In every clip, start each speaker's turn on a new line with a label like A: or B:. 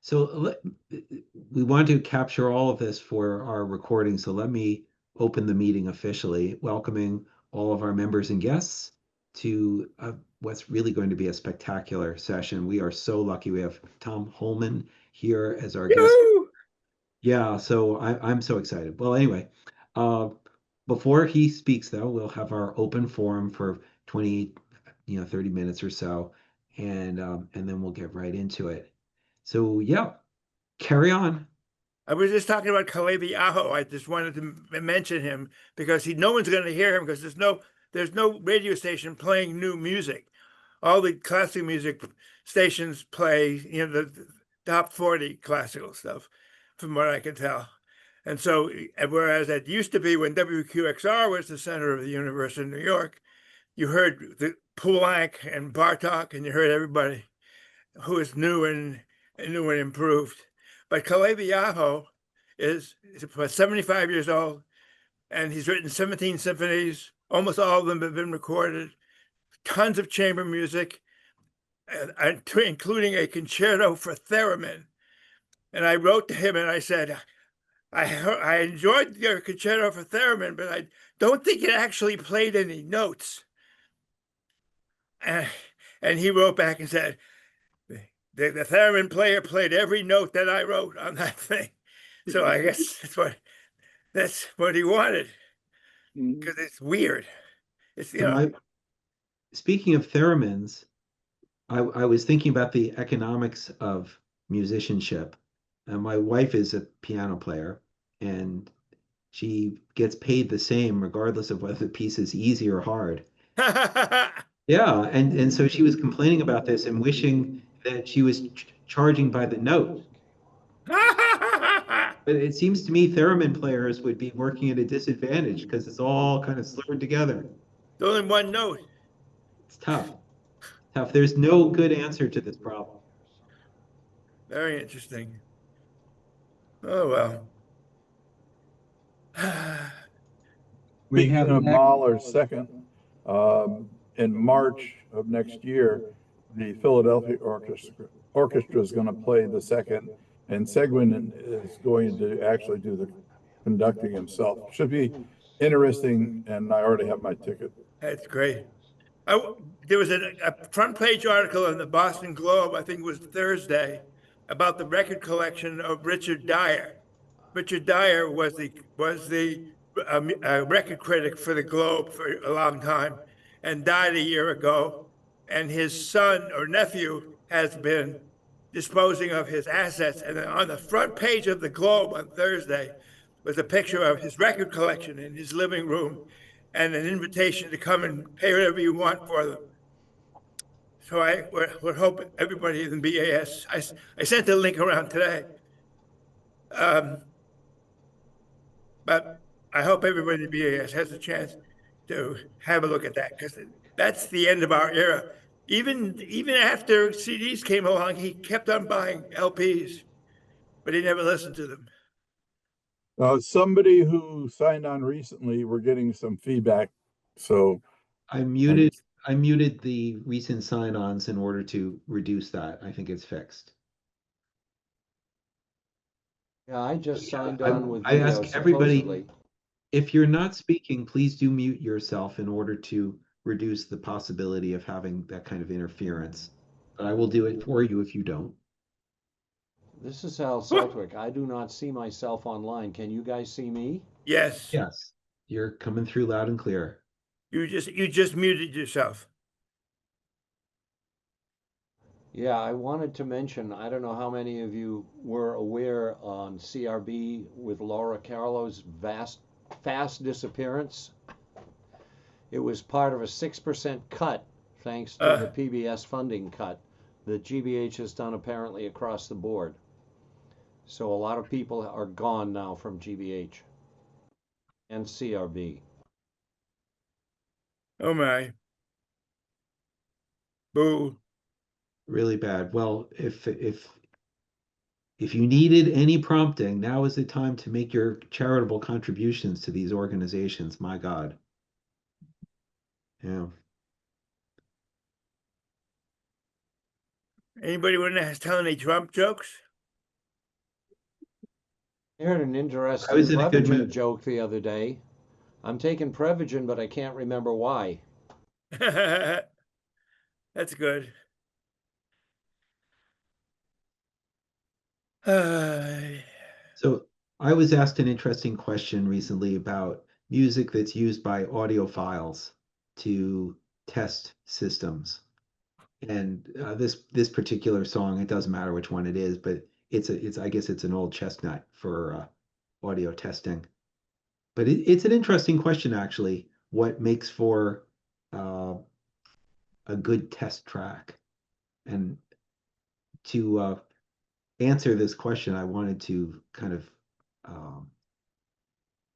A: So we want to capture all of this for our recording. So let me open the meeting officially, welcoming all of our members and guests to what's really going to be a spectacular session. We are so lucky. We have Tom Holman here as our guest.
B: Yoo-hoo!
A: Yeah, so I'm so excited. Well, anyway, uh, before he speaks, though, we'll have our open forum for 20, 30 minutes or so, and then we'll get right into it. So yeah, carry on.
B: I was just talking about Aho. I just wanted to mention him because no one's going to hear him because there's no radio station playing new music. All the classical music stations play, the top 40 classical stuff, from what I can tell. And so, whereas it used to be when WQXR was the center of the universe in New York, you heard the Poulenc and Bartok, and you heard everybody who is new and improved. But Aho is 75 years old, and he's written 17 symphonies. Almost all of them have been recorded. Tons of chamber music, including a concerto for theremin. And I wrote to him and I said, I enjoyed your concerto for theremin, but I don't think it actually played any notes. And he wrote back and said, the theremin player played every note that I wrote on that thing. So I guess that's what he wanted, because it's weird. It's
A: Speaking of theremins, I was thinking about the economics of musicianship. And my wife is a piano player, and she gets paid the same regardless of whether the piece is easy or hard. Yeah, and so she was complaining about this and wishing that she was charging by the note. But it seems to me theremin players would be working at a disadvantage because it's all kind of slurred together.
B: It's only one note.
A: It's tough. Tough. There's no good answer to this problem.
B: Very interesting. Oh well.
C: We have Mahler's second. In March of next year, the Philadelphia Orchestra is going to play the second, and Seguin is going to actually do the conducting himself. Should be interesting, and I already have my ticket.
B: That's great. There was a front page article in the Boston Globe, I think it was Thursday, about the record collection of Richard Dyer. Richard Dyer was the record critic for the Globe for a long time and died a year ago. And his son or nephew has been disposing of his assets. And on the front page of the Globe on Thursday was a picture of his record collection in his living room and an invitation to come and pay whatever you want for them. So I would hope everybody in the BAS, I sent the link around today. But I hope everybody in the BAS has a chance to have a look at that, because that's the end of our era. Even after CDs came along, he kept on buying LPs, but he never listened to them.
C: Somebody who signed on recently, we're getting some feedback. So
A: I muted the recent sign-ons in order to reduce that. I think it's fixed.
D: Yeah, I just signed on with
A: I
D: video,
A: ask everybody,
D: supposedly.
A: if you're not speaking, please do mute yourself in order to reduce the possibility of having that kind of interference. But I will do it for you if you don't.
D: This is Al Southwick. I do not see myself online. Can you guys see me?
B: Yes.
A: Yes, you're coming through loud and clear.
B: You just muted yourself.
D: Yeah, I wanted to mention, I don't know how many of you were aware on CRB with Laura Carlo's fast disappearance. It was part of a 6% cut, thanks to the PBS funding cut that GBH has done apparently across the board. So a lot of people are gone now from GBH and CRB.
B: Oh my. Boo.
A: Really bad. Well, if you needed any prompting, now is the time to make your charitable contributions to these organizations. My God. Yeah.
B: Anybody want to tell any Trump jokes?
D: I heard an
A: I
D: interesting
A: was in a good
D: Prevagen
A: mood.
D: joke the other day. I'm taking Prevagen, but I can't remember why.
B: That's good.
A: So I was asked an interesting question recently about music that's used by audiophiles to test systems. And this particular song, it doesn't matter which one it is, but it's I guess it's an old chestnut for audio testing. But it's an interesting question actually. What makes for uh, a good test track? And to answer this question, I wanted to kind of um,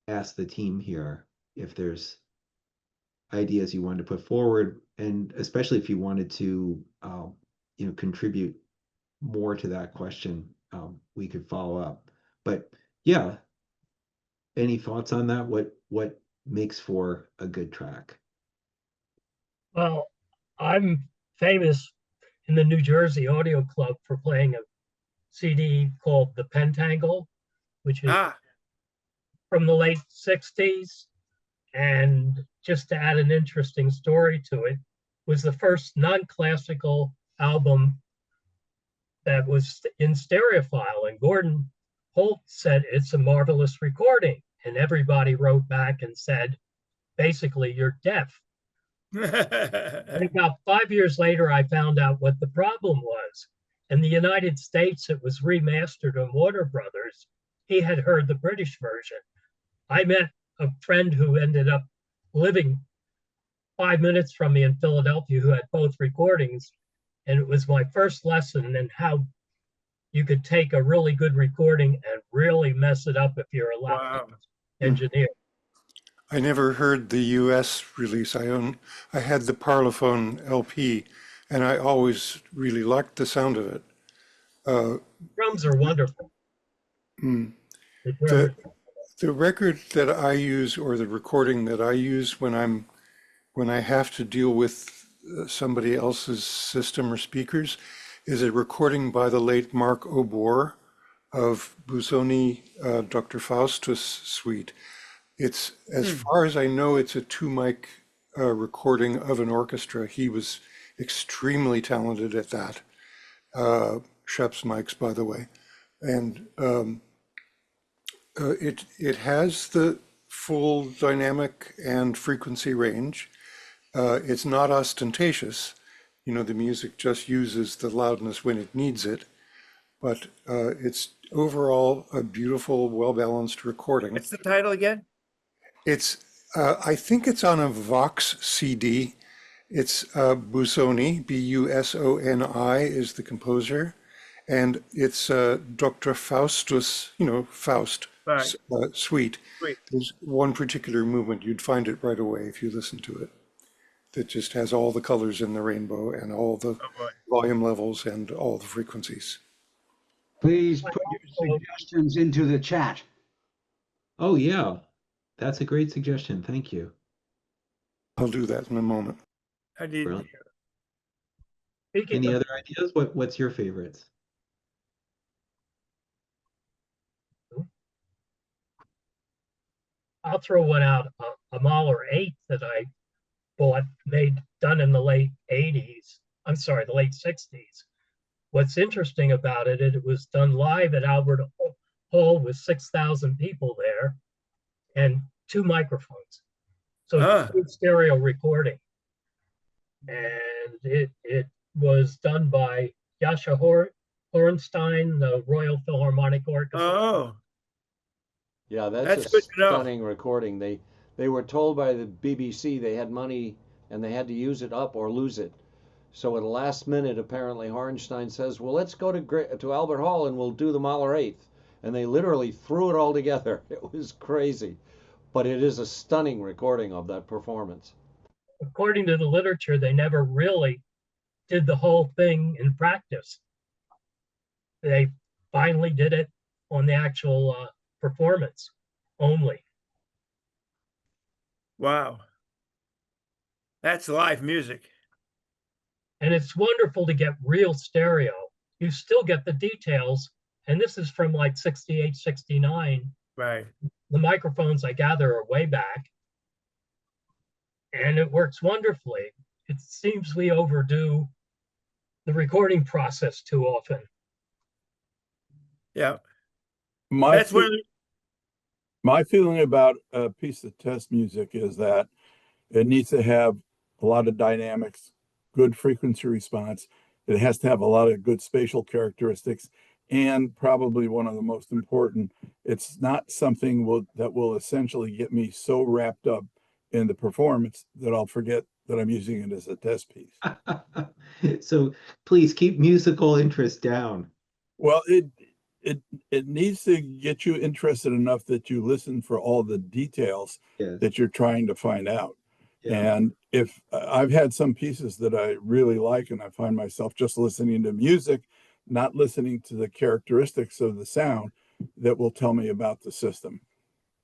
A: ask the team here if there's ideas you wanted to put forward, and especially if you wanted to, contribute more to that question, we could follow up. But yeah, any thoughts on that? What makes for a good track?
E: Well, I'm famous in the New Jersey Audio Club for playing a CD called The Pentangle, which is
B: Ah,
E: from the late 60s. And just to add an interesting story to it, was the first non-classical album that was in stereophile. And Gordon Holt said it's a marvelous recording. And everybody wrote back and said, basically, you're deaf. And about 5 years later, I found out what the problem was. In the United States, it was remastered on Warner Brothers. He had heard the British version. I met a friend who ended up living 5 minutes from me in Philadelphia who had both recordings. And it was my first lesson in how you could take a really good recording and really mess it up if you're a
B: wow.
E: laptop engineer.
F: I never heard the US release. I had the Parlophone LP, and I always really liked the sound of it.
E: Drums are wonderful.
F: Mm.
E: The
F: The
E: drummer-
F: the record that I use, or the recording that I use when I have to deal with somebody else's system or speakers, is a recording by the late Mark Obor of Busoni Dr. Faustus Suite. It's, as far as I know, it's a two mic recording of an orchestra. He was extremely talented at that. Shep's mics, by the way. And it has the full dynamic and frequency range. It's not ostentatious. You know, the music just uses the loudness when it needs it. But it's overall a beautiful, well-balanced recording.
B: What's the title again?
F: It's, I think it's on a Vox CD. It's Busoni, Busoni is the composer. And it's Dr. Faustus, Faust
B: Right.
F: Suite.
B: Sweet.
F: There's one particular movement, you'd find it right away if you listen to it, that just has all the colors in the rainbow and all the
B: Oh boy.
F: volume levels and all the frequencies.
G: Please put your suggestions into the chat.
A: Oh yeah, that's a great suggestion. Thank you.
F: I'll do that in a moment.
B: I need.
A: Brilliant.
E: Speaking
A: Any
E: of,
A: other ideas? What's your favorites?
E: I'll throw one out, a Mahler 8 that I bought, done in the late 80s. I'm sorry, the late 60s. What's interesting about it, it was done live at Albert Hall with 6,000 people there and two microphones. So it's
B: Ah.
E: a good stereo recording. And it was done by Yasha Hornstein, the Royal Philharmonic Orchestra.
B: Oh,
D: Yeah, that's
B: That's
D: a
B: good to know.
D: stunning recording. They were told by the BBC they had money and they had to use it up or lose it. So at the last minute, apparently Hornstein says, "Well, let's go to Albert Hall and we'll do the Mahler Eighth." And they literally threw it all together. It was crazy, but it is a stunning recording of that performance.
E: According to the literature, they never really did the whole thing in practice. They finally did it on the actual performance only.
B: wow. That's live music.
E: And it's wonderful to get real stereo. You still get the details and this is from like 68, 69.
B: Right.
E: The microphones, I gather, are way back, and it works wonderfully. It seems we overdo the recording process too often.
B: Yeah.
C: My
B: That's when
C: my feeling about a piece of test music is that it needs to have a lot of dynamics, good frequency response. It has to have a lot of good spatial characteristics, and probably one of the most important, it's not something that will essentially get me so wrapped up in the performance that I'll forget that I'm using it as a test piece.
A: So please keep musical interest down.
C: Well, it needs to get you interested enough that you listen for all the details
A: Yes.
C: that you're trying to find out.
A: Yeah.
C: And if I've had some pieces that I really like, and I find myself just listening to music, not listening to the characteristics of the sound that will tell me about the system.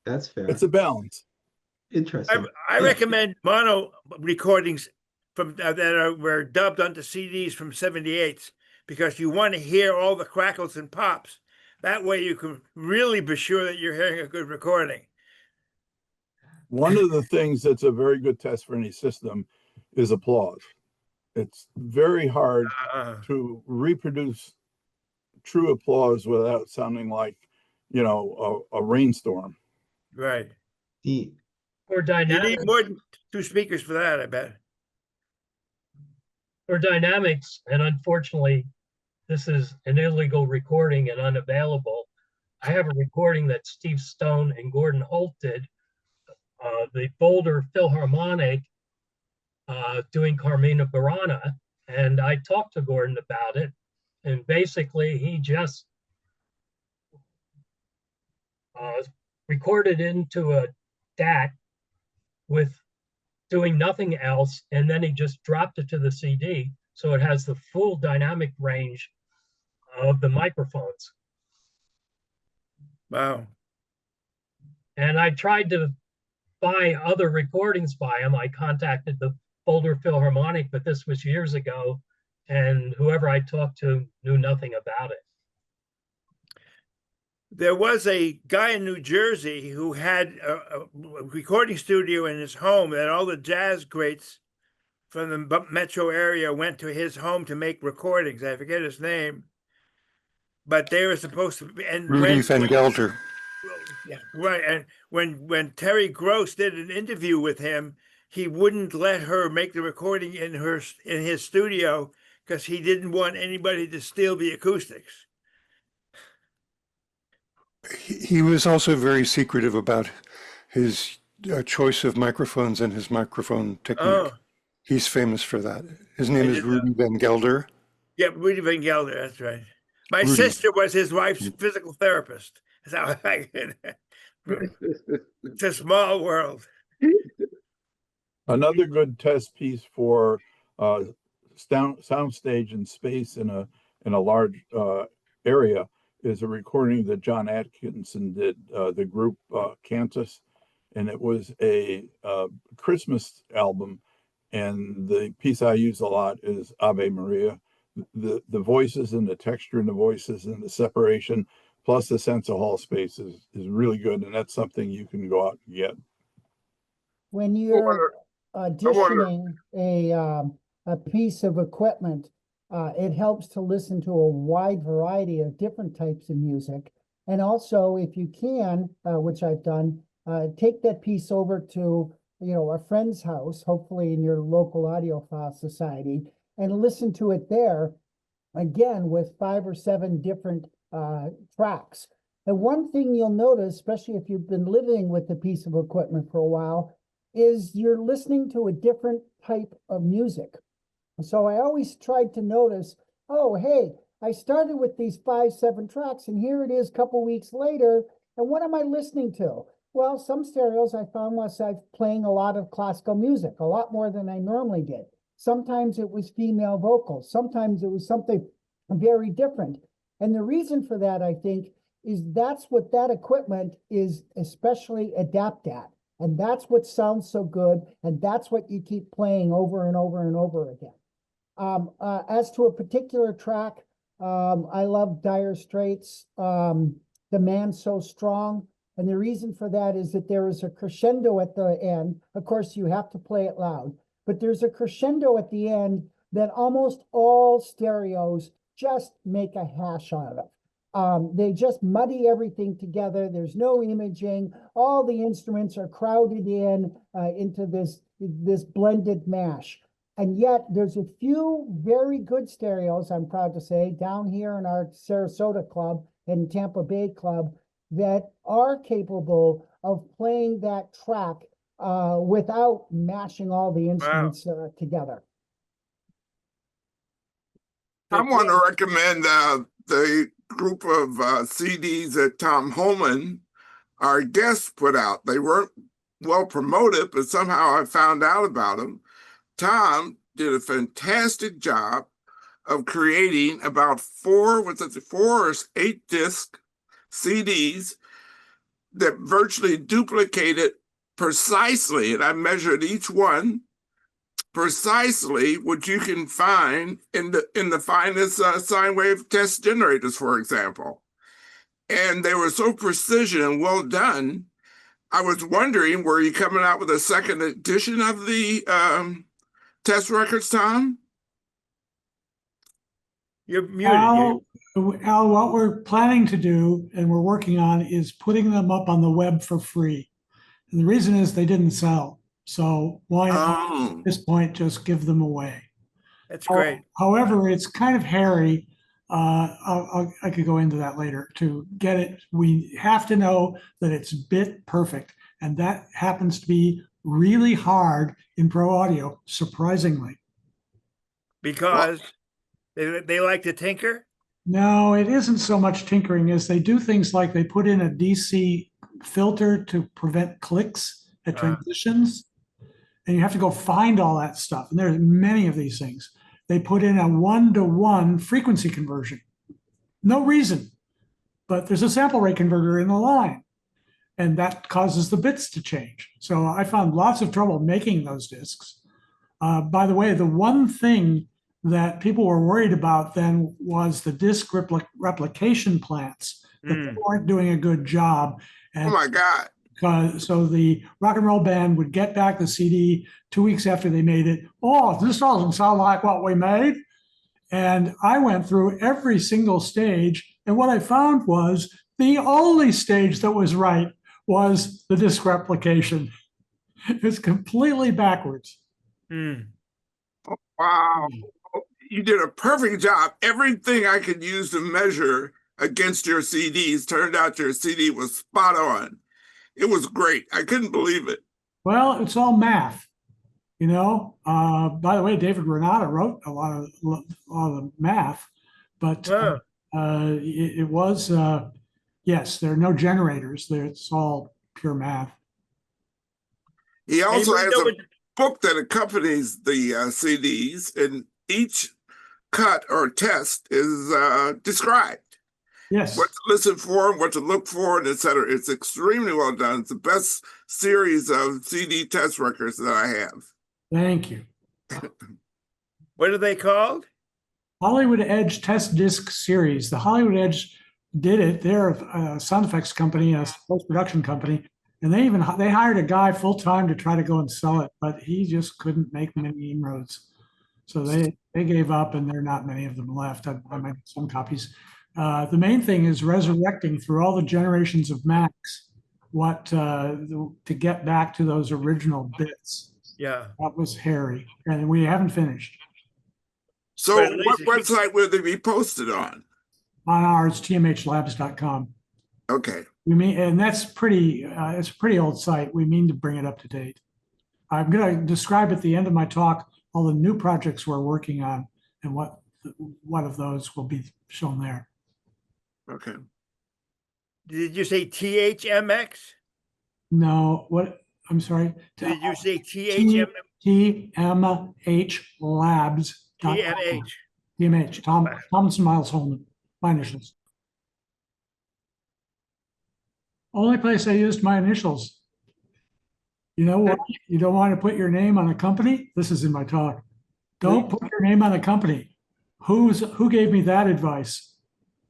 A: That's fair.
C: It's a balance.
A: Interesting.
B: I
A: Yeah.
B: recommend mono recordings from were dubbed onto CDs from 78s because you want to hear all the crackles and pops. That way you can really be sure that you're hearing a good recording.
C: One of the things that's a very good test for any system is applause. It's very hard to reproduce true applause without sounding like, a rainstorm.
B: Right.
A: Neat.
E: For
B: You
E: dynamics,
B: need more than 2 speakers for that, I bet.
E: and unfortunately, this is an illegal recording and unavailable. I have a recording that Steve Stone and Gordon Holt did, the Boulder Philharmonic, doing Carmina Burana, and I talked to Gordon about it, and basically he just recorded into a DAT with doing nothing else, and then he just dropped it to the CD, so it has the full dynamic range of the microphones.
B: Wow.
E: And I tried to buy other recordings by him. I contacted the Boulder Philharmonic, but this was years ago, and whoever I talked to knew nothing about it.
B: There was a guy in New Jersey who had a recording studio in his home that all the jazz greats from the metro area went to his home to make recordings. I forget his name, but they were supposed to be. And
F: Rudy Van Gelder.
B: yeah, right. And when Terry Gross did an interview with him, he wouldn't let her make the recording in his studio because he didn't want anybody to steal the acoustics.
F: He was also very secretive about his choice of microphones and his microphone technique.
B: Oh,
F: He's famous for that. His name is Rudy Van Gelder.
B: yeah, Rudy Van Gelder. That's right. My
F: Rudy.
B: sister was his wife's physical therapist. That's how it's a small world.
C: Another good test piece for sound stage and space in a large area is a recording that John Atkinson did, the group Kansas, and it was a Christmas album. And the piece I use a lot is Ave Maria. The voices and the texture in the voices and the separation, plus the sense of hall space is really good, and that's something you can go out and get.
H: When you're auditioning a piece of equipment, it helps to listen to a wide variety of different types of music. And also, if you can, which I've done, take that piece over to a friend's house, hopefully in your local audiophile society, and listen to it there, again, with 5 or 7 different tracks. And one thing you'll notice, especially if you've been living with a piece of equipment for a while, is you're listening to a different type of music. So I always tried to notice, oh, hey, I started with these 5, 7 tracks, and here it is a couple weeks later, and what am I listening to? Well, some stereos I found myself playing a lot of classical music, a lot more than I normally did. Sometimes it was female vocals. Sometimes it was something very different. And the reason for that, I think, is that's what that equipment is especially adept at. And that's what sounds so good. And that's what you keep playing over and over and over again. As to a particular track, I love Dire Straits, The Man So Strong. And the reason for that is that there is a crescendo at the end. Of course, you have to play it loud, but there's a crescendo at the end that almost all stereos just make a hash out of. They just muddy everything together. There's no imaging. All the instruments are crowded into this blended mash. And yet there's a few very good stereos, I'm proud to say, down here in our Sarasota club and Tampa Bay club that are capable of playing that track without mashing all the instruments together.
I: I want to recommend the group of CDs that Tom Holman, our guest, put out. They weren't well promoted, but somehow I found out about them. Tom did a fantastic job of creating about 4 or 8 disc CDs that virtually duplicated precisely, and I measured each one precisely what you can find in the finest sine wave test generators, for example. And they were so precision and well done. I was wondering, were you coming out with a second edition of the test records, Tom?
B: You're muted.
J: Al, what we're planning to do and we're working on is putting them up on the web for free. And the reason is they didn't sell. So why at this point just give them away?
B: That's great.
J: However, it's kind of hairy. I could go into that later. To get it, we have to know that it's bit perfect. And that happens to be really hard in pro audio, surprisingly.
B: Because they like to tinker?
J: No, it isn't so much tinkering as they do things like they put in a DC filter to prevent clicks at transitions. And you have to go find all that stuff. And there's many of these things. They put in a 1-to-1 frequency conversion. No reason, but there's a sample rate converter in the line. And that causes the bits to change. So I found lots of trouble making those discs. By the way, the one thing that people were worried about then was the disk replication plants, that they weren't doing a good job. And
I: oh my God.
J: So the rock and roll band would get back the CD 2 weeks after they made it. Oh, this doesn't sound like what we made. And I went through every single stage. And what I found was the only stage that was right was the disk replication. It's completely backwards.
B: Mm.
I: Oh, wow. You did a perfect job. Everything I could use to measure against your CDs turned out your CD was spot on. It was great. I couldn't believe it.
J: Well, it's all math, you know. By the way, David Renata wrote a lot of the math, but it was yes, there are no generators there. It's all pure math.
I: He also has a book that accompanies the CDs, and each cut or test is described.
J: Yes.
I: What to listen for, what to look for, and et cetera. It's extremely well done. It's the best series of CD test records that I have.
J: Thank you.
B: What are they called?
J: Hollywood Edge Test Disc Series. The Hollywood Edge did it. They're a sound effects company, a post-production company, and they hired a guy full-time to try to go and sell it, but he just couldn't make many inroads. So they gave up, and there are not many of them left. I might have some copies. The main thing is resurrecting through all the generations of Macs to get back to those original bits.
B: Yeah.
J: That was hairy, and we haven't finished.
I: So what website will they be posted on?
J: On ours, tmhlabs.com.
I: Okay.
J: And that's it's a pretty old site. We mean to bring it up to date. I'm going to describe at the end of my talk all the new projects we're working on and what of those will be shown there.
I: Okay.
B: Did you say THMX?
J: No, what? I'm sorry.
B: Did you say THMX?
J: TMH Labs.
B: TMH.
J: TMH. Tomlinson Holman. My initials. Only place I used my initials. You know what? You don't want to put your name on a company? This is in my talk. Don't put your name on a company. Who gave me that advice?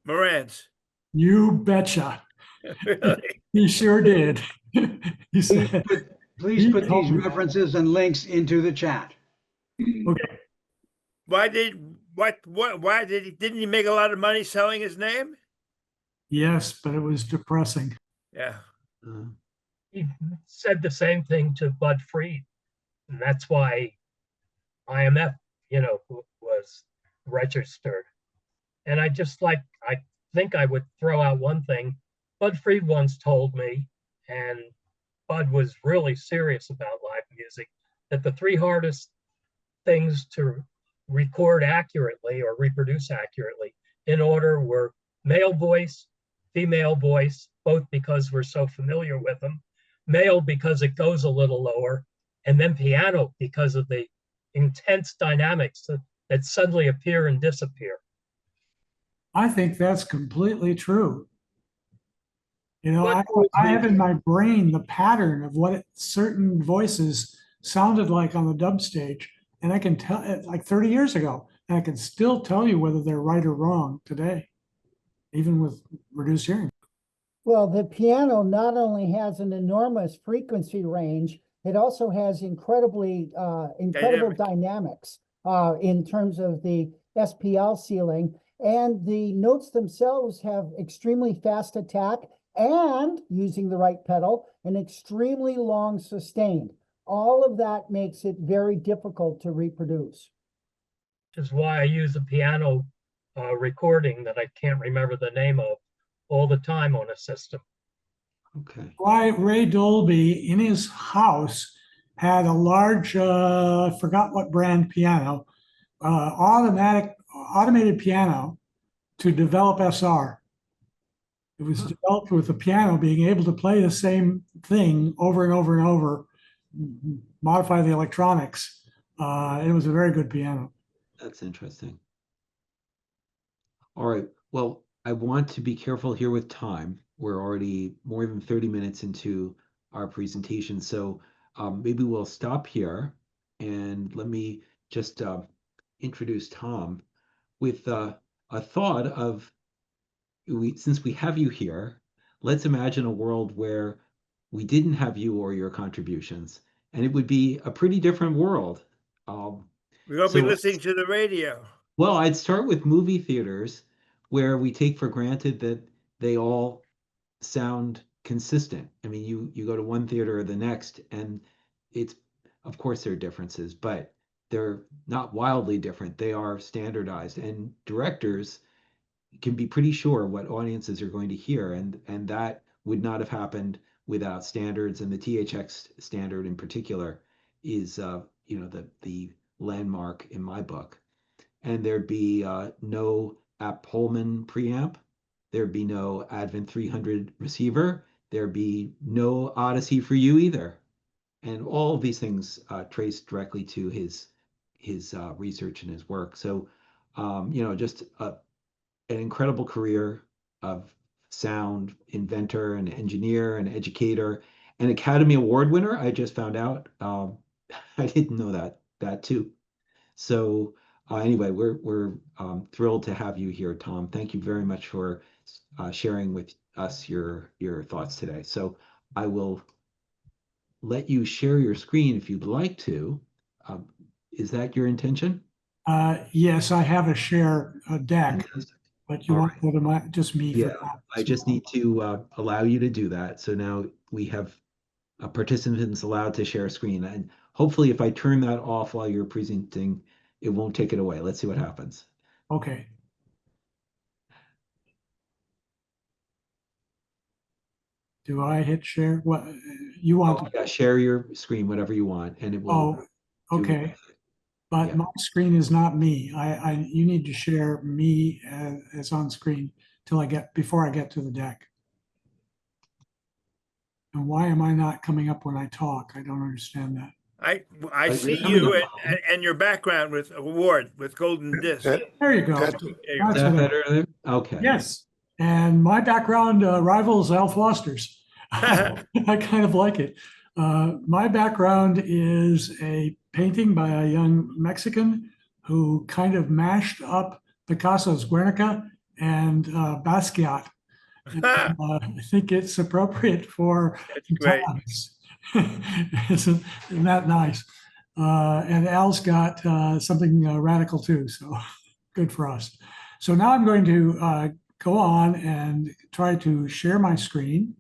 B: Moran's.
J: You betcha.
B: Really?
J: He sure did. He
G: Please
J: said,
G: please
J: he
G: put
J: told
G: these
J: me.
G: references and links into the chat.
J: Okay.
B: Why did why didn't he make a lot of money selling his name?
J: Yes, but it was depressing.
B: Yeah.
A: Uh,
E: He said the same thing to Bud Freed, and that's why IMF, was registered. And I think I would throw out one thing. Bud Freed once told me, and Bud was really serious about live music, that the three hardest things to record accurately or reproduce accurately in order were male voice, female voice, both because we're so familiar with them, male because it goes a little lower, and then piano because of the intense dynamics that suddenly appear and disappear.
J: I think that's completely true.
E: But
J: I have in my brain the pattern of what certain voices sounded like on the dub stage, and I can tell it like 30 years ago, and I can still tell you whether they're right or wrong today, even with reduced hearing.
H: Well, the piano not only has an enormous frequency range, it also has incredible dynamics in terms of the SPL ceiling, and the notes themselves have extremely fast attack and, using the right pedal, an extremely long sustained. All of that makes it very difficult to reproduce.
E: which is why I use a piano recording that I can't remember the name of all the time on a system.
A: okay.
J: Why Ray Dolby in his house had a large, forgot what brand piano, automated piano to develop SR. It was developed with the piano being able to play the same thing over and over and over, modify the electronics. It was a very good piano.
A: That's interesting. All right. Well, I want to be careful here with time. We're already more than 30 minutes into our presentation. So maybe we'll stop here and let me just introduce Tom with a thought of, since we have you here, let's imagine a world where we didn't have you or your contributions, and it would be a pretty different world.
B: We're going to be listening to the radio.
A: Well, I'd start with movie theaters where we take for granted that they all sound consistent. I mean, you go to one theater or the next, and it's, of course, there are differences, but they're not wildly different. They are standardized, and directors can be pretty sure what audiences are going to hear, and that would not have happened without standards. And the THX standard in particular is, the landmark in my book. And there'd be no Holman preamp. There'd be no Advent 300 receiver. There'd be no Audyssey for you either. And all of these things trace directly to his research and his work. So, just an incredible career of sound inventor and engineer and educator, an Academy Award winner. I just found out. I didn't know that too. So anyway, we're thrilled to have you here, Tom. Thank you very much for sharing with us your thoughts today. So I will let you share your screen if you'd like to. Is that your intention?
J: Yes, I have a share deck,
A: Fantastic.
J: but you
A: All
J: want to go to just me
A: Yeah,
J: for that.
A: I just need to allow you to do that. So now we have participants allowed to share a screen. And hopefully if I turn that off while you're presenting, it won't take it away. Let's see what happens.
J: Okay. Do I hit share? What you want?
A: Yeah, share your screen, whatever you want, and it will.
J: Oh, okay. But
A: Yeah.
J: my screen is not me. You need to share me as on screen before I get to the deck. And why am I not coming up when I talk? I don't understand that.
B: I see you and your background with award with golden disc.
J: There you go.
A: Is that better? Okay.
J: Yes. And my background rivals Al Foster's. I kind of like it. My background is a painting by a young Mexican who kind of mashed up Picasso's Guernica and Basquiat. And, I think it's appropriate for
B: That's
J: the
B: great.
J: times. Isn't that nice? And Al's got something radical too, so good for us. So now I'm going to go on and try to share my screen.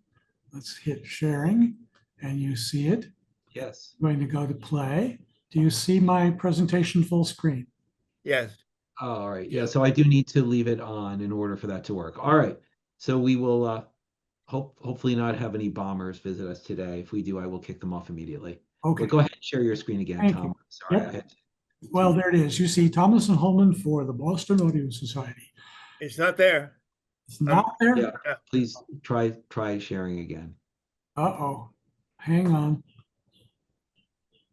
J: Let's hit sharing, and you see it.
A: Yes.
J: I'm going to go to play. Do you see my presentation full screen?
B: Yes.
A: Oh, all right. Yeah. So I do need to leave it on in order for that to work. All right. So we will hopefully not have any bombers visit us today. If we do, I will kick them off immediately.
J: Okay.
A: But go ahead and share your screen again,
J: Thank
A: Tom.
J: you.
A: Sorry,
J: Yep.
A: I had to.
J: Well, there it is. You see Tomlinson Holman for the Boston Audio Society.
B: It's not there.
J: It's not there?
A: Yeah. Please try sharing again.
J: Uh-oh. Hang on.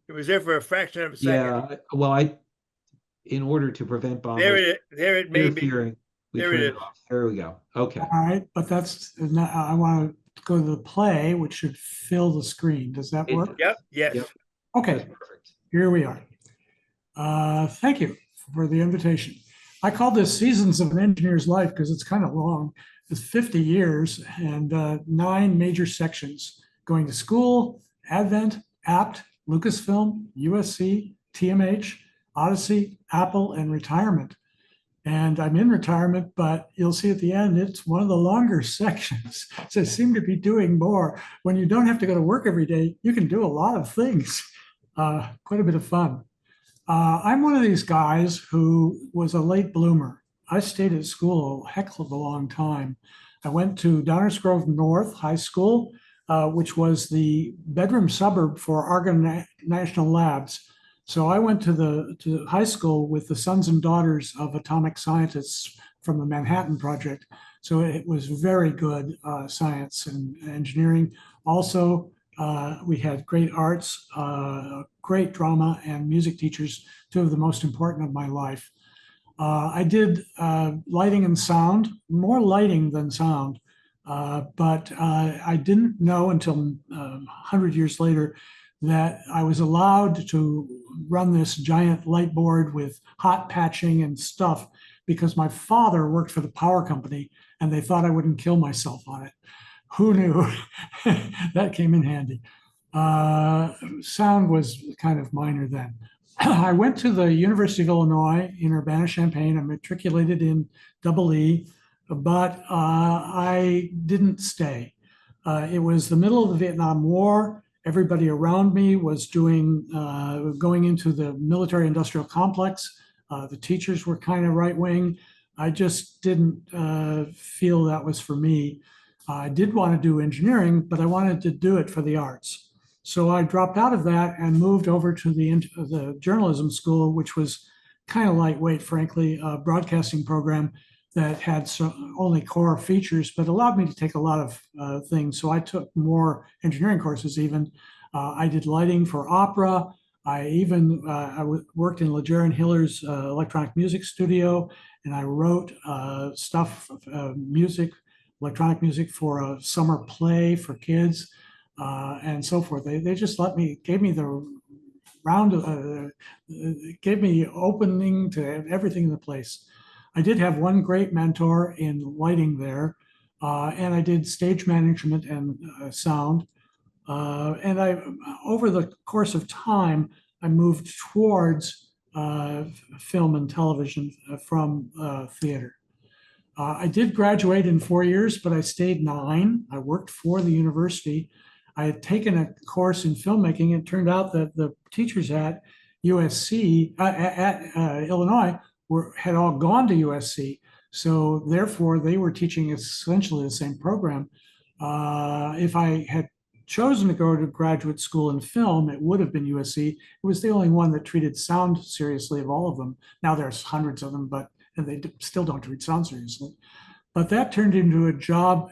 B: It was there for a fraction of a second.
A: Yeah. Well, in order to prevent bombers
B: There it may be.
A: interfering, we
B: There
A: turn
B: it
A: it
B: is.
A: off. There we go. Okay.
J: All right, but that's not, I want to go to the play, which should fill the screen. Does that
A: It
J: work?
A: does.
B: Yep. Yes.
A: Yep.
J: Okay,
A: That's perfect.
J: here we are. Thank you for the invitation. I call this Seasons of an Engineer's Life because it's kind of long. It's 50 years and 9 major sections: going to school, Advent, APT, Lucasfilm, USC, TMH, Audyssey, Apple, and retirement. And I'm in retirement, but you'll see at the end, it's one of the longer sections. So I seem to be doing more. When you don't have to go to work every day, you can do a lot of things. Quite a bit of fun. I'm one of these guys who was a late bloomer. I stayed at school a heck of a long time. I went to Downers Grove North High School, which was the bedroom suburb for Argonne National Labs. So I went to high school with the sons and daughters of atomic scientists from the Manhattan Project. So it was very good science and engineering. Also, we had great arts, great drama, and music teachers, 2 of the most important of my life. I did lighting and sound, more lighting than sound, but I didn't know until 100 years later that I was allowed to run this giant light board with hot patching and stuff because my father worked for the power company and they thought I wouldn't kill myself on it. Who knew? That came in handy. Sound was kind of minor then. I went to the University of Illinois in Urbana-Champaign. I matriculated in EE, but I didn't stay. It was the middle of the Vietnam War. Everybody around me was going into the military-industrial complex. The teachers were kind of right-wing. I just didn't feel that was for me. I did want to do engineering, but I wanted to do it for the arts. So I dropped out of that and moved over to the journalism school, which was kind of lightweight, frankly, a broadcasting program that had only core features, but allowed me to take a lot of things. So I took more engineering courses even. I did lighting for opera. I even worked in Leger and Hiller's electronic music studio, and I wrote stuff, music, electronic music for a summer play for kids and so forth. They just gave me the gave me opening to everything in the place. I did have one great mentor in lighting there, and I did stage management and sound. And over the course of time, I moved towards film and television from theater. I did graduate in 4 years, but I stayed 9. I worked for the university. I had taken a course in filmmaking. It turned out that the teachers at USC, at Illinois, had all gone to USC. So therefore, they were teaching essentially the same program. If I had chosen to go to graduate school in film, it would have been USC. It was the only one that treated sound seriously of all of them. Now there's hundreds of them, and they still don't treat sound seriously. But that turned into a job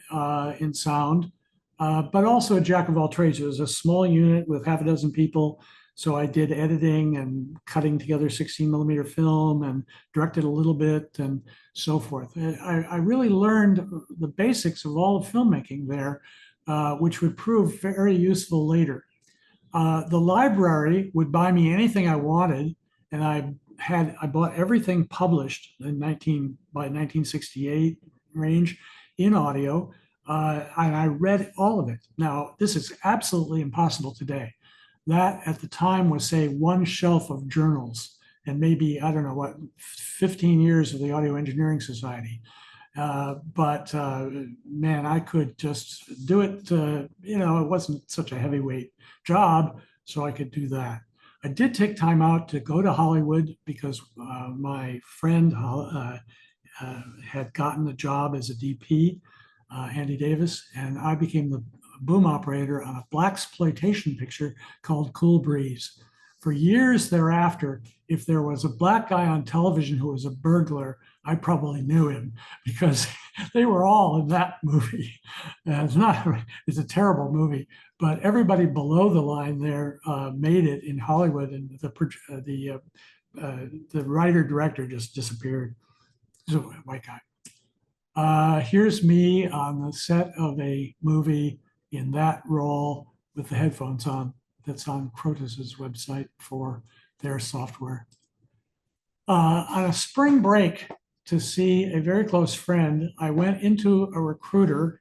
J: in sound, but also a jack of all trades. It was a small unit with half a dozen people. So I did editing and cutting together 16 millimeter film and directed a little bit and so forth. I really learned the basics of all of filmmaking there, which would prove very useful later. The library would buy me anything I wanted, and I I bought everything published by 1968 range in audio, and I read all of it. Now, this is absolutely impossible today. That at the time was, say, one shelf of journals and maybe, I don't know what, 15 years of the Audio Engineering Society. But man, I could just do it. It wasn't such a heavyweight job, so I could do that. I did take time out to go to Hollywood because my friend had gotten a job as a DP, Andy Davis, and I became the boom operator on a blaxploitation picture called Cool Breeze. For years thereafter, if there was a black guy on television who was a burglar, I probably knew him because they were all in that movie. It's a terrible movie, but everybody below the line there made it in Hollywood, and the writer director just disappeared. So white guy. Here's me on the set of a movie in that role with the headphones on. That's on Crotus's website for their software. On a spring break to see a very close friend, I went into a recruiter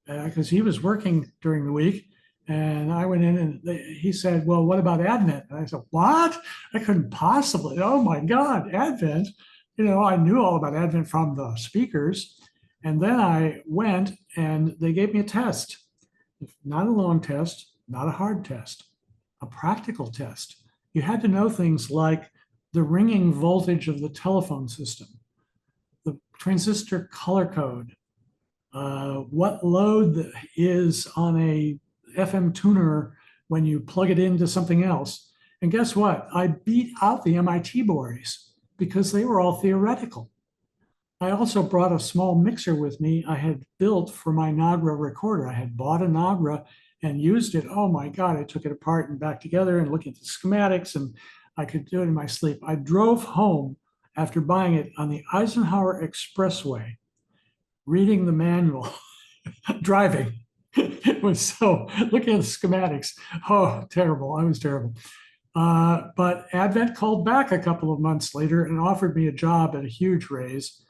J: because he was working during the week. And I went in and he said, well, what about Advent? And I said, what? I couldn't possibly. Oh my God, Advent. I knew all about Advent from the speakers. And then I went and they gave me a test. Not a long test, not a hard test, a practical test. You had to know things like the ringing voltage of the telephone system, the transistor color code, what load is on a FM tuner when you plug it into something else. And guess what? I beat out the MIT boys because they were all theoretical. I also brought a small mixer with me I had built for my Nagra recorder. I had bought a Nagra and used it. Oh my God, I took it apart and back together and looked at the schematics, and I could do it in my sleep. I drove home after buying it on the Eisenhower Expressway, reading the manual, driving. It was so, looking at the schematics, oh, terrible. I was terrible. But Advent called back a couple of months later and offered me a job at a huge raise.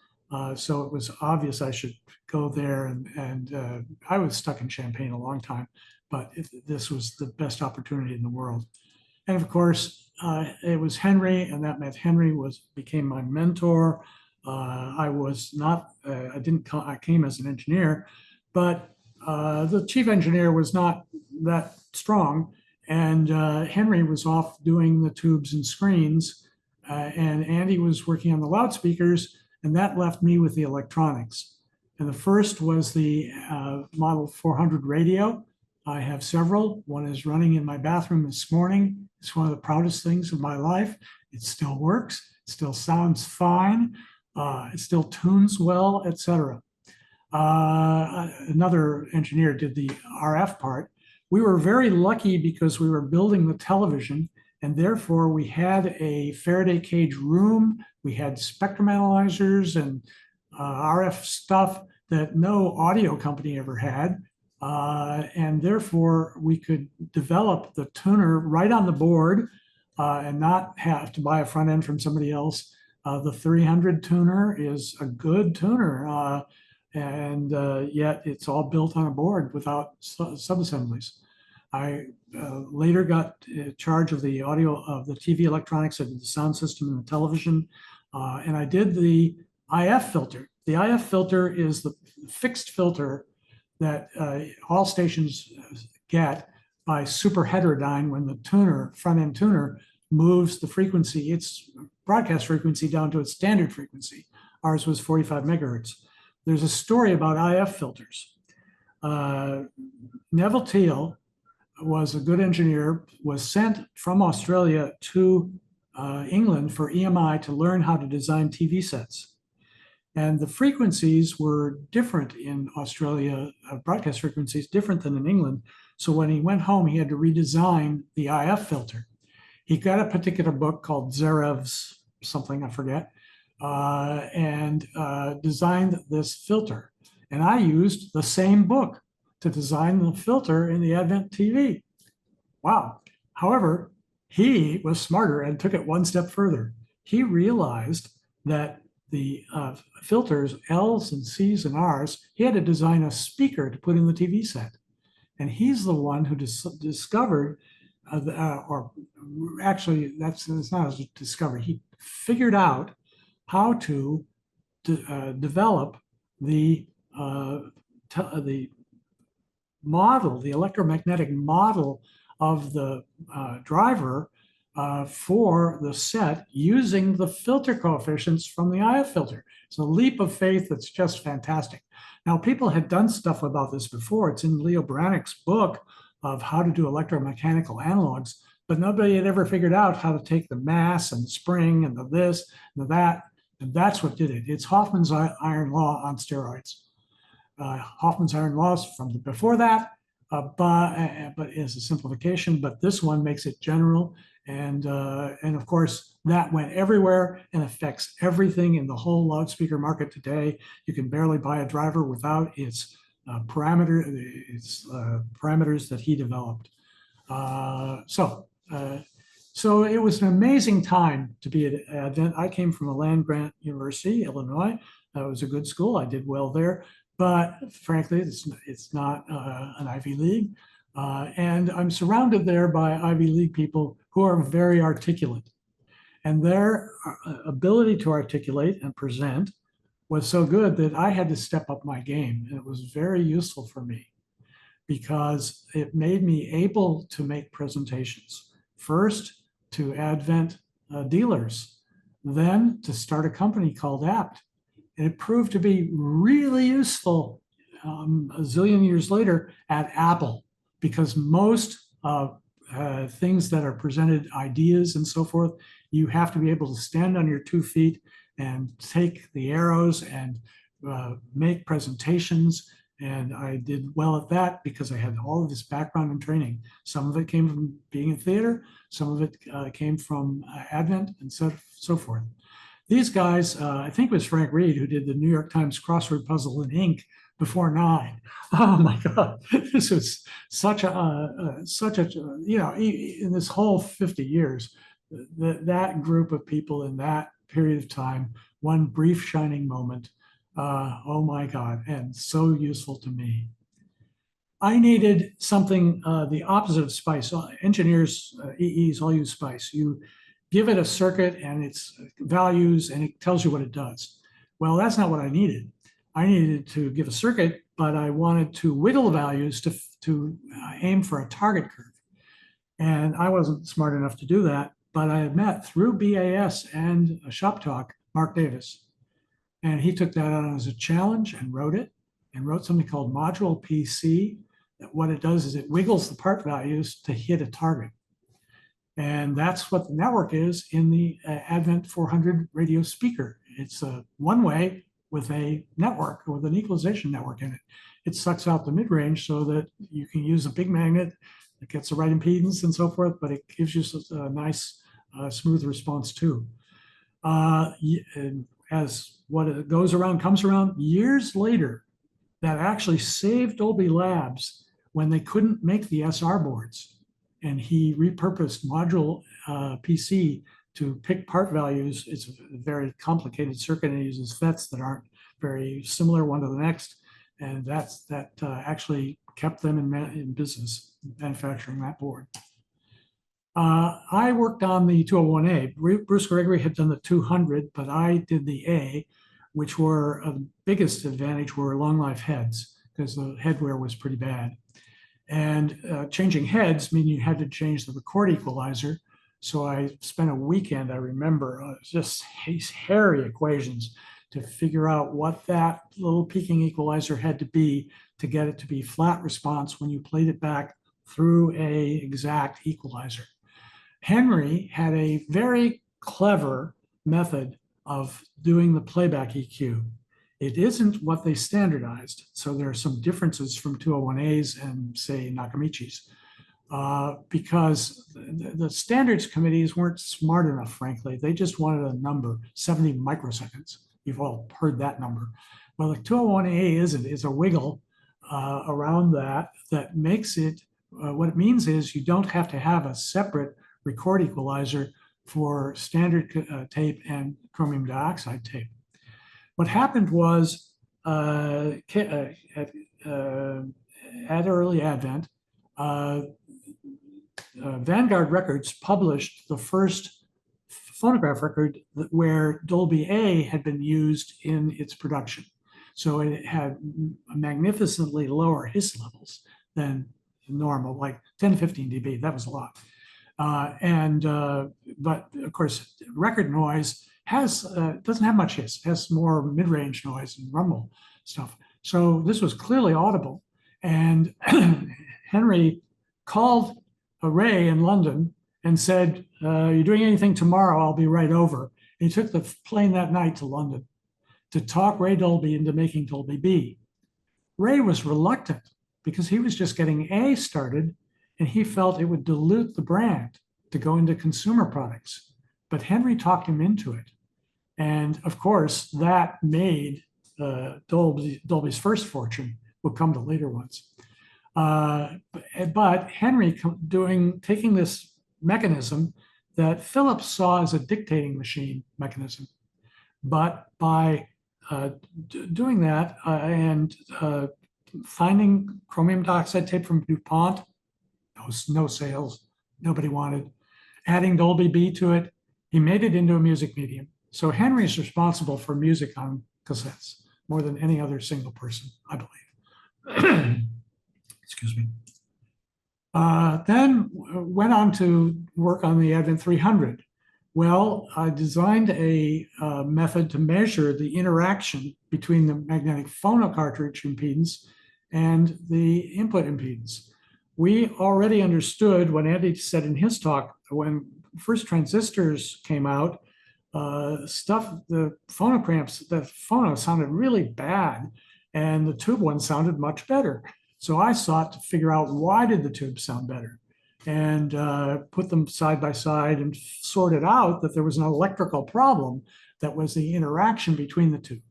J: So it was obvious I should go there. And I was stuck in Champaign a long time, but this was the best opportunity in the world. And of course, it was Henry, and that meant Henry became my mentor. I came as an engineer, but the chief engineer was not that strong. And Henry was off doing the tubes and screens, and Andy was working on the loudspeakers, and that left me with the electronics. And the first was the Model 400 radio. I have several. One is running in my bathroom this morning. It's one of the proudest things of my life. It still works. It still sounds fine. It still tunes well, etc. Another engineer did the RF part. We were very lucky because we were building the television, and therefore we had a Faraday cage room. We had spectrum analyzers and RF stuff that no audio company ever had. And therefore we could develop the tuner right on the board and not have to buy a front end from somebody else. The 300 tuner is a good tuner. And yet it's all built on a board without subassemblies. I later got charge of the audio of the TV electronics, I did the sound system and the television, and I did the IF filter. The IF filter is the fixed filter that all stations get by super heterodyne when the tuner, front-end tuner, moves the frequency, its broadcast frequency down to its standard frequency. Ours was 45 megahertz. There's a story about IF filters. Neville Teal was a good engineer, was sent from Australia to England for EMI to learn how to design TV sets. And the frequencies were different in Australia, broadcast frequencies different than in England. So when he went home, he had to redesign the IF filter. He got a particular book called Zarev's something, I forget, and designed this filter. And I used the same book to design the filter in the Advent TV. Wow. However, he was smarter and took it one step further. he realized that the filters, L's and C's and R's, he had to design a speaker to put in the TV set. And he's the one who discovered, or actually, it's not a discovery. He figured out how to develop the model, the electromagnetic model of the driver for the set using the filter coefficients from the IF filter. It's a leap of faith that's just fantastic. Now, people had done stuff about this before. It's in Leo Brannick's book of how to do electromechanical analogs, but nobody had ever figured out how to take the mass and the spring and the this and the that, and that's what did it. It's Hoffman's iron law on steroids. Hoffman's iron laws from before that, but is a simplification. But this one makes it general, and of course that went everywhere and affects everything in the whole loudspeaker market today. You can barely buy a driver without its parameters that he developed. So it was an amazing time to be at Advent. I came from a land-grant university, Illinois. It was a good school. I did well there. But frankly, it's not an Ivy League. And I'm surrounded there by Ivy League people who are very articulate. And their ability to articulate and present was so good that I had to step up my game. And it was very useful for me because it made me able to make presentations. First, to Advent dealers, then to start a company called APT. And it proved to be really useful a zillion years later at Apple, because most things that are presented, ideas and so forth, you have to be able to stand on your 2 feet and take the arrows and make presentations. And I did well at that because I had all of this background and training. Some of it came from being in theater, some of it came from Advent and so forth. These guys, I think it was Frank Reed who did the New York Times crossword puzzle in ink before 9. Oh my God, this was such a, you know, in this whole 50 years, that group of people in that period of time, one brief shining moment, oh my God, and so useful to me. I needed something the opposite of SPICE. Engineers, EEs all use SPICE. You give it a circuit and its values and it tells you what it does. Well, that's not what I needed. I needed to give a circuit, but I wanted to wiggle the values to aim for a target curve. And I wasn't smart enough to do that, but I had met through BAS and a shop talk, Mark Davis. And he took that on as a challenge and wrote something called Module PC. That what it does is it wiggles the part values to hit a target. And that's what the network is in the Advent 400 radio speaker. It's a one-way with a network, with an equalization network in it. It sucks out the mid-range so that you can use a big magnet that gets the right impedance and so forth, but it gives you a nice, smooth response too. As what goes around comes around, years later, that actually saved Dolby Labs when they couldn't make the SR boards. And he repurposed Module PC to pick part values. It's a very complicated circuit and it uses FETs that aren't very similar one to the next. And that actually kept them in business, manufacturing that board. I worked on the 201A. Bruce Gregory had done the 200, but I did the A, which were the biggest advantage were long life heads because the headwear was pretty bad. And changing heads mean you had to change the record equalizer. So I spent a weekend, I remember, just these hairy equations to figure out what that little peaking equalizer had to be to get it to be flat response when you played it back through a exact equalizer. Henry had a very clever method of doing the playback EQ. It isn't what they standardized. So there are some differences from 201As and say Nakamichi's because the standards committees weren't smart enough, frankly. They just wanted a number, 70 microseconds. You've all heard that number. Well, the 201A is a wiggle around that makes it, what it means is you don't have to have a separate record equalizer for standard tape and chromium dioxide tape. What happened was at early Advent, Vanguard Records published the first phonograph record where Dolby A had been used in its production. So it had magnificently lower hiss levels than normal, like 10 to 15 dB. That was a lot. But of course, record noise doesn't have much hiss, has more mid-range noise and rumble stuff. So this was clearly audible. And Henry called Ray in London and said, "You're doing anything tomorrow, I'll be right over." And he took the plane that night to London to talk Ray Dolby into making Dolby B. Ray was reluctant because he was just getting A started and he felt it would dilute the brand to go into consumer products. But Henry talked him into it. And of course, that made Dolby's first fortune, would come to later ones. But Henry taking this mechanism that Philips saw as a dictating machine mechanism, but by doing that and finding chromium dioxide tape from DuPont, no sales, nobody wanted. Adding Dolby B to it, he made it into a music medium. So Henry's responsible for music on cassettes more than any other single person, I believe. Excuse me. Then went on to work on the Advent 300. Well, I designed a method to measure the interaction between the magnetic phono cartridge impedance and the input impedance. We already understood when Andy said in his talk, when first transistors came out, the phonocramps, the phono sounded really bad and the tube one sounded much better. So I sought to figure out why did the tubes sound better and put them side by side and sorted out that there was an electrical problem that was the interaction between the two.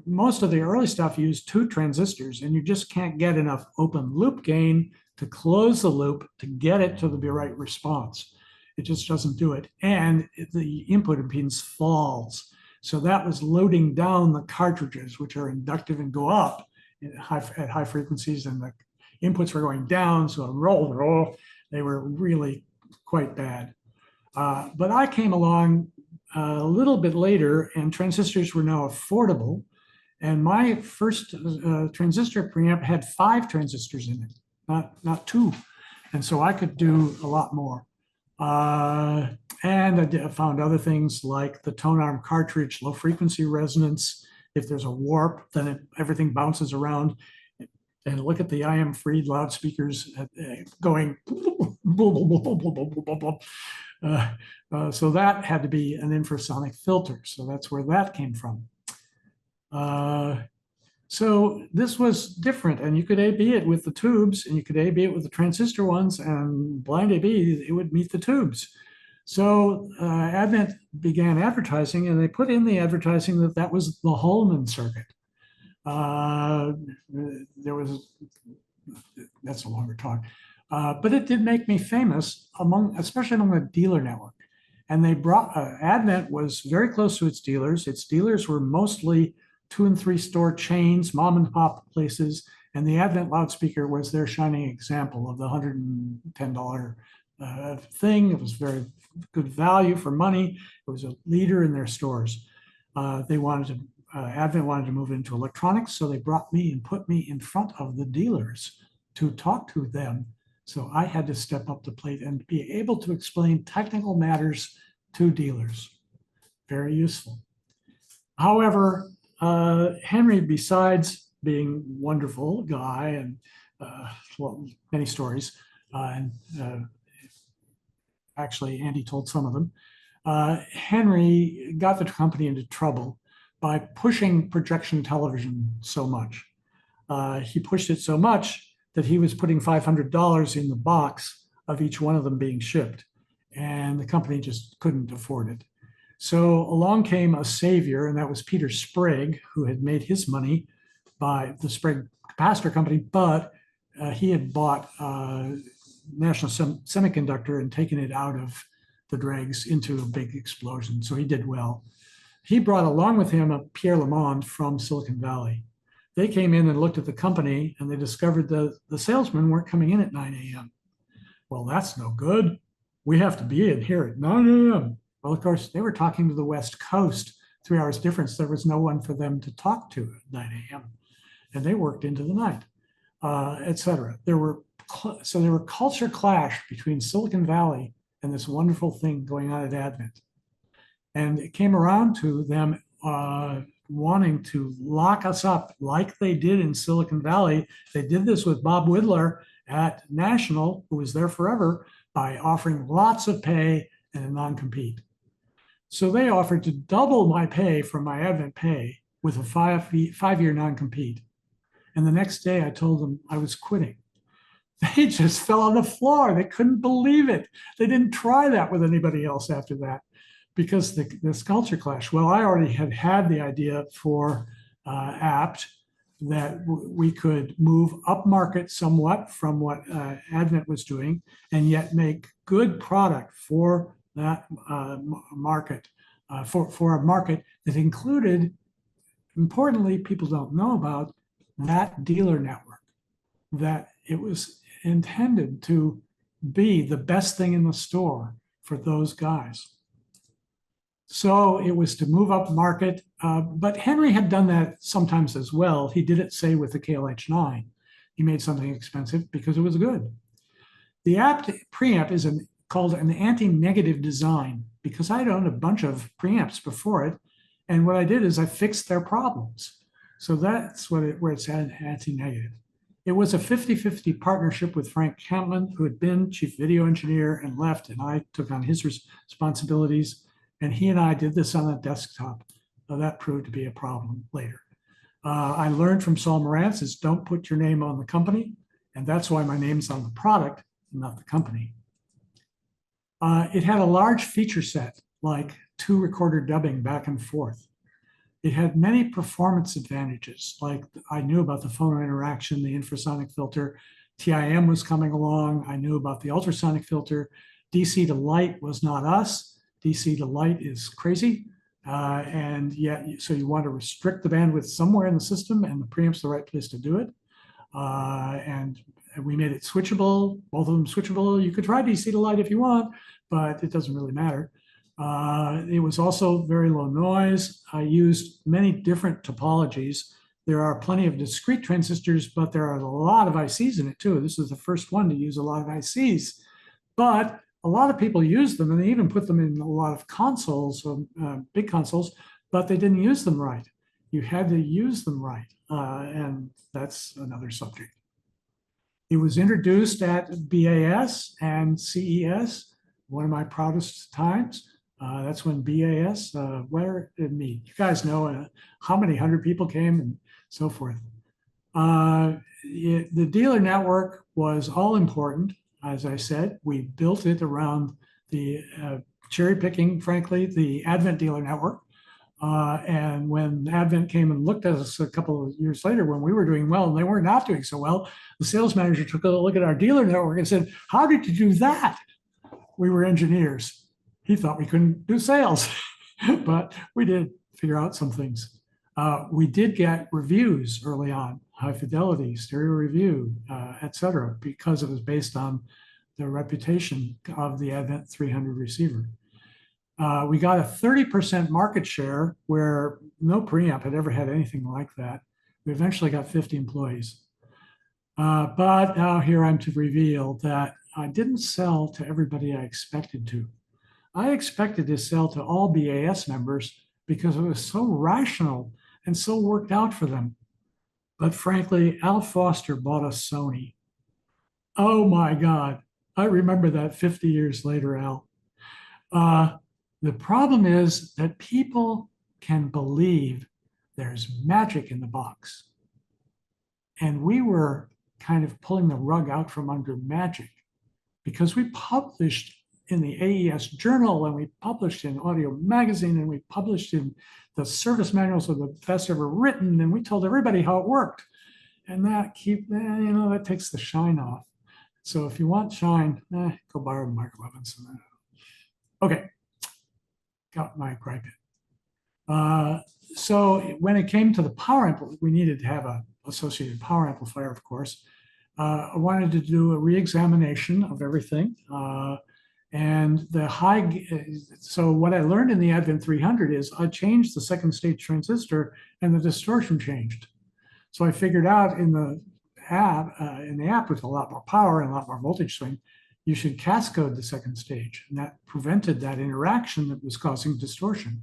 J: Most of the early stuff used 2 transistors and you just can't get enough open loop gain to close the loop to get it to the right response. It just doesn't do it. And the input impedance falls. So that was loading down the cartridges, which are inductive and go up at high frequencies, and the inputs were going down. So roll, they were really quite bad. But I came along a little bit later and transistors were now affordable. And my first transistor preamp had 5 transistors in it, not 2. And so I could do a lot more. And I found other things like the tone arm cartridge, low frequency resonance. If there's a warp, then everything bounces around. And look at the IM Freed loudspeakers going. So that had to be an infrasonic filter. So that's where that came from. So this was different, and you could A/B it with the tubes, and you could A/B it with the transistor ones, and blind A/B, it would meet the tubes. So Advent began advertising, and they put in the advertising that that was the Holman circuit. That's a longer talk, but it did make me famous especially among the dealer network. And they brought, Advent was very close to its dealers. Its dealers were mostly 2- and 3-store chains, mom and pop places, and the Advent loudspeaker was their shining example of the $110 thing. It was very good value for money. It was a leader in their stores. Advent wanted to move into electronics, so they brought me and put me in front of the dealers to talk to them. So I had to step up the plate and be able to explain technical matters to dealers. Very useful. However, Henry, besides being a wonderful guy and many stories, and actually Andy told some of them, Henry got the company into trouble by pushing projection television so much. He pushed it so much that he was putting $500 in the box of each one of them being shipped, and the company just couldn't afford it. So along came a savior, and that was Peter Sprague, who had made his money by the Sprague capacitor company, but he had bought National Semiconductor and taken it out of the dregs into a big explosion. So he did well. He brought along with him a Pierre Lamond from Silicon Valley. They came in and looked at the company, and they discovered the salesmen weren't coming in at 9 a.m. Well, that's no good. We have to be in here at 9 a.m. Well, of course, they were talking to the West Coast, 3 hours difference. There was no one for them to talk to at 9 a.m. And they worked into the night, etc. There were culture clash between Silicon Valley and this wonderful thing going on at Advent. And it came around to them wanting to lock us up like they did in Silicon Valley. They did this with Bob Widler at National, who was there forever, by offering lots of pay and a non-compete. So they offered to double my pay from my Advent pay with a five-year non-compete. And the next day I told them I was quitting. They just fell on the floor. They couldn't believe it. They didn't try that with anybody else after that because this culture clash. Well, I already had the idea for Apt that we could move up market somewhat from what Advent was doing and yet make good product for that market, for a market that included, importantly, people don't know about, that dealer network, that it was intended to be the best thing in the store for those guys. So it was to move up market, but Henry had done that sometimes as well. He did it, say, with the KLH9. He made something expensive because it was good. The Apt preamp is called an anti-negative design because I'd owned a bunch of preamps before it, and what I did is I fixed their problems. So that's where it's anti-negative. It was a 50-50 partnership with Frank Campman, who had been chief video engineer and left, and I took on his responsibilities. And he and I did this on a desktop. That proved to be a problem later. I learned from Saul Morantz is don't put your name on the company. And that's why my name's on the product, not the company. It had a large feature set, like 2 recorder dubbing back and forth. It had many performance advantages, like I knew about the phono interaction, the infrasonic filter. TIM was coming along. I knew about the ultrasonic filter. DC to light was not us. DC to light is crazy. And yet, so you want to restrict the bandwidth somewhere in the system, and the preamp's the right place to do it. And we made it switchable, both of them switchable. You could try DC to light if you want, but it doesn't really matter. It was also very low noise. I used many different topologies. There are plenty of discrete transistors, but there are a lot of ICs in it too. This is the first one to use a lot of ICs, but a lot of people use them, and they even put them in a lot of consoles, big consoles, but they didn't use them right. You had to use them right, and that's another subject. It was introduced at BAS and CES, one of my proudest times. That's when BAS, where did it meet? You guys know how many 100 people came and so forth. The dealer network was all important. As I said, we built it around the cherry picking, frankly, the Advent dealer network. And when Advent came and looked at us a couple of years later when we were doing well and they were not doing so well, the sales manager took a look at our dealer network and said, "How did you do that?" We were engineers. He thought we couldn't do sales, but we did figure out some things. We did get reviews early on, high fidelity, stereo review, et cetera, because it was based on the reputation of the Advent 300 receiver. We got a 30% market share where no preamp had ever had anything like that. We eventually got 50 employees. But now here I'm to reveal that I didn't sell to everybody I expected to. I expected to sell to all BAS members because it was so rational and so worked out for them. But frankly, Al Foster bought us Sony. Oh my God, I remember that 50 years later, Al. The problem is that people can believe there's magic in the box. And we were kind of pulling the rug out from under magic because we published in the AES Journal, and we published in Audio Magazine, and we published in the service manuals of the best ever written, and we told everybody how it worked. And that that takes the shine off. So if you want shine, go borrow Mark Levinson. Okay, got my gripe in. So when it came to the power amplifier, we needed to have a associated power amplifier, of course. I wanted to do a re-examination of everything. And so what I learned in the Advent 300 is I changed the second stage transistor and the distortion changed. So I figured out in the app with a lot more power and a lot more voltage swing, you should cascode the second stage, and that prevented that interaction that was causing distortion.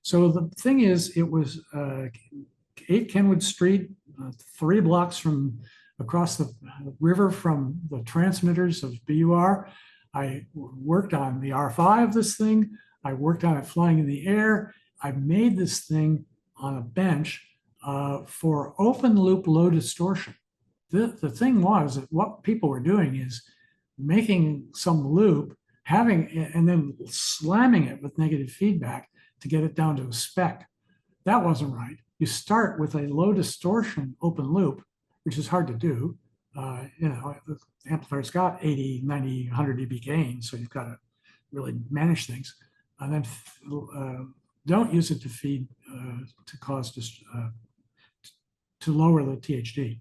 J: So the thing is, it was 8 Kenwood Street, 3 blocks from across the river from the transmitters of BUR. I worked on the R5 of this thing. I worked on it flying in the air. I made this thing on a bench for open loop low distortion. The thing was that what people were doing is making some loop, and then slamming it with negative feedback to get it down to a spec. That wasn't right. You start with a low distortion open loop, which is hard to do. The amplifier's got 80, 90, 100 dB gain, so you've got to really manage things. And then don't use it to feed, to cause to lower the THD.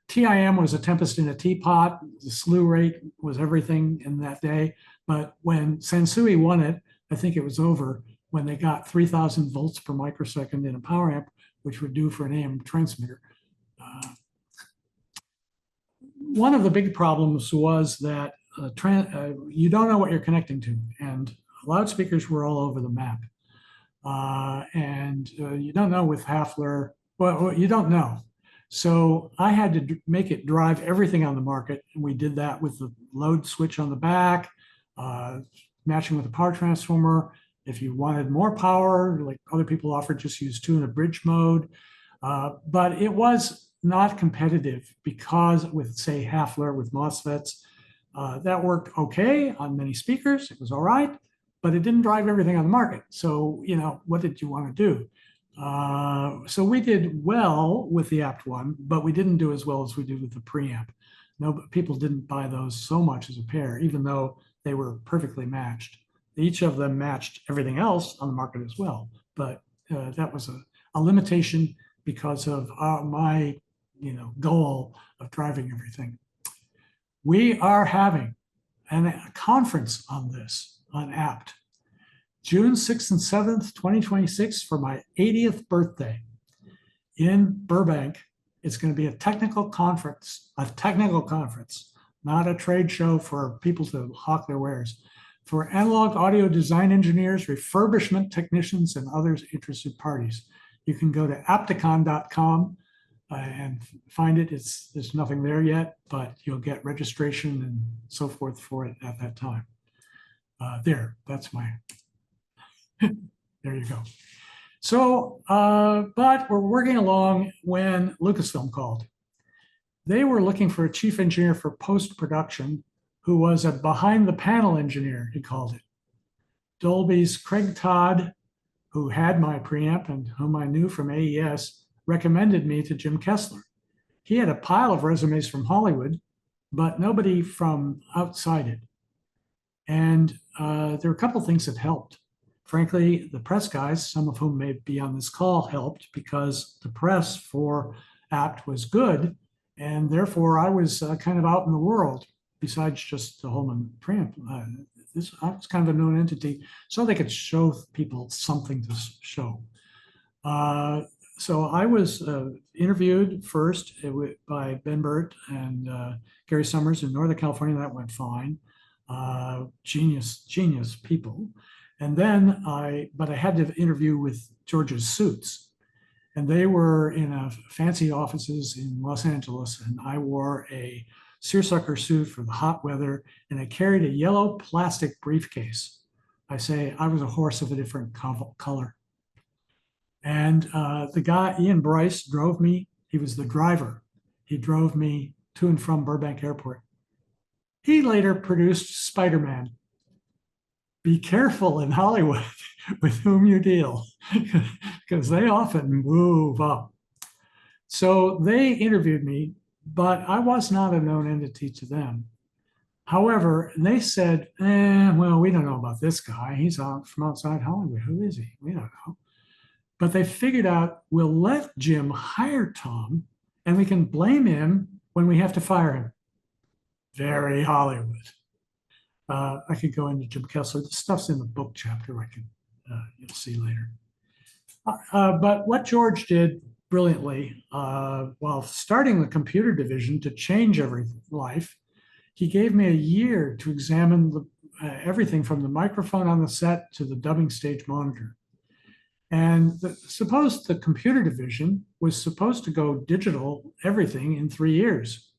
J: TIM was a tempest in a teapot. The slew rate was everything in that day. But when Sansui won it, I think it was over when they got 3,000 volts per microsecond in a power amp, which would do for an AM transmitter. One of the big problems was that you don't know what you're connecting to, and loudspeakers were all over the map. You don't know with Hafler, well, you don't know. So I had to make it drive everything on the market, and we did that with the load switch on the back, matching with the power transformer. If you wanted more power, like other people offered, just use 2 in a bridge mode. But it was not competitive because with, say, Hafler with MOSFETs, that worked okay on many speakers. It was all right, but it didn't drive everything on the market. So, what did you want to do? So we did well with the Apt one, but we didn't do as well as we did with the preamp. No, people didn't buy those so much as a pair, even though they were perfectly matched. Each of them matched everything else on the market as well. But that was a limitation because of my goal of driving everything. We are having a conference on this, on Apt, June 6th and 7th, 2026, for my 80th birthday in Burbank. It's going to be a technical conference, not a trade show for people to hawk their wares, for analog audio design engineers, refurbishment technicians, and others interested parties. You can go to apticon.com and find it. There's nothing there yet, but you'll get registration and so forth for it at that time. That's my, there you go. So, but we're working along when Lucasfilm called. They were looking for a chief engineer for post-production who was a behind-the-panel engineer, he called it. Dolby's Craig Todd, who had my preamp and whom I knew from AES, recommended me to Jim Kessler. He had a pile of resumes from Hollywood, but nobody from outside it. And there were a couple of things that helped. Frankly, the press guys, some of whom may be on this call, helped because the press for Apt was good. And therefore, I was kind of out in the world besides just the Holman preamp. I was kind of a known entity, so they could show people something to show. So I was interviewed first by Ben Burt and Gary Summers in Northern California. That went fine. Genius people. And then I had to interview with George's Suits. And they were in fancy offices in Los Angeles. And I wore a seersucker suit for the hot weather. And I carried a yellow plastic briefcase. I say I was a horse of a different color. And the guy, Ian Bryce, drove me. He was the driver. He drove me to and from Burbank Airport. He later produced Spider-Man. Be careful in Hollywood with whom you deal, because they often move up. So they interviewed me, but I was not a known entity to them. However, they said, well, we don't know about this guy. He's out from outside Hollywood. Who is he? We don't know. But they figured out we'll let Jim hire Tom and we can blame him when we have to fire him. Very Hollywood. I could go into Jim Kessler. The stuff's in the book chapter. You'll see later. But what George did brilliantly while starting the computer division to change every life, he gave me a year to examine everything from the microphone on the set to the dubbing stage monitor. And suppose the computer division was supposed to go digital everything in 3 years.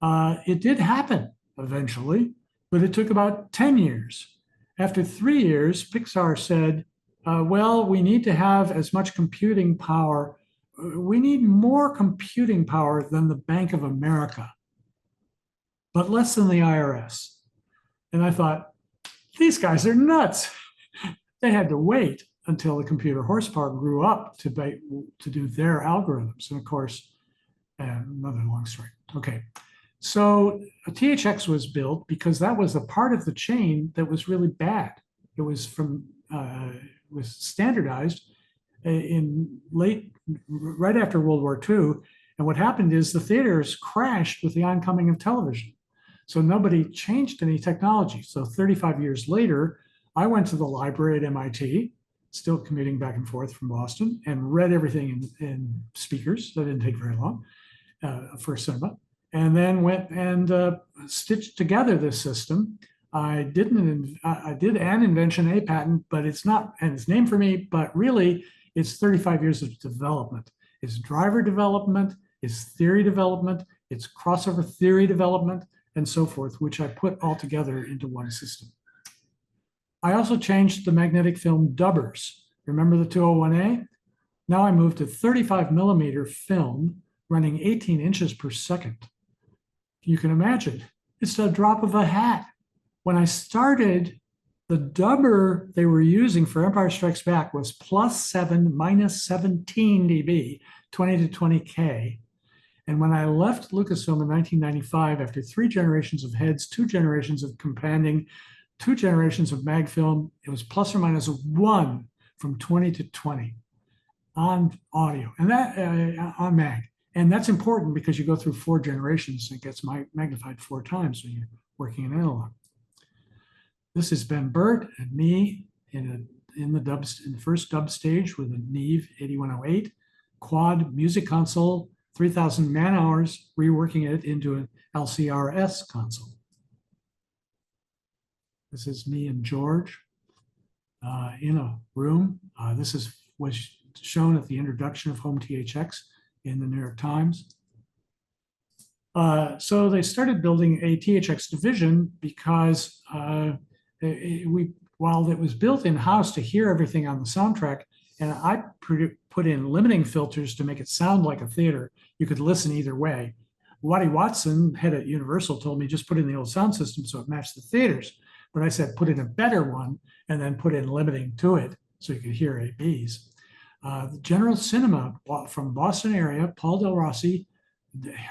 J: It did happen eventually, but it took about 10 years. After 3 years, Pixar said, well, we need to have as much computing power. We need more computing power than the Bank of America, but less than the IRS. And I thought, these guys are nuts. They had to wait until the computer horsepower grew up to do their algorithms. And of course, another long story. Okay, so a THX was built because that was a part of the chain that was really bad. It was was standardized right after World War II. And what happened is the theaters crashed with the oncoming of television. So nobody changed any technology. So 35 years later, I went to the library at MIT, still commuting back and forth from Boston, and read everything in speakers. That didn't take very long for cinema. And then went and stitched together this system. I did an invention, a patent, but it's not, and it's named for me, but really it's 35 years of development. It's driver development, it's theory development, it's crossover theory development, and so forth, which I put all together into one system. I also changed the magnetic film dubbers. Remember the 201A? Now I moved to 35 millimeter film running 18 inches per second. You can imagine, it's a drop of a hat. When I started, the dubber they were using for Empire Strikes Back was +7, -17 dB, 20 to 20K. And when I left Lucasfilm in 1995, after 3 generations of heads, 2 generations of companding, 2 generations of mag film, it was ±1 from 20 to 20 on audio, and that on mag. And that's important because you go through 4 generations and it gets magnified 4 times when you're working in analog. This is Ben Burt and me in the first dub stage with a Neve 8108 quad music console, 3,000 man hours, reworking it into an LCRS console. This is me and George in a room. This was shown at the introduction of Home THX in the New York Times. So they started building a THX division because while it was built in-house to hear everything on the soundtrack, and I put in limiting filters to make it sound like a theater, you could listen either way. Waddy Watson, head at Universal, told me just put in the old sound system so it matched the theaters. But I said, put in a better one and then put in limiting to it so you could hear ABs. The General Cinema from Boston area, Paul Del Rossi,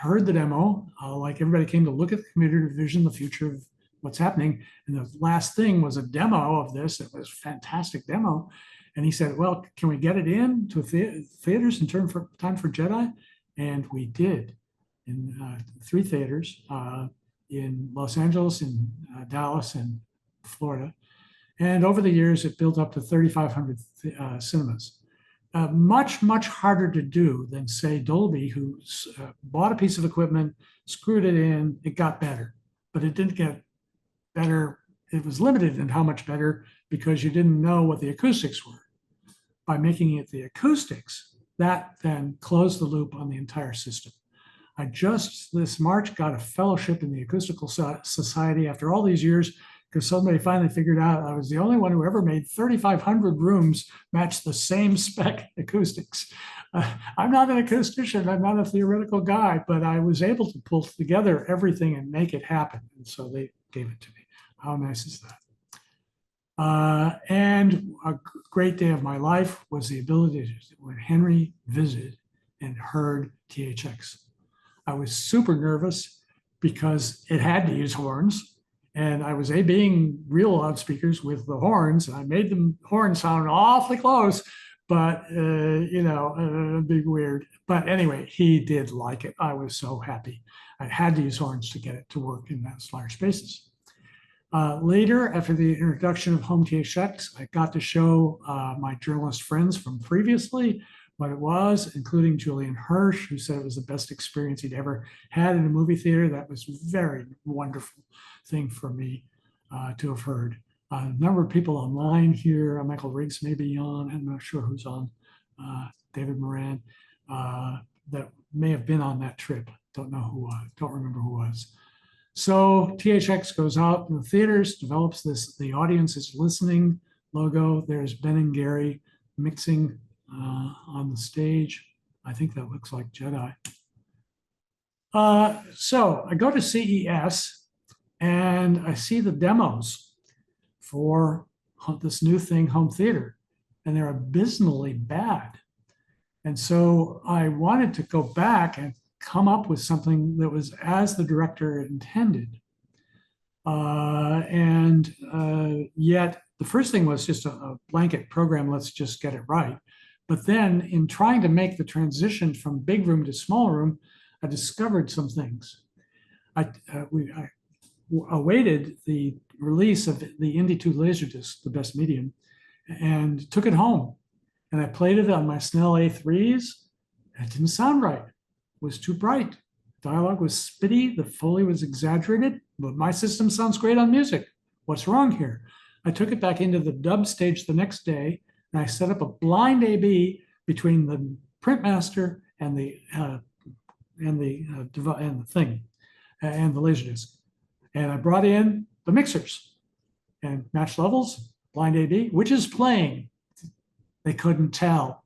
J: heard the demo, like everybody came to look at the computer division, the future of what's happening. And the last thing was a demo of this. It was a fantastic demo. And he said, well, can we get it in to theaters in time for Jedi? And we did in 3 theaters in Los Angeles, in Dallas, and Florida. And over the years, it built up to 3,500 cinemas. Much, much harder to do than, say, Dolby, who bought a piece of equipment, screwed it in, it got better. But it didn't get better. It was limited in how much better because you didn't know what the acoustics were. By making it the acoustics, that then closed the loop on the entire system. I just this March got a fellowship in the Acoustical Society after all these years because somebody finally figured out I was the only one who ever made 3,500 rooms match the same spec acoustics. I'm not an acoustician, I'm not a theoretical guy, but I was able to pull together everything and make it happen. And so they gave it to me. How nice is that? And a great day of my life was the ability to, when Henry visited and heard THX. I was super nervous because it had to use horns. And I was being real loudspeakers with the horns. I made the horn sound awfully close, but big weird. But anyway, he did like it. I was so happy. I had to use horns to get it to work in those large spaces. Later, after the introduction of home THX, I got to show my journalist friends from previously what it was, including Julian Hirsch, who said it was the best experience he'd ever had in a movie theater. That was very wonderful thing for me to have heard. A number of people online here, Michael Riggs may be on, I'm not sure who's on, David Moran, that may have been on that trip. Don't know who, don't remember who was. So THX goes out in the theaters, develops this, the audience is listening logo. There's Ben and Gary mixing on the stage. I think that looks like Jedi. So I go to CES and I see the demos for this new thing, home theater, and they're abysmally bad. And so I wanted to go back and come up with something that was as the director intended. Yet the first thing was just a blanket program, let's just get it right. But then in trying to make the transition from big room to small room, I discovered some things. I awaited the release of the Indy 2 Laserdisc, the best medium, and took it home. And I played it on my Snell A3s. It didn't sound right. It was too bright. Dialogue was spitty. The Foley was exaggerated, but my system sounds great on music. What's wrong here? I took it back into the dub stage the next day, and I set up a blind A/B between the printmaster and the thing and the Laserdisc. And I brought in the mixers and matched levels, blind A/B, which is playing. They couldn't tell.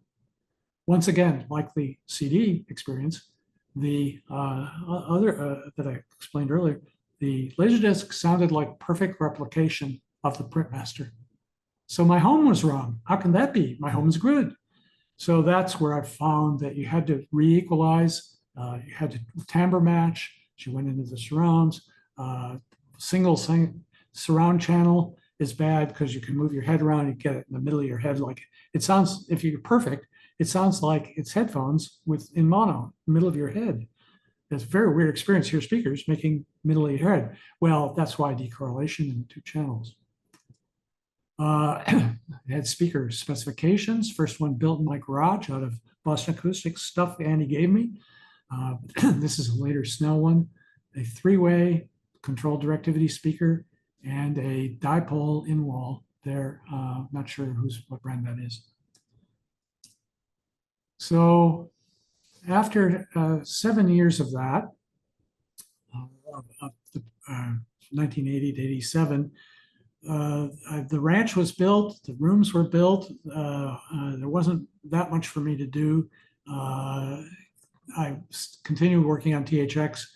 J: Once again, like the CD experience, the other that I explained earlier, the Laserdisc sounded like perfect replication of the printmaster. So my home was wrong. How can that be? My home's good. So that's where I found that you had to re-equalize, you had to timbre match. She went into the surrounds. Single surround channel is bad because you can move your head around and get it in the middle of your head. Like it sounds, if you're perfect, it sounds like it's headphones in mono, middle of your head. It's a very weird experience. Your speakers making middle of your head. Well, that's why decorrelation in 2 channels. It had speaker specifications. First one built in my garage out of Boston Acoustics stuff Andy gave me. This is a later Snell one. A 3-way control directivity speaker and a dipole in wall there. Not sure what brand that is. So after 7 years of that, 1980 to 87, the ranch was built, the rooms were built. There wasn't that much for me to do. I continued working on THX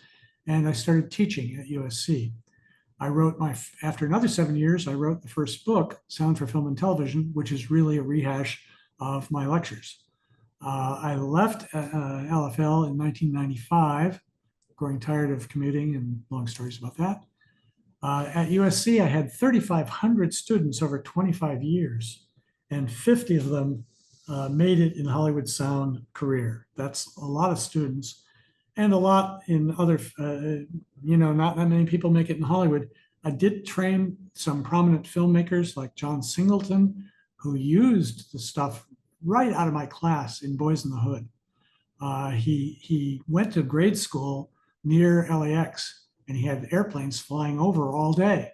J: and I started teaching at USC. I wrote after another 7 years, I wrote the first book, Sound for Film and Television, which is really a rehash of my lectures. I left LFL in 1995, growing tired of commuting and long stories about that. At USC, I had 3,500 students over 25 years, and 50 of them made it in Hollywood sound career. That's a lot of students and a lot in other, not that many people make it in Hollywood. I did train some prominent filmmakers like John Singleton, who used the stuff right out of my class in Boys in the Hood. He went to grade school near LAX and he had airplanes flying over all day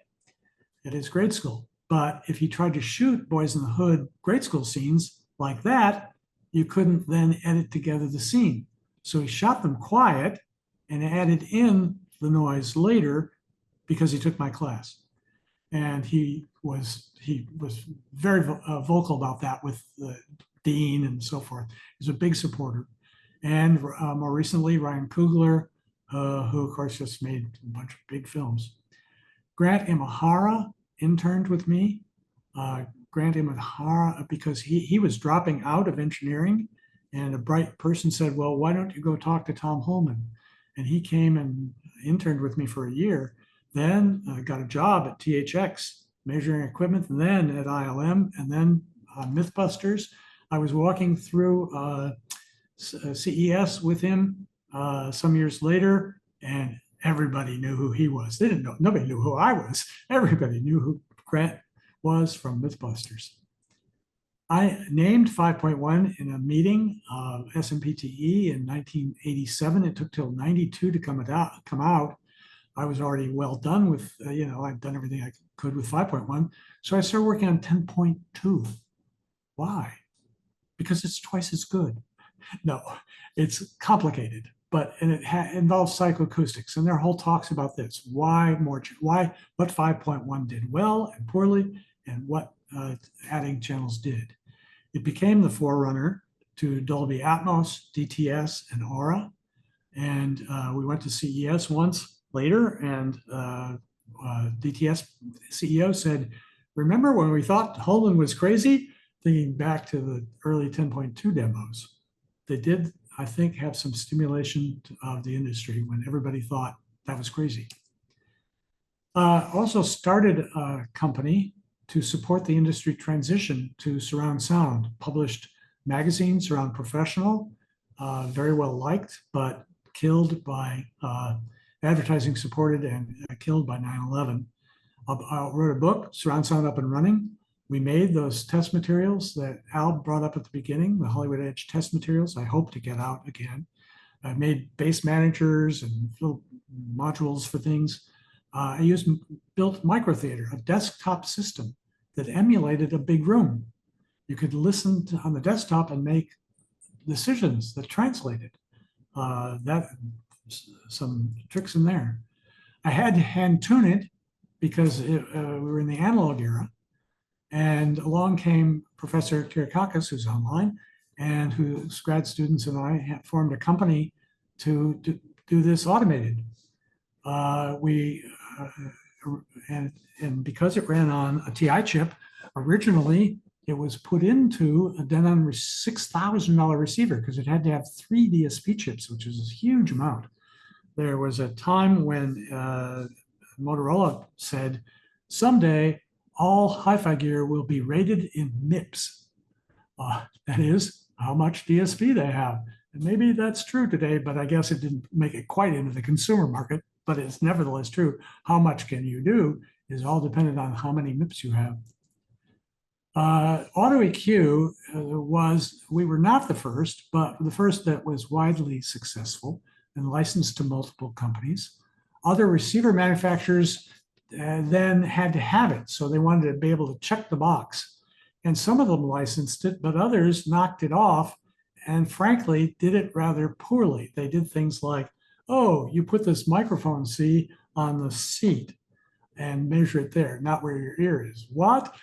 J: at his grade school. But if he tried to shoot Boys in the Hood grade school scenes like that, you couldn't then edit together the scene. So he shot them quiet and added in the noise later because he took my class. And he was very vocal about that with the dean and so forth. He's a big supporter. And more recently, Ryan Coogler, who of course just made a bunch of big films. Grant Imahara interned with me. Grant Imahara, because he was dropping out of engineering, and a bright person said, well, why don't you go talk to Tom Holman? And he came and interned with me for a year. Then I got a job at THX measuring equipment, and then at ILM, and then Mythbusters. I was walking through CES with him some years later, and everybody knew who he was. They didn't know, nobody knew who I was. Everybody knew who Grant was from Mythbusters. I named 5.1 in a meeting of SMPTE in 1987. It took till 92 to come out. I was already well done with, I'd done everything I could with 5.1. So I started working on 10.2. Why? Because it's twice as good. No, it's complicated, and it involves psychoacoustics, and there are whole talks about this. What 5.1 did well and poorly, and what adding channels did. It became the forerunner to Dolby Atmos, DTS, and Aura. And we went to CES once later, and DTS CEO said, "Remember when we thought Holman was crazy?" Thinking back to the early 10.2 demos. They did, I think, have some stimulation of the industry when everybody thought that was crazy. Also started a company to support the industry transition to surround sound, published magazines around Professional, very well liked, but killed by advertising supported and killed by 9/11. I wrote a book, Surround Sound Up and Running. We made those test materials that Al brought up at the beginning, the Hollywood Edge test materials. I hope to get out again. I made base managers and little modules for things. I built Microtheater, a desktop system that emulated a big room. You could listen on the desktop and make decisions that translated. Some tricks in there. I had to hand tune it because we were in the analog era. And along came Professor Kirakakis, who's online, and whose grad students and I formed a company to do this automated. And because it ran on a TI chip, originally it was put into a Denon $6,000 receiver because it had to have 3 DSP chips, which is a huge amount. There was a time when Motorola said, someday all hi-fi gear will be rated in MIPS. That is, how much DSP they have. And maybe that's true today, but I guess it didn't make it quite into the consumer market, but it's nevertheless true. How much can you do is all dependent on how many MIPS you have. Auto EQ we were not the first, but the first that was widely successful and licensed to multiple companies. Other receiver manufacturers then had to have it. So they wanted to be able to check the box. And some of them licensed it, but others knocked it off and frankly did it rather poorly. They did things like, oh, you put this microphone, see, on the seat and measure it there, not where your ear is. What?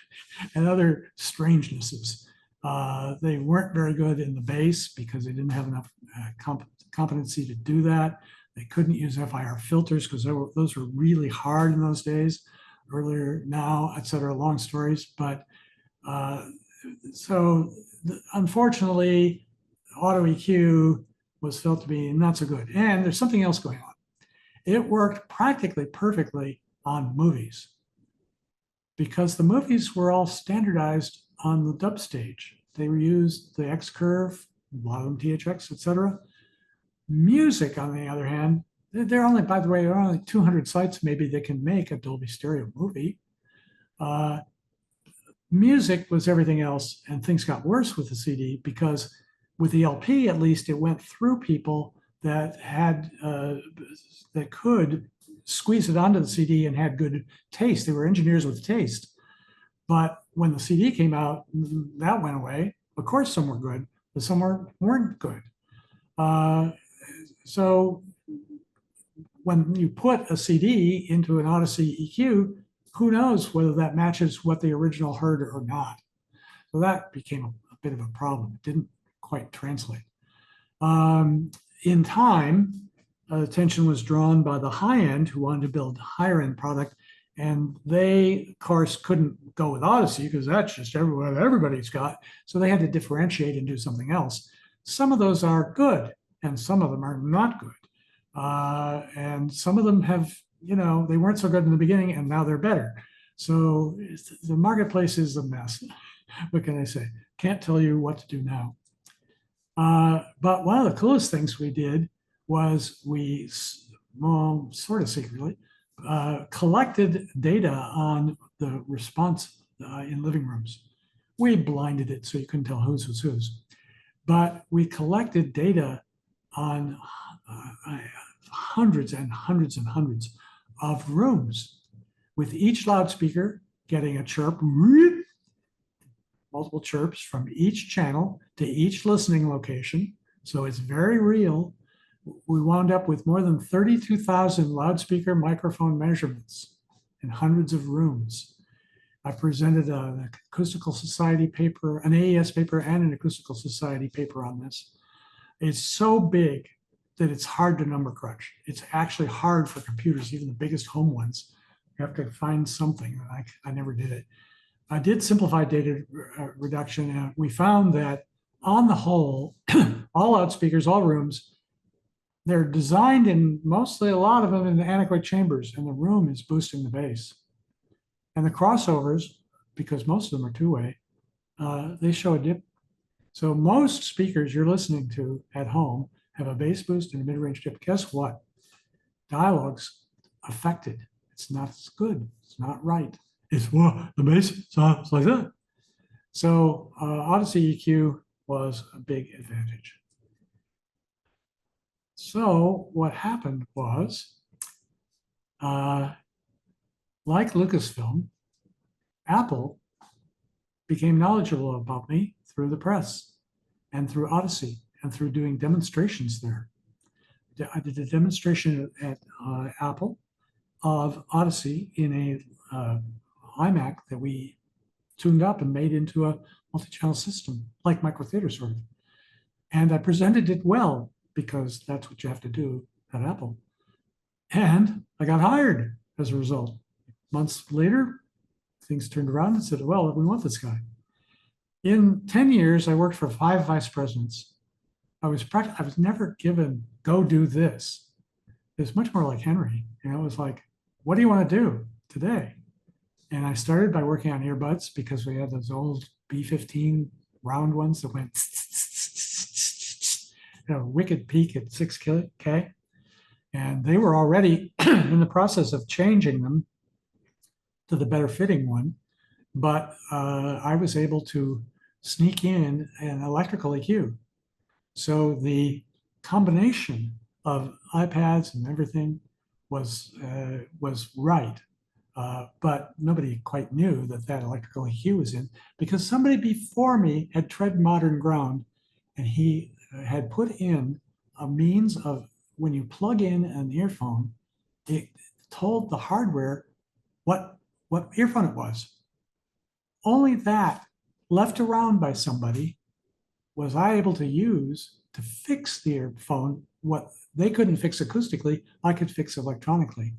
J: And other strangenesses. They weren't very good in the bass because they didn't have enough competency to do that. They couldn't use FIR filters because those were really hard in those days, earlier now, et cetera, long stories. But unfortunately, Auto EQ was felt to be not so good. And there's something else going on. It worked practically perfectly on movies because the movies were all standardized on the dub stage. They used the X curve, a lot of them THX, et cetera. Music, on the other hand, there are only 200 sites maybe that can make a Dolby Stereo movie. Music was everything else, and things got worse with the CD because with the LP, at least, it went through people that could squeeze it onto the CD and had good taste. They were engineers with taste. But when the CD came out, that went away. Of course, some were good, but some weren't good. So when you put a CD into an Audyssey EQ, who knows whether that matches what the original heard or not. So that became a bit of a problem. It didn't quite translate. In time, attention was drawn by the high end who wanted to build higher end product. And they, of course, couldn't go with Audyssey because that's just everybody's got. So they had to differentiate and do something else. Some of those are good and some of them are not good. And some of them have you know, they weren't so good in the beginning and now they're better. So the marketplace is a mess. What can I say? Can't tell you what to do now. But one of the coolest things we did was we, well, sort of secretly, collected data on the response in living rooms. We blinded it so you couldn't tell whose was whose. But we collected data on hundreds and hundreds and hundreds of rooms, with each loudspeaker getting a chirp, multiple chirps from each channel to each listening location. So it's very real. We wound up with more than 32,000 loudspeaker microphone measurements in hundreds of rooms. I presented an Acoustical Society paper, an AES paper, and an Acoustical Society paper on this. It's so big that it's hard to number crunch. It's actually hard for computers, even the biggest home ones. You have to find something. I never did it. I did simplify data reduction, and we found that on the whole, all loudspeakers, all rooms, they're designed in mostly a lot of them in the anechoic chambers, and the room is boosting the bass. And the crossovers, because most of them are two-way, they show a dip. So most speakers you're listening to at home have a bass boost and a mid-range dip. Guess what? Dialogue's affected. It's not as good. It's not right. It's, well, the bass sounds like that. So Audyssey EQ was a big advantage. So what happened was, like Lucasfilm, Apple became knowledgeable about me through the press and through Audyssey and through doing demonstrations there. I did a demonstration at Apple of Audyssey in a iMac that we tuned up and made into a multi-channel system, like microtheater sort of. And I presented it well, because that's what you have to do at Apple. And I got hired as a result. Months later, things turned around and said, well, we want this guy. In 10 years, I worked for 5 vice presidents. I was never given, go do this. It's much more like Henry. You know, it was like, what do you want to do today? And I started by working on earbuds, because we had those old B15 round ones that went, you know, wicked peak at 6K. And they were already in the process of changing them to the better fitting one. But I was able to sneak in an electrical EQ. So the combination of iPads and everything was right. But nobody quite knew that that electrical EQ was in, because somebody before me had tread modern ground, and he had put in a means of, when you plug in an earphone, it told the hardware what earphone it was. Only that, left around by somebody, was I able to use to fix the earphone. What they couldn't fix acoustically, I could fix electronically.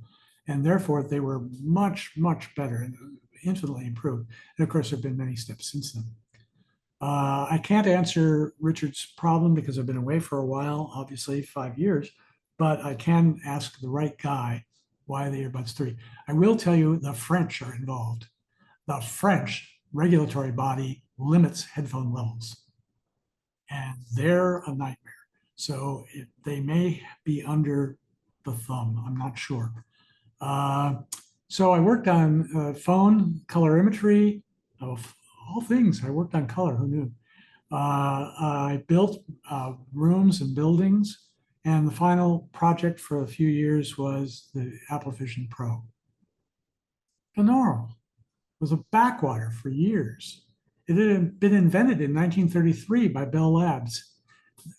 J: And therefore, they were much, much better and infinitely improved. And of course, there have been many steps since then. I can't answer Richard's problem because I've been away for a while, obviously 5 years, but I can ask the right guy why the earbuds 3. I will tell you the French are involved. The French regulatory body limits headphone levels, and they're a nightmare. So they may be under the thumb, I'm not sure. So I worked on phone colorimetry, of all things. I worked on color, who knew? I built rooms and buildings, and the final project for a few years was the Apple Vision Pro. Binaural was a backwater for years. It had been invented in 1933 by Bell Labs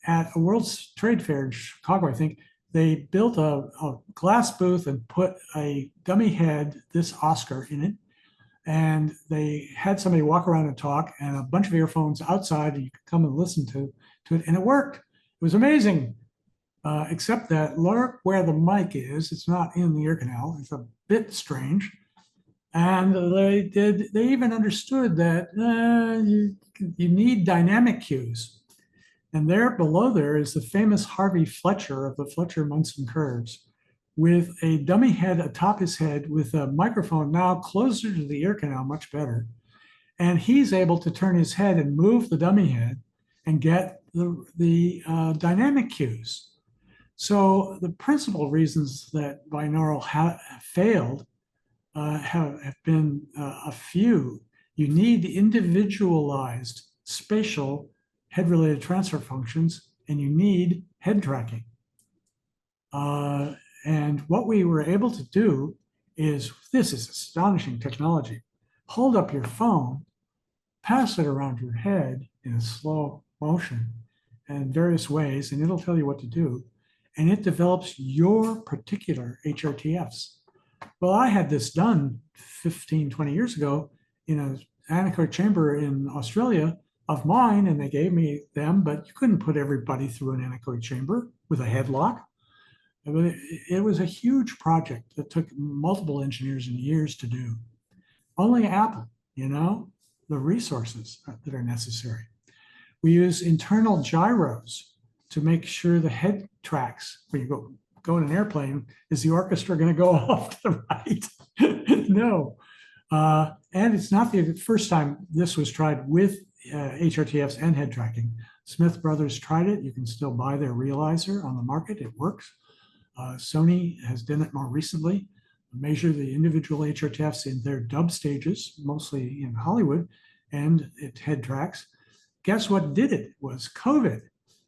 J: at a World Trade Fair in Chicago, I think. They built a glass booth and put a dummy head, this Oscar, in it. And they had somebody walk around and talk, and a bunch of earphones outside, and you could come and listen to it. And it worked. It was amazing. Except that look where the mic is, it's not in the ear canal. It's a bit strange. And they even understood that you need dynamic cues. And there below there is the famous Harvey Fletcher of the Fletcher Munson curves. with a dummy head atop his head with a microphone now closer to the ear canal, much better. And he's able to turn his head and move the dummy head and get the dynamic cues. So the principal reasons that binaural failed have been a few. You need individualized spatial head-related transfer functions, and you need head tracking. And what we were able to do is, this is astonishing technology. Hold up your phone, pass it around your head in a slow motion and various ways, and it'll tell you what to do. And it develops your particular HRTFs. Well, I had this done 15, 20 years ago in an anechoic chamber in Australia of mine, and they gave me them, but you couldn't put everybody through an anechoic chamber with a headlock. It was a huge project that took multiple engineers and years to do. Only Apple, you know, the resources that are necessary. We use internal gyros to make sure the head tracks when you go in an airplane. Is the orchestra going to go off to the right? No. And it's not the first time this was tried with HRTFs and head tracking. Smith Brothers tried it. You can still buy their realizer on the market. It works. Sony has done it more recently. Measure the individual HRTFs in their dub stages, mostly in Hollywood, and it head tracks. Guess what did it? Was COVID.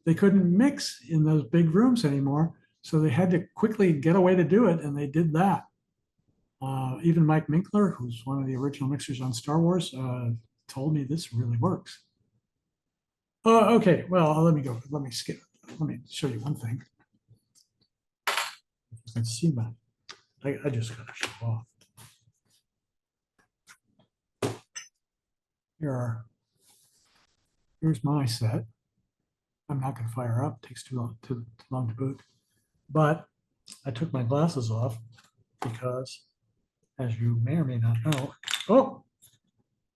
J: They couldn't mix in those big rooms anymore, so they had to quickly get a way to do it, and they did that. Even Mike Minkler, who's one of the original mixers on Star Wars, told me this really works. Okay, well, let me go. Let me skip. Let me show you one thing. You can see that. I just got to show off. Here's my set. I'm not going to fire up. It takes too long to boot. But I took my glasses off because, as you may or may not know, oh,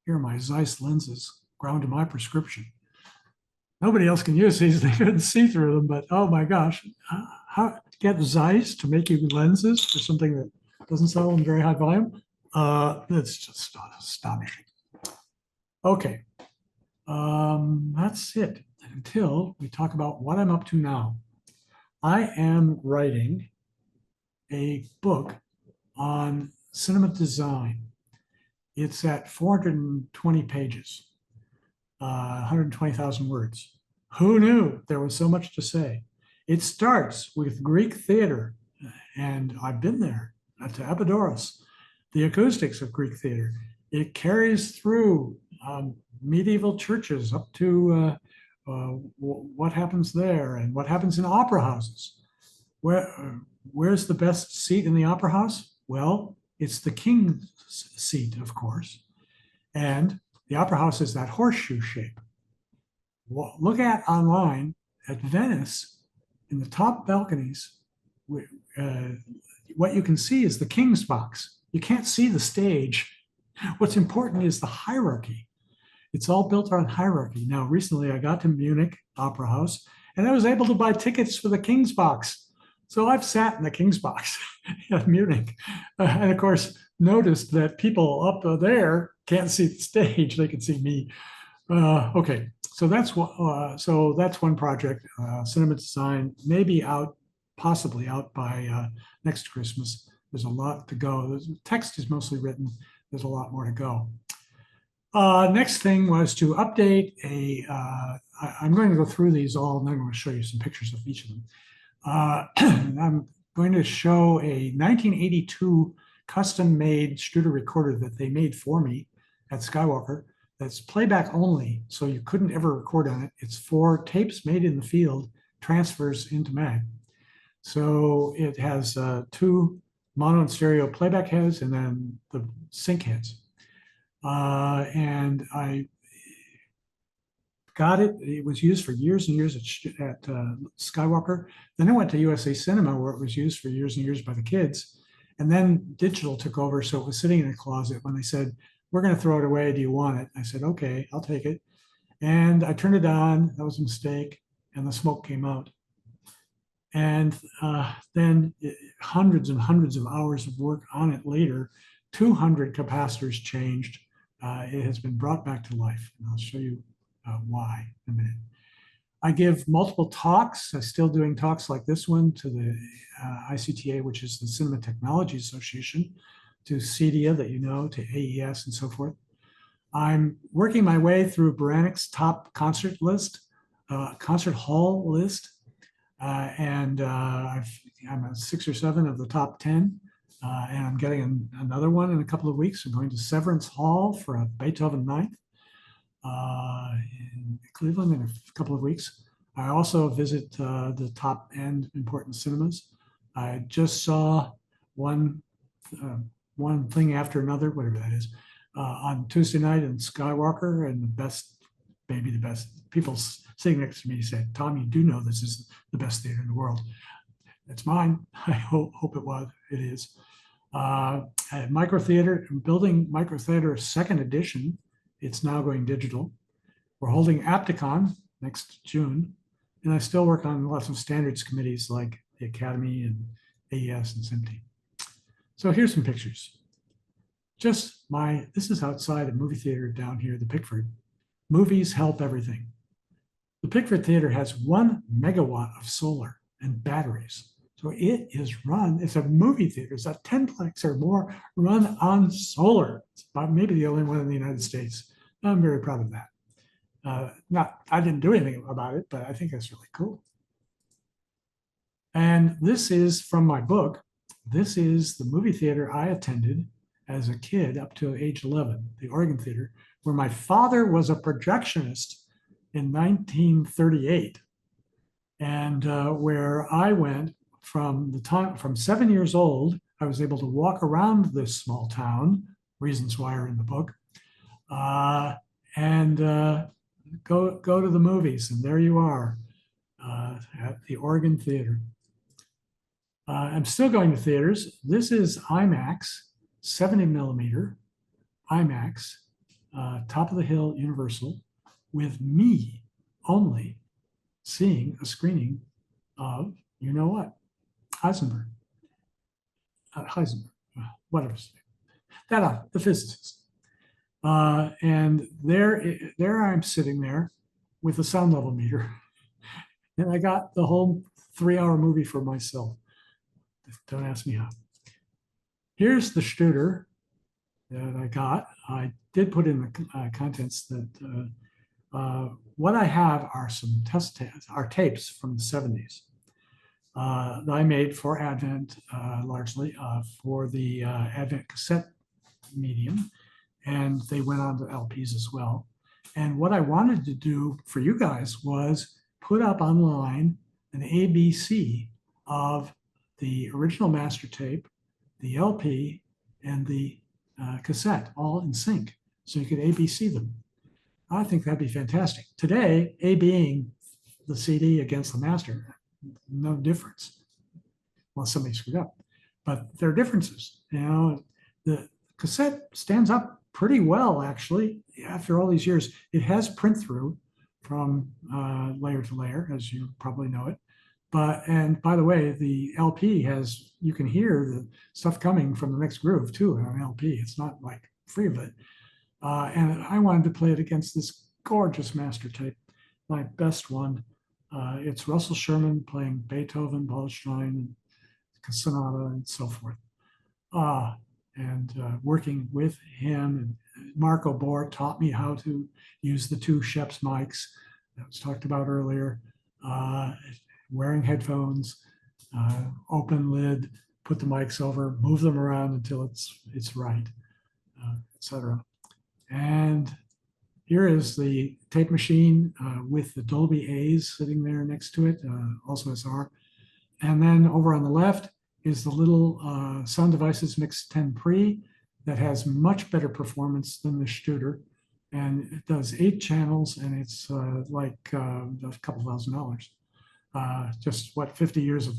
J: here are my Zeiss lenses, ground to my prescription. Nobody else can use these. They couldn't see through them, but oh my gosh, how get Zeiss to make you lenses for something that doesn't sell in very high volume? It's just astonishing. Okay, that's it until we talk about what I'm up to now. I am writing a book on cinema design. It's at 420 pages, 120,000 words. Who knew there was so much to say? It starts with Greek theater, and I've been there, to Epidaurus, the acoustics of Greek theater. It carries through medieval churches up to what happens there and what happens in opera houses. Where's the best seat in the opera house? Well, it's the king's seat, of course. And the opera house is that horseshoe shape. Well, look at online at Venice, in the top balconies, what you can see is the king's box. You can't see the stage. What's important is the hierarchy. It's all built on hierarchy. Now, recently I got to Munich Opera House, and I was able to buy tickets for the king's box. So I've sat in the king's box at Munich, and of course noticed that people up there can't see the stage; they can see me. Okay, so that's one project. Cinema design may be out, possibly out by next Christmas. There's a lot to go. The text is mostly written. There's a lot more to go. Next thing was to update I'm going to go through these all, and then I'm going to show you some pictures of each of them. I'm going to show a 1982 custom-made Studer recorder that they made for me at Skywalker. That's playback only, so you couldn't ever record on it. It's 4 tapes made in the field, transfers into Mag. So it has 2 mono and stereo playback heads and then the sync heads. And I got it. It was used for years and years at Skywalker. Then I went to USA Cinema, where it was used for years and years by the kids. And then digital took over, so it was sitting in a closet when they said, "We're going to throw it away. Do you want it?" I said, "Okay, I'll take it." And I turned it on. That was a mistake, and the smoke came out. And then hundreds and hundreds of hours of work on it later, 200 capacitors changed. It has been brought back to life. And I'll show you why in a minute. I give multiple talks. I'm still doing talks like this one to the ICTA, which is the Cinema Technology Association, to CEDIA that you know, to AES and so forth. I'm working my way through Baranik's top concert list, concert hall list. I'm at 6 or 7 of the top 10. And I'm getting another one in a couple of weeks. I'm going to Severance Hall for a Beethoven Ninth in Cleveland in a couple of weeks. I also visit the top end important cinemas. I just saw one thing after another, whatever that is, on Tuesday night in Skywalker, and maybe the best. People sitting next to me said, "Tom, you do know this is the best theater in the world." It's mine. I hope it is. At Micro Theater, I'm building Micro Theater second edition. It's now going digital. We're holding Apticon next June, and I still work on lots of standards committees like the Academy and AES and SMPTE. So here's some pictures. This is outside a movie theater down here, the Pickford. Movies help everything. The Pickford Theater has 1 megawatt of solar and batteries. So it is run, it's a movie theater, it's a 10-plex or more run on solar. It's maybe the only one in the United States. I'm very proud of that. I didn't do anything about it, but I think that's really cool. And this is from my book. This is the movie theater I attended as a kid up to age 11, the Oregon Theater, where my father was a projectionist in 1938, and where I went from 7 years old. I was able to walk around this small town, reasons why are in the book, and go to the movies. And there you are at the Oregon Theater. I'm still going to theaters. This is IMAX, 70 millimeter IMAX, top of the hill Universal, with me only seeing a screening of, you know what, Heisenberg, whatever, the physicist. And there I'm sitting there with a sound level meter, and I got the whole 3-hour movie for myself. Don't ask me how. Here's the Studer that I got. I did put in the contents that what I have are some tapes from the 70s that I made for Advent, largely for the Advent cassette medium, and they went on to LPs as well. And what I wanted to do for you guys was put up online an ABC of the original master tape, the LP, and the cassette, all in sync, so you could ABC them. I think that'd be fantastic. Today, A being the CD against the master, no difference, unless somebody screwed up. But there are differences. You know, the cassette stands up pretty well, actually, after all these years. It has print through from layer to layer, as you probably know it. And by the way, the LP has, you can hear the stuff coming from the next groove too on LP. It's not like free of it. And I wanted to play it against this gorgeous master tape, my best one. It's Russell Sherman playing Beethoven, Waldstein, Sonata, and so forth. Working with him, and Marco Bohr taught me how to use the 2 Sheps mics that was talked about earlier. Wearing headphones, open lid, put the mics over, move them around until it's right, etc. And here is the tape machine with the Dolby A's sitting there next to it, also SR. And then over on the left is the little Sound Devices Mix 10 Pre that has much better performance than the Studer. And it does 8 channels, and it's like a couple $1,000. Just what 50 years of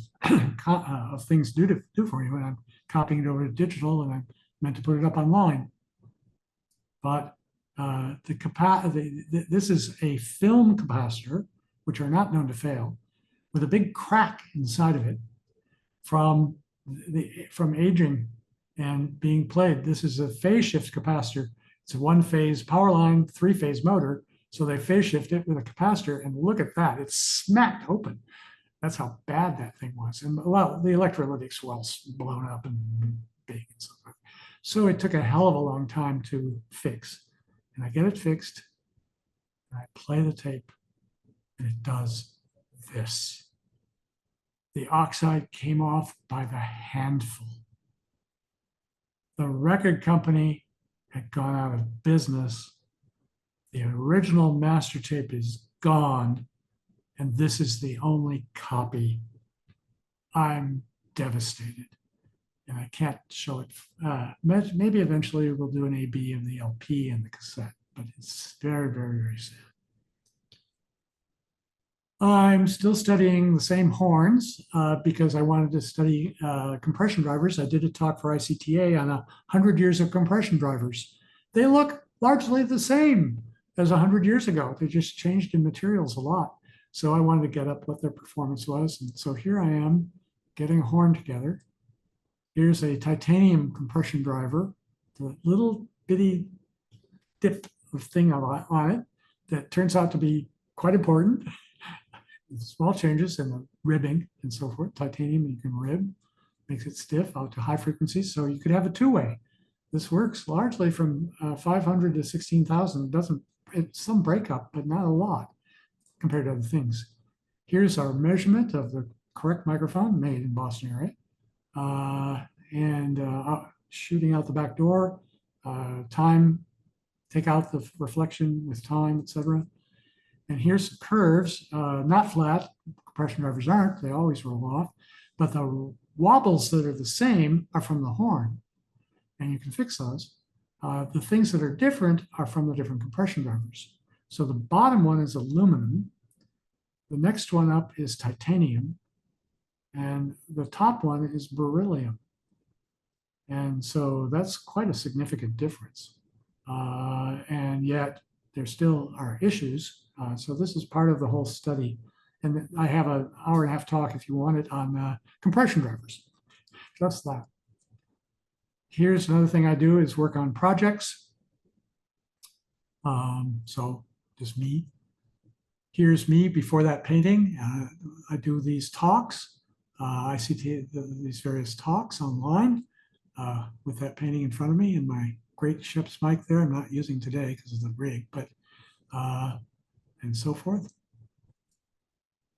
J: things do for you, and I'm copying it over to digital, and I'm meant to put it up online. But this is a film capacitor, which are not known to fail. with a big crack inside of it from aging and being played. This is a phase shift capacitor. It's a one-phase power line, three-phase motor. So they phase shift it with a capacitor, and look at that. It's smacked open. That's how bad that thing was. And well, the electrolytics were all blown up and big and so forth. So it took a hell of a long time to fix. And I get it fixed, and I play the tape, and it does this. The oxide came off by the handful. The record company had gone out of business. The original master tape is gone, and this is the only copy. I'm devastated, and I can't show it. Maybe eventually we'll do an AB of the LP and the cassette, but it's very, very, very sad. I'm still studying the same horns because I wanted to study compression drivers. I did a talk for ICTA on 100 years of compression drivers. They look largely the same as 100 years ago. They just changed in materials a lot. So I wanted to get up what their performance was. And so here I am getting a horn together. Here's a titanium compression driver, the little bitty dip of thing on it that turns out to be quite important. Small changes in the ribbing and so forth. Titanium, you can rib, makes it stiff out to high frequencies. So you could have a two-way. This works largely from 500 to 16,000. It's some breakup, but not a lot compared to other things. Here's our measurement of the correct microphone made in Boston area. Shooting out the back door, time, take out the reflection with time, etc. And here's some curves, not flat. Compression drivers aren't, they always roll off, but the wobbles that are the same are from the horn, and you can fix those. The things that are different are from the different compression drivers. So the bottom one is aluminum, the next one up is titanium, and the top one is beryllium. And so that's quite a significant difference. And yet there still are issues. So this is part of the whole study. And I have an hour and a half talk, if you want it, on compression drivers. Just that. Here's another thing I do is work on projects. So just me. Here's me before that painting. I do these talks. I see these various talks online with that painting in front of me and my great Shep's mic there. I'm not using today because of the rig, but and so forth.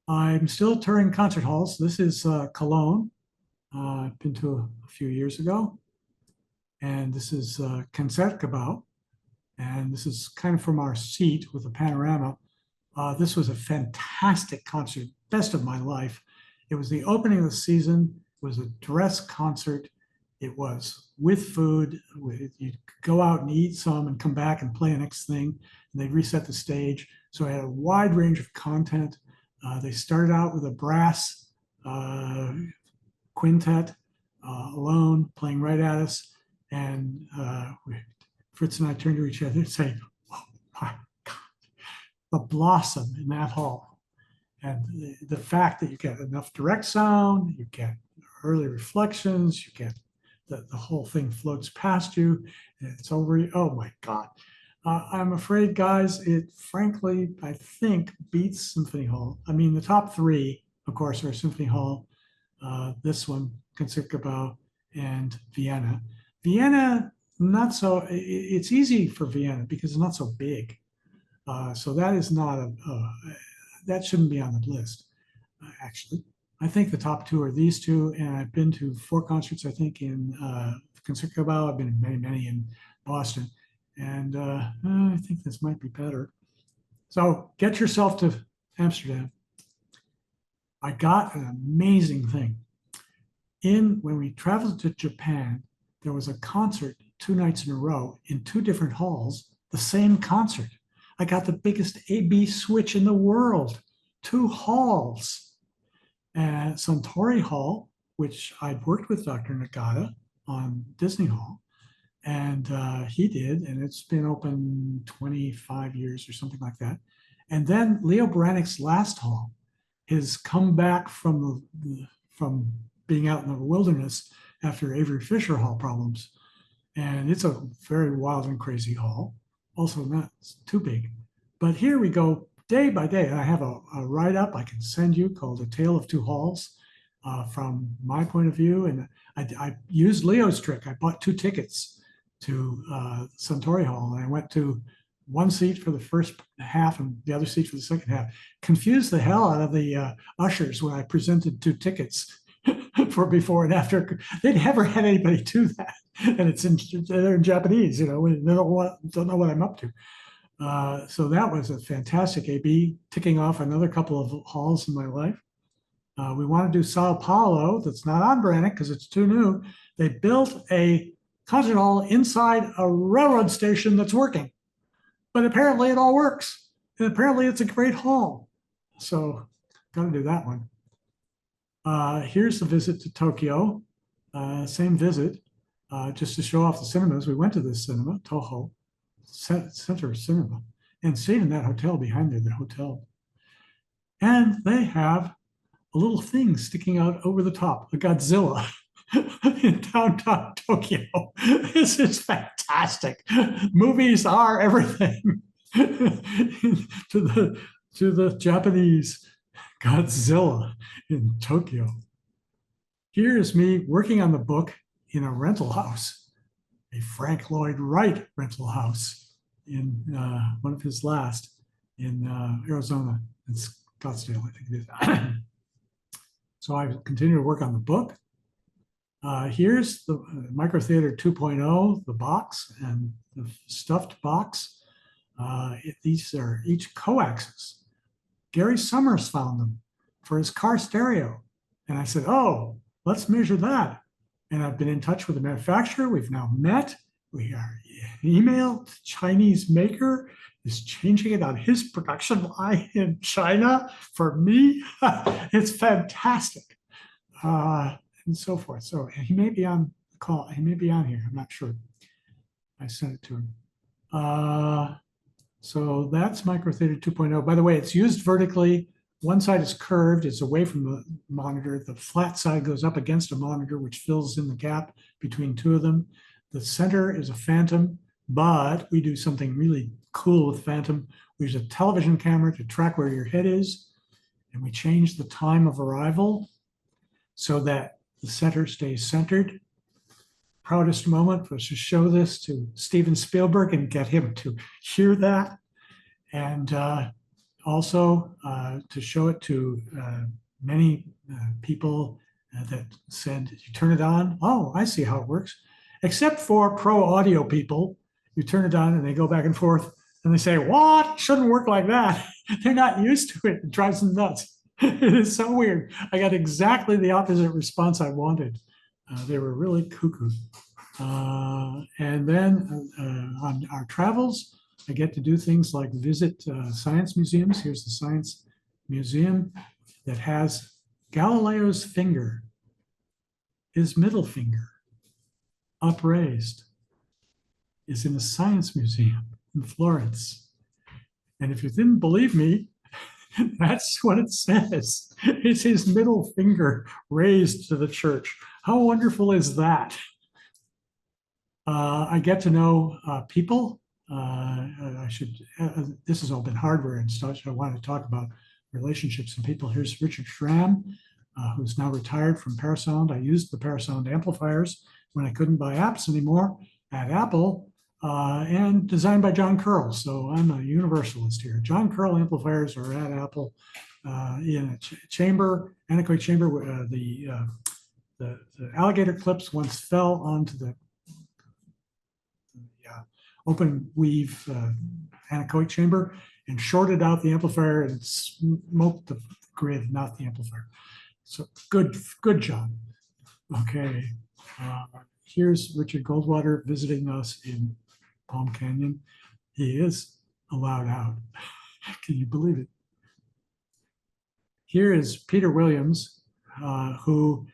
J: I'm still touring concert halls. This is Cologne. I've been to a few years ago. And this is Concertgebouw. And this is kind of from our seat with a panorama. This was a fantastic concert, best of my life. It was the opening of the season. It was a dress concert. It was with food. You'd go out and eat some and come back and play the next thing. And they'd reset the stage. So I had a wide range of content. They started out with a brass quintet alone, playing right at us. And Fritz and I turned to each other and said, "Oh my God, the blossom in that hall." And the fact that you get enough direct sound, you get early reflections, you get the whole thing floats past you, and it's over. Oh my God. I'm afraid, guys, it frankly, I think, beats Symphony Hall. I mean, the top three, of course, are Symphony Hall, this one, Concertgebouw, and Vienna. Vienna, not so, it's easy for Vienna because it's not so big. So that is not that shouldn't be on the list, actually. I think the top two are these two, and I've been to 4 concerts, I think, in Concertgebouw. I've been in many, many in Boston. And I think this might be better. So get yourself to Amsterdam. I got an amazing thing. When we traveled to Japan, there was a concert 2 nights in a row in 2 different halls, the same concert. I got the biggest AB switch in the world, 2 halls. Suntory Hall, which I'd worked with Dr. Nagata on Disney Hall, and he did, and it's been open 25 years or something like that. And then Leo Baranik's last hall, has come back from from being out in the wilderness after Avery Fisher Hall problems. And it's a very wild and crazy hall, also not too big. But here we go day by day. I have a write-up I can send you called A Tale of Two Halls from my point of view. And I used Leo's trick. I bought 2 tickets to Suntory Hall, and I went to one seat for the first half and the other seat for the second half. Confused the hell out of the ushers when I presented 2 tickets for before and after. They never had anybody do that, and they're in Japanese. You know, they don't know what I'm up to. So that was a fantastic AB, ticking off another couple of halls in my life. We want to do Sao Paulo. That's not on Brannick because it's too new. They built a concert hall inside a railroad station that's working, but apparently it all works. And apparently it's a great hall. So got to do that one. Here's the visit to Tokyo. Same visit, just to show off the cinemas. We went to this cinema, Toho Center Cinema, and stayed in that hotel behind there, the hotel. And they have a little thing sticking out over the top, a Godzilla in downtown Tokyo. This is fantastic. Movies are everything to the Japanese. Godzilla in Tokyo. Here's me working on the book in a rental house, a Frank Lloyd Wright rental house in one of his last in Arizona, in Scottsdale, I think it is. So I continue to work on the book. Here's the Micro Theater 2.0, the box and the stuffed box. These are each coaxes. Gary Summers found them for his car stereo. And I said, oh, let's measure that. And I've been in touch with the manufacturer. We've now met. We are emailed. The Chinese maker is changing it on his production line in China for me. It's fantastic. And so forth. So he may be on the call. He may be on here. I'm not sure. I sent it to him. So that's Micro Theater 2.0. By the way, it's used vertically. One side is curved, it's away from the monitor. The flat side goes up against a monitor, which fills in the gap between 2 of them. The center is a Phantom, but we do something really cool with Phantom. We use a television camera to track where your head is, and we change the time of arrival so that the center stays centered. Proudest moment was to show this to Steven Spielberg and get him to hear that. And also to show it to many people that said, you turn it on, oh, I see how it works. Except for pro audio people, you turn it on and they go back and forth and they say, what? It shouldn't work like that. They're not used to it. It drives them nuts. It is so weird. I got exactly the opposite response I wanted. They were really cuckoo. And then on our travels, I get to do things like visit science museums. Here's the science museum that has Galileo's finger, his middle finger, upraised, is in a science museum in Florence. And if you didn't believe me, that's what it says. It's his middle finger raised to the church. How wonderful is that? I get to know people. This has all been hardware and stuff, so I wanted to talk about relationships and people. Here's Richard Schramm, who's now retired from Parasound. I used the Parasound amplifiers when I couldn't buy apps anymore at Apple, and designed by John Curl. So I'm a universalist here. John Curl amplifiers are at Apple in a chamber, anechoic chamber. The alligator clips once fell onto the open weave anechoic chamber and shorted out the amplifier and smoked the grid, not the amplifier. So good job. Okay, here's Richard Goldwater visiting us in Palm Canyon. He is allowed out. Can you believe it? Here is Peter Williams, who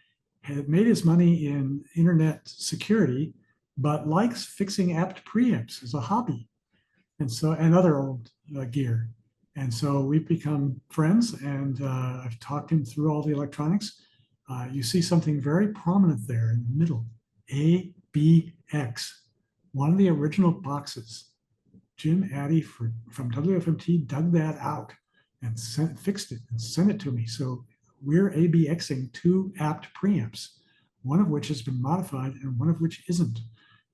J: had made his money in internet security, but likes fixing apt preamps as a hobby, and other old gear. And so we've become friends, and I've talked him through all the electronics. You see something very prominent there in the middle, ABX, one of the original boxes. Jim Addy from WFMT dug that out and fixed it and sent it to me. So we're ABXing two apt preamps, one of which has been modified and one of which isn't,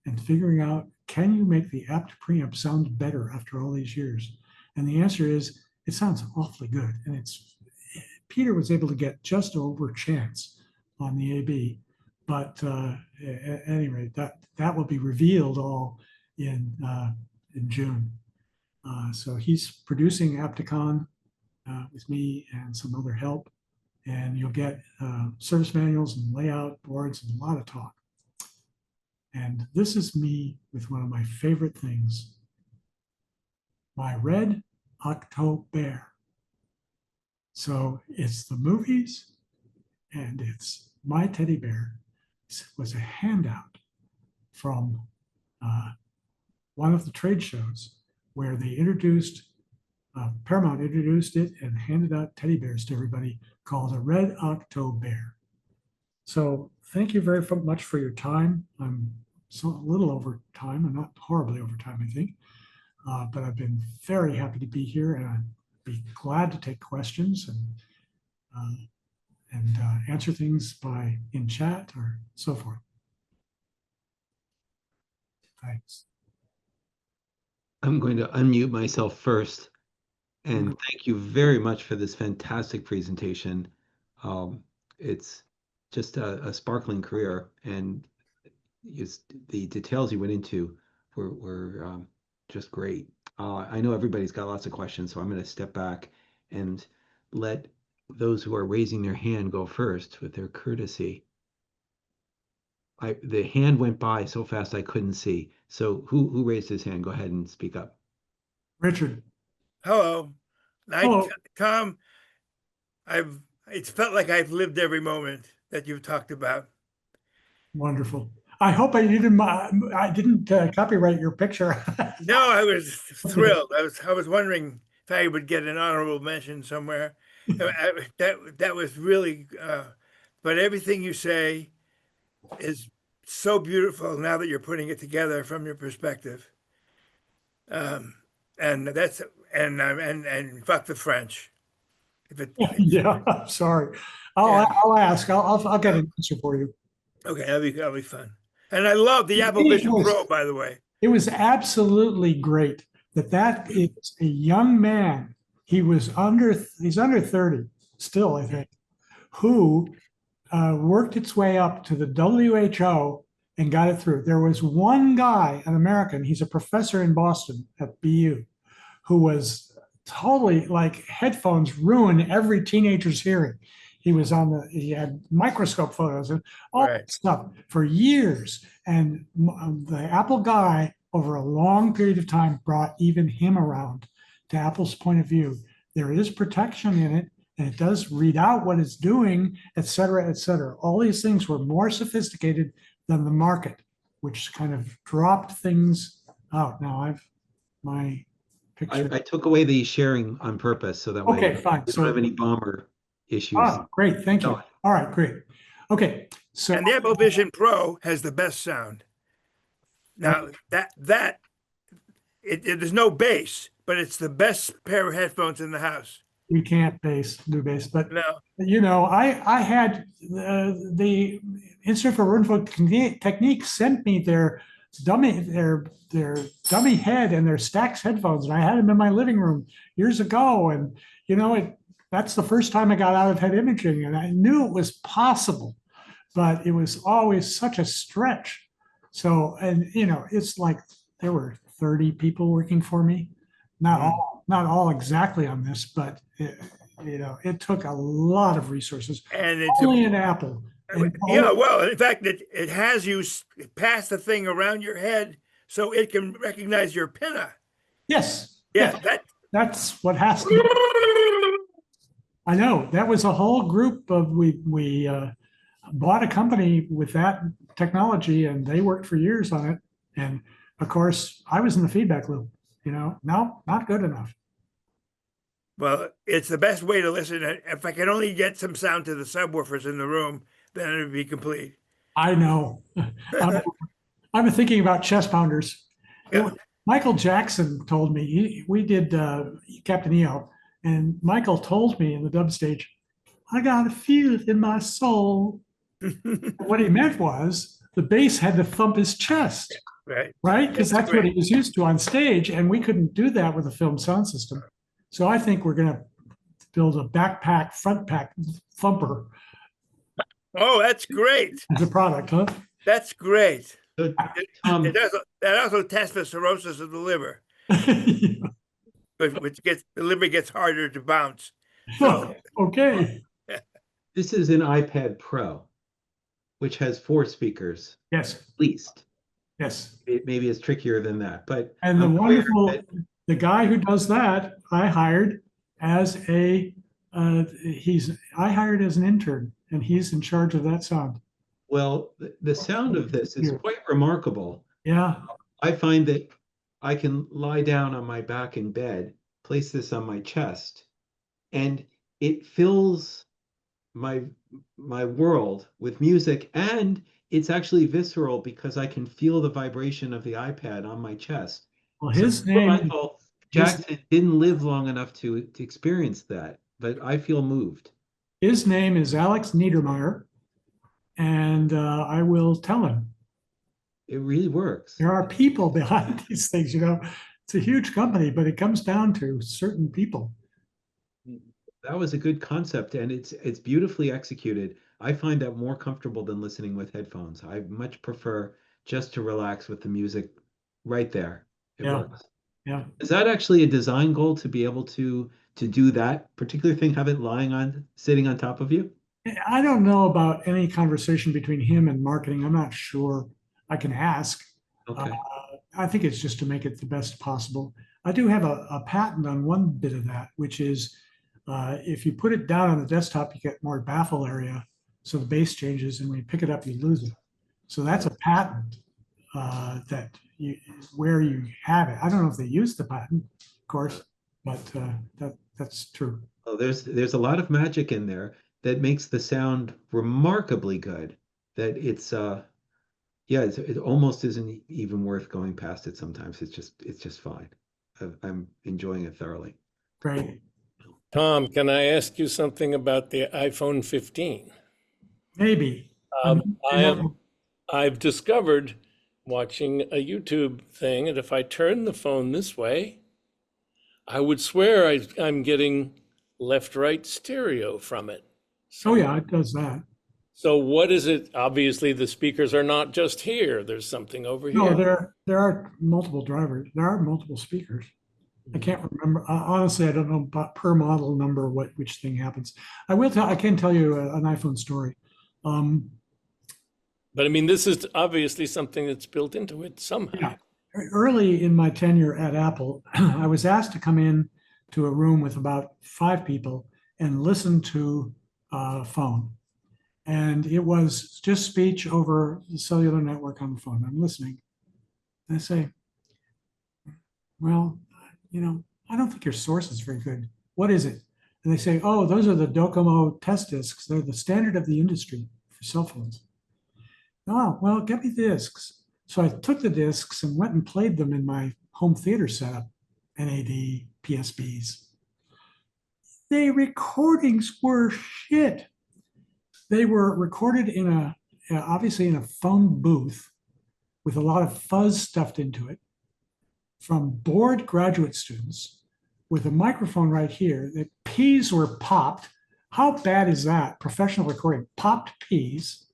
J: and figuring out, can you make the apt preamp sound better after all these years? And the answer is, it sounds awfully good. And Peter was able to get just over chance on the AB, but at any rate, that will be revealed all in June. So he's producing Apticon with me and some other help, and you'll get service manuals and layout boards and a lot of talk. And this is me with one of my favorite things, my red October. So it's the movies and it's my teddy bear. It was a handout from one of the trade shows where they introduced, Paramount introduced it and handed out teddy bears to everybody, called a Red October. So thank you very much for your time. I'm a little over time. I'm not horribly over time, I think. But I've been very happy to be here, and I'd be glad to take questions and answer things in chat or so forth. Thanks.
A: I'm going to unmute myself first, and thank you very much for this fantastic presentation. It's just a sparkling career, and the details you went into were just great. I know everybody's got lots of questions, so I'm going to step back and let those who are raising their hand go first with their courtesy. The hand went by so fast I couldn't see. So who raised his hand? Go ahead and speak up.
J: Richard.
B: Hello.
J: Hello.
B: Tom, it's felt like I've lived every moment that you've talked about.
J: Wonderful. I hope I didn't copyright your picture.
B: No, I was thrilled. I was wondering if I would get an honorable mention somewhere. That was really, but everything you say is so beautiful now that you're putting it together from your perspective. And that's and fuck the French.
J: Yeah, I'm sorry. I'll ask. I'll get an answer for you.
B: Okay, that'll be fun. And I love the Apple Vision Pro, by the way.
J: It was absolutely great that is a young man. He's under 30 still, I think, who worked its way up to the WHO and got it through. There was one guy, an American, he's a professor in Boston at BU, who was totally like headphones ruin every teenager's hearing. He had microscope photos and all that stuff for years. And the Apple guy, over a long period of time, brought even him around to Apple's point of view. There is protection in it, and it does read out what it's doing, et cetera, et cetera. All these things were more sophisticated than the market, which kind of dropped things out. Now my picture.
A: I took away the sharing on purpose so that way
J: fine.
A: we don't have any bomber issues.
J: Great, thank you. All right, great. Okay, so
B: and the Apple Vision Pro has the best sound. Now there's no bass, but it's the best pair of headphones in the house.
J: We can't do bass, but
B: no.
J: I had the Institute for Roomful Technique sent me their dummy head and their Stax headphones, and I had them in my living room years ago, and that's the first time I got out of head imaging, and I knew it was possible, but it was always such a stretch. So, and it's like there were 30 people working for me, not all exactly on this, but it took a lot of resources.
B: And it's
J: only an Apple.
B: Well, in fact, it has you pass the thing around your head so it can recognize your pinna.
J: Yes.
B: Yeah,
J: that's what has to be. I know that was a whole group of we bought a company with that technology, and they worked for years on it. And of course, I was in the feedback loop. No, not good enough.
B: Well, it's the best way to listen. If I can only get some sound to the subwoofers in the room, then it would be complete.
J: I know. I'm thinking about chest pounders.
B: Yeah.
J: Michael Jackson told me, we did Captain EO, and Michael told me in the dub stage, I got to feel it in my soul. What he meant was the bass had to thump his chest, right? Because that's what he was used to on stage, and we couldn't do that with a film sound system. So I think we're going to build a backpack, front pack thumper.
B: Oh, that's great.
J: As a product, huh?
B: That's great.
A: So,
B: That also tests for cirrhosis of the liver, which the liver gets harder to bounce. So,
J: okay.
A: This is an iPad Pro, which has 4 speakers.
J: Yes.
A: At least.
J: Yes.
A: Maybe it's trickier than that, but
J: and the guy who does that, I hired as I hired as an intern, and he's in charge of that sound.
A: Well, the sound of this is quite remarkable.
J: Yeah.
A: I find that I can lie down on my back in bed, place this on my chest, and it fills my world with music, and it's actually visceral because I can feel the vibration of the iPad on my chest.
J: Well, his name,
A: Michael Jackson didn't live long enough to experience that, but I feel moved.
J: His name is Alex Niedermeyer, and I will tell him.
A: It really works.
J: There are people behind these things, you know. It's a huge company, but it comes down to certain people.
A: That was a good concept, and it's beautifully executed. I find that more comfortable than listening with headphones. I much prefer just to relax with the music right there. It works.
J: Yeah.
A: Is that actually a design goal to be able to do that particular thing, have it sitting on top of you?
J: I don't know about any conversation between him and marketing. I'm not sure. I can ask.
A: Okay.
J: I think it's just to make it the best possible. I do have a patent on one bit of that, which is if you put it down on the desktop, you get more baffle area. So the bass changes, and when you pick it up, you lose it. So that's a patent where you have it. I don't know if they use the patent, of course, but that's true.
A: Oh, there's a lot of magic in there that makes the sound remarkably good. That it almost isn't even worth going past it sometimes. It's just fine. I'm enjoying it thoroughly.
J: Great.
K: Tom, can I ask you something about the iPhone 15?
J: Maybe.
K: I've discovered watching a YouTube thing that if I turn the phone this way, I would swear I'm getting left-right stereo from it.
J: Oh yeah, it does that.
K: So what is it? Obviously, the speakers are not just here. There's something over here.
J: No, there are multiple drivers. There are multiple speakers. I can't remember. Honestly, I don't know about per model number which thing happens. I can tell you an iPhone story.
K: But I mean, this is obviously something that's built into it somehow.
J: Yeah. Early in my tenure at Apple, I was asked to come in to a room with about 5 people and listen to a phone. And it was just speech over the cellular network on the phone. I'm listening. And I say, well, you know, I don't think your source is very good. What is it? And they say, oh, those are the Docomo test discs. They're the standard of the industry for cell phones. Oh, well, get me the discs. So I took the discs and went and played them in my home theater setup, NAD, PSBs. The recordings were shit. They were recorded obviously in a phone booth with a lot of fuzz stuffed into it from bored graduate students with a microphone right here. The P's were popped. How bad is that? Professional recording, popped P's,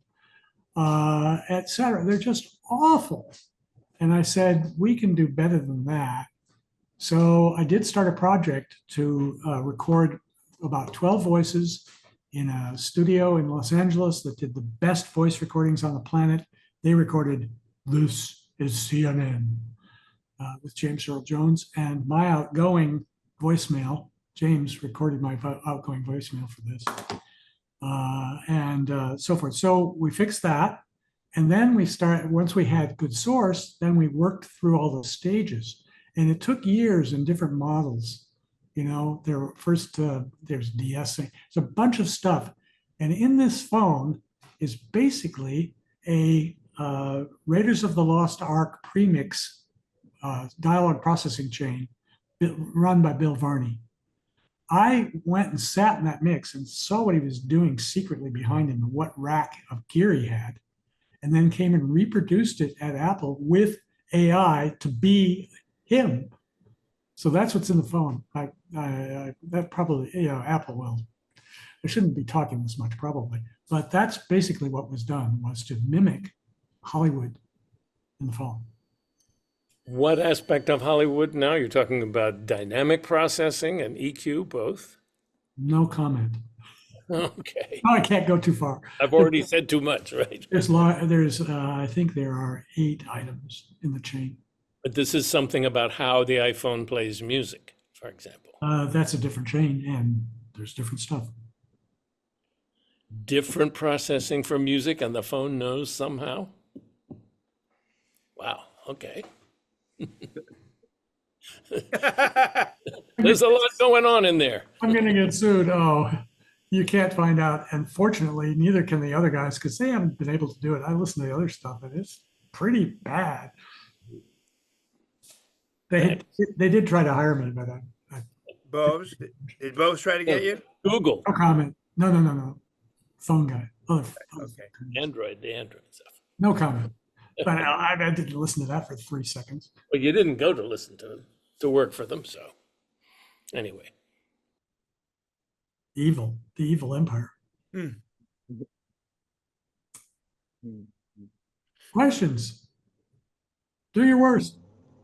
J: etc. They're just awful. And I said, we can do better than that. So I did start a project to record about 12 voices in a studio in Los Angeles that did the best voice recordings on the planet. They recorded "This is CNN" with James Earl Jones, and my outgoing voicemail. James recorded my outgoing voicemail for this, and so forth. So we fixed that, and then once we had good source, then we worked through all the stages, and it took years in different models You know, there's de-essing. There's a bunch of stuff. And in this phone is basically a Raiders of the Lost Ark premix dialogue processing chain run by Bill Varney. I went and sat in that mix and saw what he was doing secretly behind him and what rack of gear he had, and then came and reproduced it at Apple with AI to be him. So that's what's in the phone. That probably, Apple will. I shouldn't be talking this much probably, but that's basically what was done, was to mimic Hollywood in the phone.
K: What aspect of Hollywood now? You're talking about dynamic processing and EQ, both?
J: No comment.
K: Okay.
J: No, I can't go too far.
K: I've already said too much, right?
J: I think there are 8 items in the chain.
K: But this is something about how the iPhone plays music, for example.
J: That's a different chain, and there's different stuff.
K: Different processing for music, and the phone knows somehow? Wow, okay. There's a lot going on in there.
J: I'm going to get sued. Oh, you can't find out. And fortunately, neither can the other guys, because they haven't been able to do it. I listen to the other stuff, and it's pretty bad. They did try to hire me, but
B: Bose, did Bose try to get you?
K: Google.
J: no comment. No. Phone guy.
B: Okay.
K: The Android stuff.
J: No comment. But I didn't listen to that for 3 seconds.
K: Well, you didn't go to listen to work for them, so anyway.
J: The evil empire. Questions? Do your worst.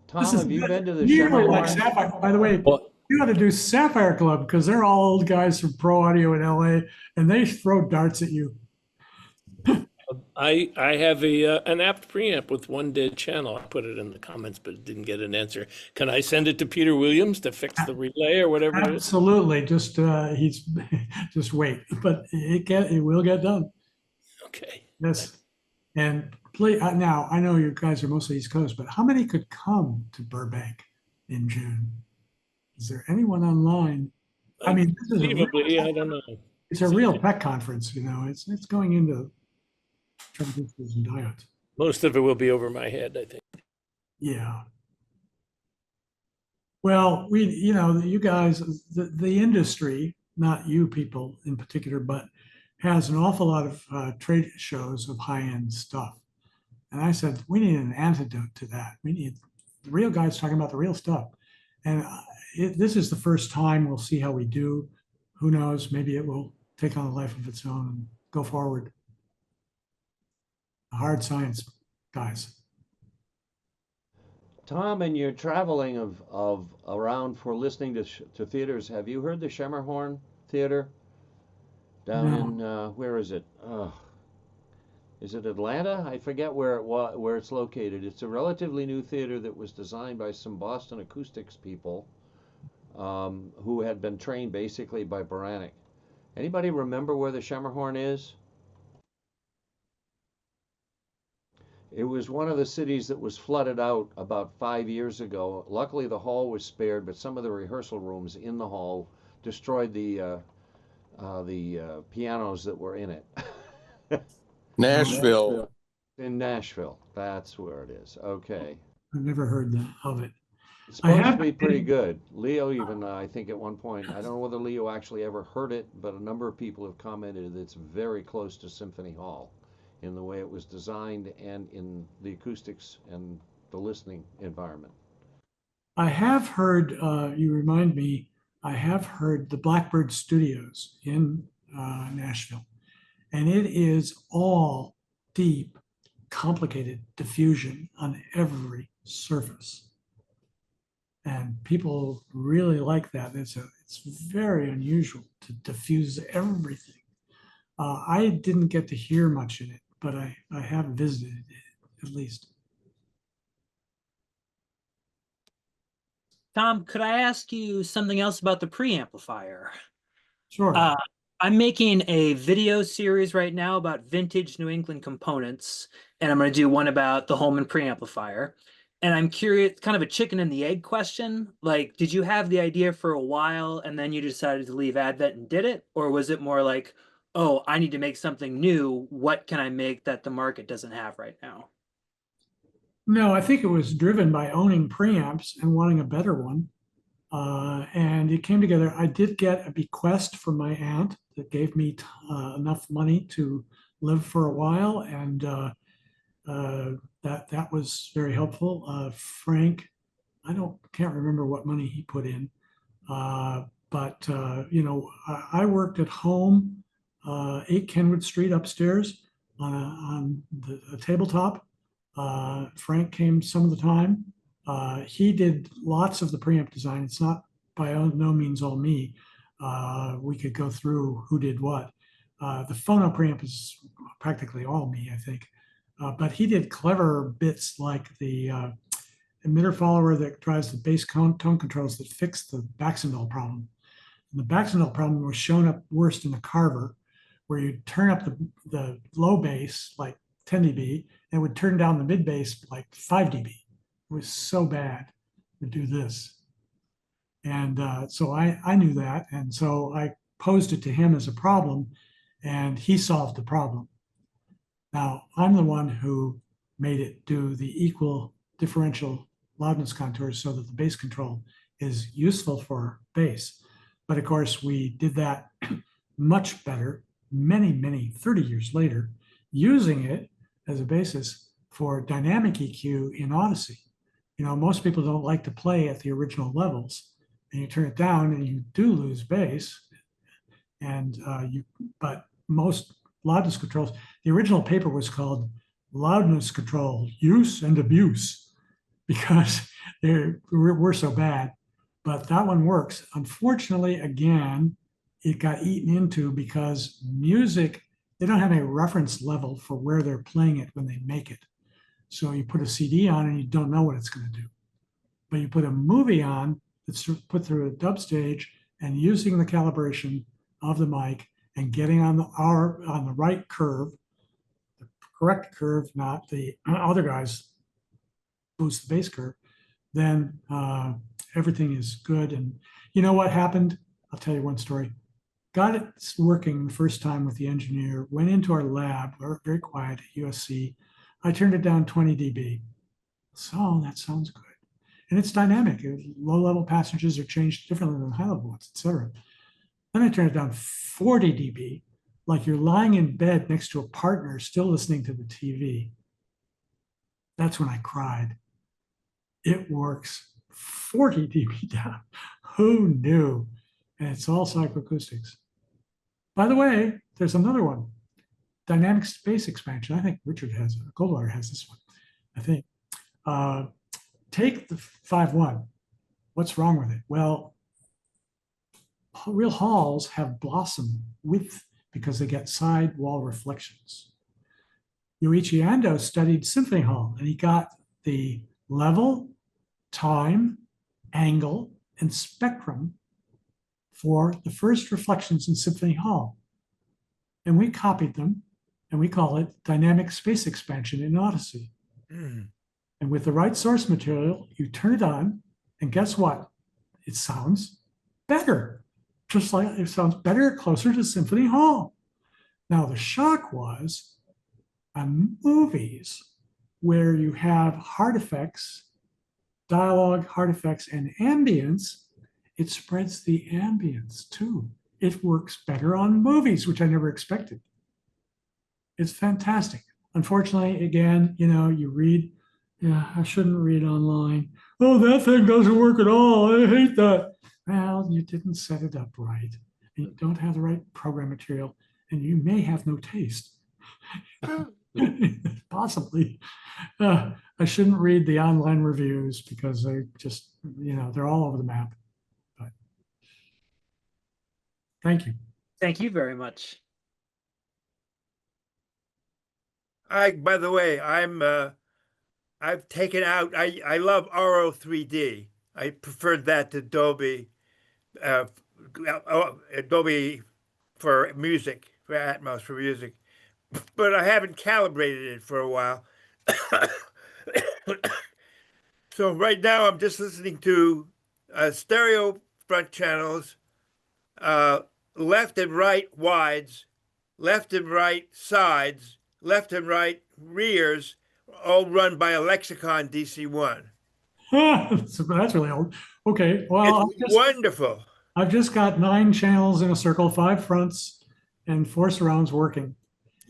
D: Tom, have you been to the
J: Usually like
D: Schermerhorn?
J: Sapphire. By the way,
K: What?
J: you got to do Sapphire Club because they're all old guys from Pro Audio in LA, and they throw darts at you.
K: I have an apt preamp with one dead channel. I put it in the comments, but didn't get an answer. Can I send it to Peter Williams to fix the relay or whatever it is?
J: Absolutely. Just he's just wait, but it will get done.
K: Okay.
J: Yes. And please, now I know you guys are mostly East Coast, but how many could come to Burbank in June? Is there anyone online? I mean, this is
K: Conceivably, I don't know.
J: it's a real tech conference, you know. It's going into transistors and diodes.
K: Most of it will be over my head, I think.
J: Yeah. Well, you guys, the industry, not you people in particular, but has an awful lot of trade shows of high-end stuff. And I said, we need an antidote to that. We need the real guys talking about the real stuff. And this is the first time we'll see how we do. Who knows? Maybe it will take on a life of its own and go forward. Hard science, guys.
D: Tom, and you're traveling of around for listening to theaters. Have you heard the Schermerhorn Theater down in where is it? Is it Atlanta? I forget where it's located. It's a relatively new theater that was designed by some Boston acoustics people who had been trained basically by Beranek. Anybody remember where the Schermerhorn is? It was one of the cities that was flooded out about 5 years ago. Luckily, the hall was spared, but some of the rehearsal rooms in the hall destroyed the pianos that were in it.
L: Nashville.
D: In Nashville, that's where it is. Okay.
J: I've never heard of it.
D: It's supposed to be pretty good. Leo even, I think at one point, I don't know whether Leo actually ever heard it, but a number of people have commented that it's very close to Symphony Hall in the way it was designed and in the acoustics and the listening environment.
J: I have heard, you remind me, I have heard the Blackbird Studios in Nashville, and it is all deep, complicated diffusion on every surface. And people really like that. It's very unusual to diffuse everything. I didn't get to hear much in it, but I have visited it at least.
M: Tom, could I ask you something else about the preamplifier?
J: Sure.
M: I'm making a video series right now about vintage New England components, and I'm going to do one about the Holman preamplifier. And I'm curious, kind of a chicken and the egg question. Like, did you have the idea for a while and then you decided to leave Advent and did it? Or was it more like, oh, I need to make something new. What can I make that the market doesn't have right now?
J: No, I think it was driven by owning preamps and wanting a better one. And it came together. I did get a bequest from my aunt that gave me enough money to live for a while, and that was very helpful. Frank, can't remember what money he put in, but I worked at home, 8 Kenwood Street upstairs on a tabletop. Frank came some of the time. He did lots of the preamp design. It's not by no means all me. We could go through who did what. The phono preamp is practically all me, I think. But he did clever bits like the emitter follower that drives the bass tone controls that fixed the Baxendale problem. And the Baxendale problem was shown up worst in the Carver, where you turn up the low bass like 10 dB and would turn down the mid bass like 5 dB. It was so bad to do this. And so I knew that. And so I posed it to him as a problem, and he solved the problem. Now, I'm the one who made it do the equal differential loudness contours so that the bass control is useful for bass. But of course, we did that much better many 30 years later, using it as a basis for dynamic EQ in Audyssey. Most people don't like to play at the original levels, and you turn it down and you do lose bass. But most loudness controls, the original paper was called Loudness Control Use and Abuse, because we're so bad. But that one works. Unfortunately, again, it got eaten into because music, they don't have a reference level for where they're playing it when they make it. So you put a CD on and you don't know what it's going to do. But you put a movie on that's put through a dub stage, and using the calibration of the mic and getting on the right curve, the correct curve, not the other guys boost the bass curve, then everything is good. And you know what happened? I'll tell you one story. Got it working the first time with the engineer, went into our lab, very quiet at USC. I turned it down 20 dB. So that sounds good. And it's dynamic. Low-level passages are changed differently than high-level ones, et cetera. Then I turned it down 40 dB, like you're lying in bed next to a partner still listening to the TV. That's when I cried. It works 40 dB down. Who knew? And it's all psychoacoustics. By the way, there's another one. Dynamic space expansion. I think Richard has, Goldwater has this one, I think. Take the 5.1. What's wrong with it? Well, real halls have blossom width because they get side wall reflections. Yoichi Ando studied symphony hall, and he got the level, time, angle, and spectrum for the first reflections in symphony hall. And we copied them, and we call it dynamic space expansion in Audyssey. And with the right source material, you turn it on, and guess what? It sounds better. Just like it sounds better, closer to Symphony Hall. Now, the shock was on movies where you have hard effects, dialogue, hard effects, and ambience, it spreads the ambience too. It works better on movies, which I never expected. It's fantastic. Unfortunately, again, you read, I shouldn't read online. Oh, that thing doesn't work at all. I hate that. Well, you didn't set it up right. And you don't have the right program material, and you may have no taste. Possibly. I shouldn't read the online reviews because they just, they're all over the map. But thank you.
M: Thank you very much.
B: By the way, I've taken out, I love RO3D. I preferred that to Dolby, Dolby for music, for Atmos for music, but I haven't calibrated it for a while. So right now I'm just listening to stereo front channels, left and right wides, left and right sides, left and right rears, all run by a Lexicon DC-1.
J: So that's really old. Okay, well,
B: It's wonderful.
J: I've just got 9 channels in a circle, 5 fronts, and 4 surrounds working.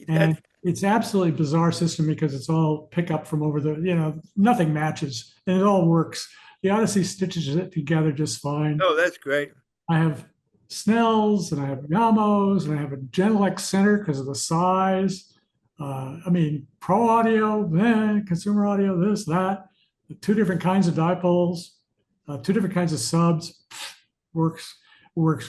J: And it's absolutely bizarre system because it's all pickup from over the, nothing matches and it all works. The Audyssey stitches it together just fine.
B: Oh, that's great.
J: I have Snells and I have Yamos and I have a Genelec center because of the size. Pro audio, consumer audio, this, that, 2 different kinds of dipoles, 2 different kinds of subs. Works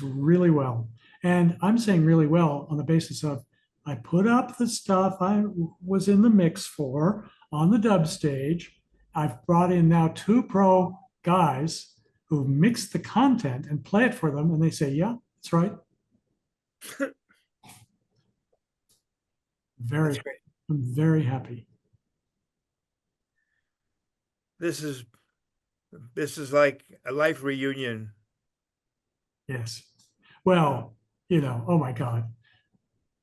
J: really well. And I'm saying really well on the basis of I put up the stuff I was in the mix for on the dub stage. I've brought in now 2 pro guys who mix the content and play it for them, and they say, yeah, that's right. I'm very happy.
B: This is like a life reunion.
J: Yes. Well, oh my God.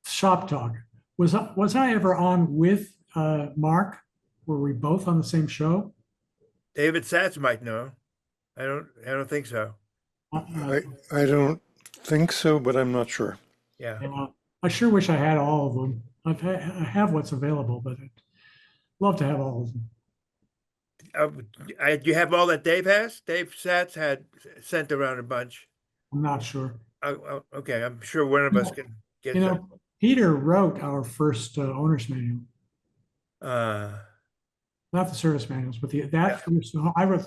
J: Shop Talk. Was I ever on with Mark? Were we both on the same show?
B: David Satz might know. I don't think so.
F: I don't think so, but I'm not sure.
B: Yeah.
J: I sure wish I had all of them. I have what's available, but I'd love to have all of them.
B: Do you have all that Dave has? Dave Satz had sent around a bunch.
J: I'm not sure.
B: Okay, I'm sure one of us can get that.
J: Peter wrote our first owner's manual. Not the service manuals, but first. I wrote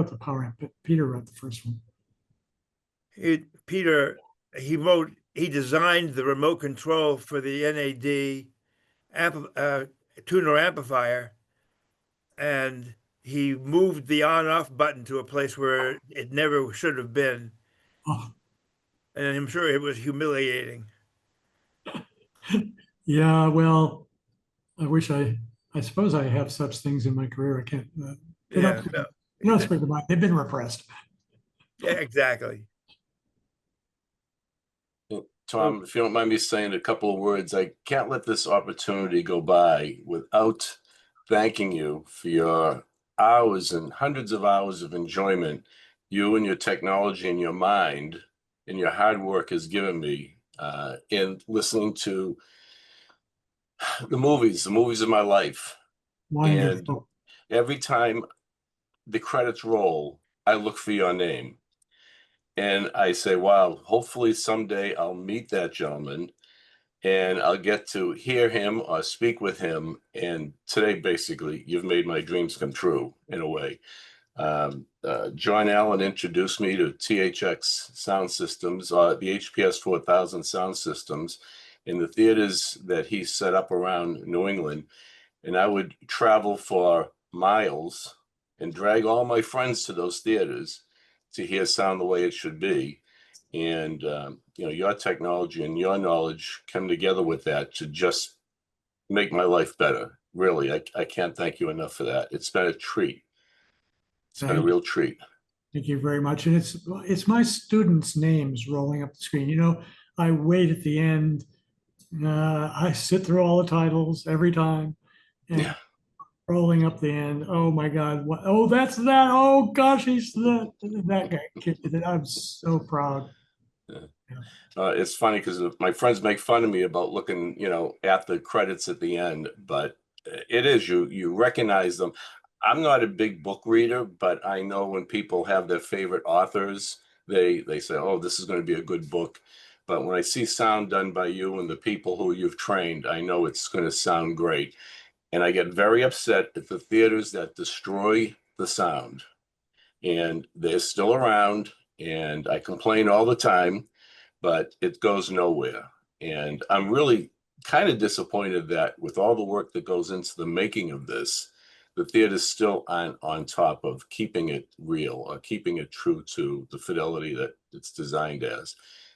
J: the power amp, but Peter wrote the first one.
B: Peter, he designed the remote control for the NAD tuner amplifier, and he moved the on-off button to a place where it never should have been.
J: Oh.
B: And I'm sure it was humiliating.
J: Yeah, well, I suppose I have such things in my career. I can't. Speak about. They've been repressed.
B: Yeah, exactly.
L: Tom, if you don't mind me saying a couple of words, I can't let this opportunity go by without thanking you for your hours and hundreds of hours of enjoyment you and your technology and your mind and your hard work has given me in listening to the movies of my life.
J: Wonderful.
L: And every time the credits roll, I look for your name. And I say, wow, hopefully someday I'll meet that gentleman and I'll get to hear him or speak with him. And today, basically, you've made my dreams come true in a way. John Allen introduced me to THX sound systems, the HPS 4000 sound systems in the theaters that he set up around New England. And I would travel for miles and drag all my friends to those theaters to hear sound the way it should be. And, your technology and your knowledge come together with that to just make my life better. Really, I can't thank you enough for that. It's been a treat. It's been a real treat.
J: Thank you very much. And it's my students' names rolling up the screen. I wait at the end. I sit through all the titles every time. And rolling up the end. Oh my God. What? Oh, that's that. Oh gosh, he's that guy. I'm so proud.
L: It's funny because my friends make fun of me about looking, at the credits at the end, but it is, you recognize them. I'm not a big book reader, but I know when people have their favorite authors, they say, oh, this is going to be a good book. But when I see sound done by you and the people who you've trained, I know it's going to sound great. And I get very upset at the theaters that destroy the sound. And they're still around, and I complain all the time, but it goes nowhere. And I'm really kind of disappointed that with all the work that goes into the making of this, the theater's still on top of keeping it real or keeping it true to the fidelity that it's designed as.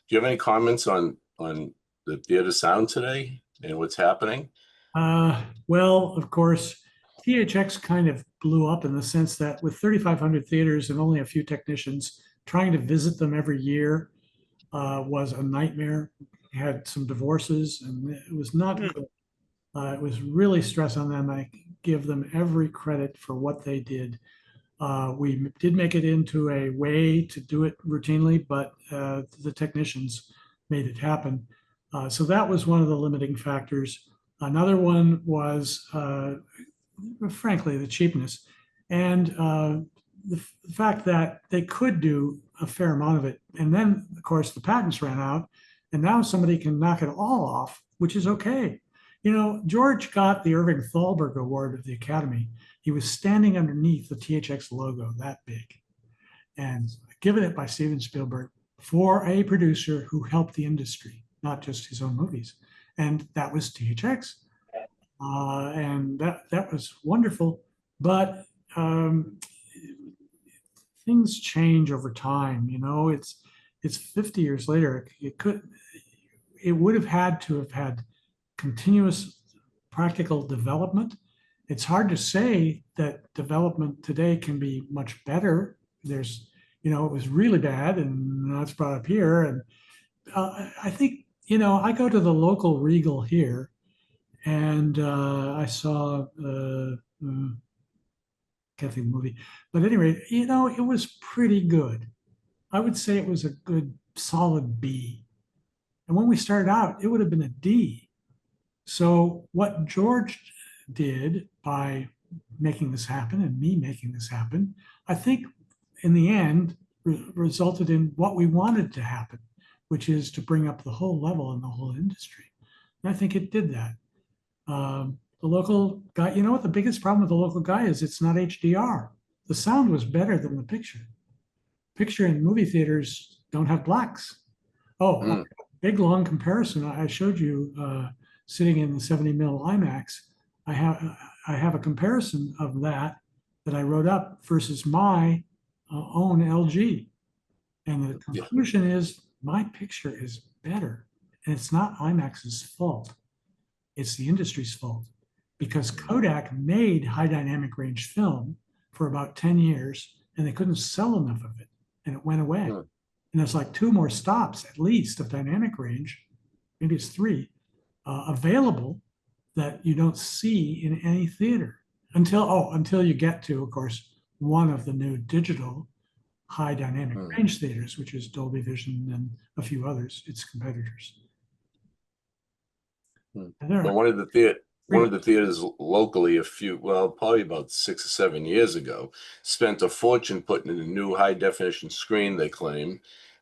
L: Do you have any comments on the theater sound today and what's happening?
J: Well, of course, THX kind of blew up in the sense that with 3,500 theaters and only a few technicians, trying to visit them every year was a nightmare. Had some divorces, and it was not good. It was really stress on them. I give them every credit for what they did. We did make it into a way to do it routinely, but the technicians made it happen. So that was one of the limiting factors. Another one was, frankly, the cheapness and the fact that they could do a fair amount of it. And then, of course, the patents ran out, and now somebody can knock it all off, which is okay. You know, George got the Irving Thalberg Award of the Academy. He was standing underneath the THX logo that big, and given it by Steven Spielberg for a producer who helped the industry, not just his own movies. And that was THX. And that was wonderful. But things change over time. You know, it's 50 years later. It would have had to have had continuous practical development. It's hard to say that development today can be much better. There's, you know, it was really bad, and now it's brought up here. And I think, you know, I go to the local Regal here, and I saw, can't think of the movie, but anyway, you know, it was pretty good. I would say it was a good solid B. And when we started out, it would have been a D. So what George did by making this happen and me making this happen, I think in the end resulted in what we wanted to happen, which is to bring up the whole level in the whole industry. And I think it did that. The local guy, you know what the biggest problem with the local guy is? It's not HDR. The sound was better than the picture. Picture in movie theaters don't have blacks. Oh, big long comparison. I showed you sitting in the 70 mil IMAX. I have a comparison of that I wrote up versus my own LG. And the conclusion is my picture is better. And it's not IMAX's fault. It's the industry's fault, because Kodak made high dynamic range film for about 10 years and they couldn't sell enough of it, and it went away. And there's like 2 more stops at least of dynamic range, maybe it's 3, available that you don't see in any theater until you get to, of course, one of the new digital high dynamic range theaters, which is Dolby Vision and a few others, its competitors.
L: But one of the theaters locally, probably about 6 or 7 years ago, spent a fortune putting in a new high definition screen, they claim,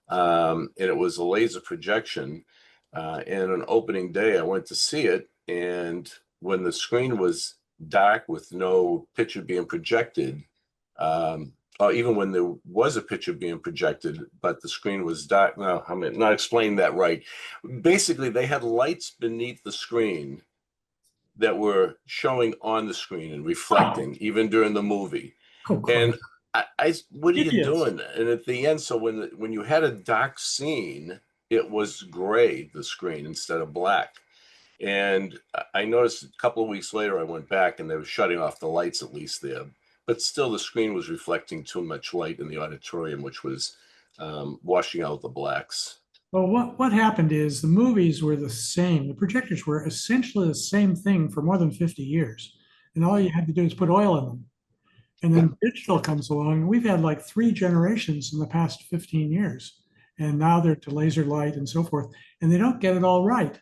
L: and it was a laser projection. And on opening day, I went to see it, and when the screen was dark with no picture being projected, or even when there was a picture being projected, but the screen was dark. No, I'm not explaining that right. Basically, they had lights beneath the screen that were showing on the screen and reflecting, even during the movie. And what are you doing? And at the end, so when you had a dark scene, it was gray, the screen, instead of black. And I noticed a couple of weeks later, I went back and they were shutting off the lights, at least there. But still, the screen was reflecting too much light in the auditorium, which was washing out the blacks.
J: Well, what happened is the movies were the same. The projectors were essentially the same thing for more than 50 years. And all you had to do is put oil in them. And then digital comes along. We've had like 3 generations in the past 15 years. And now they're to laser light and so forth. And they don't get it all right.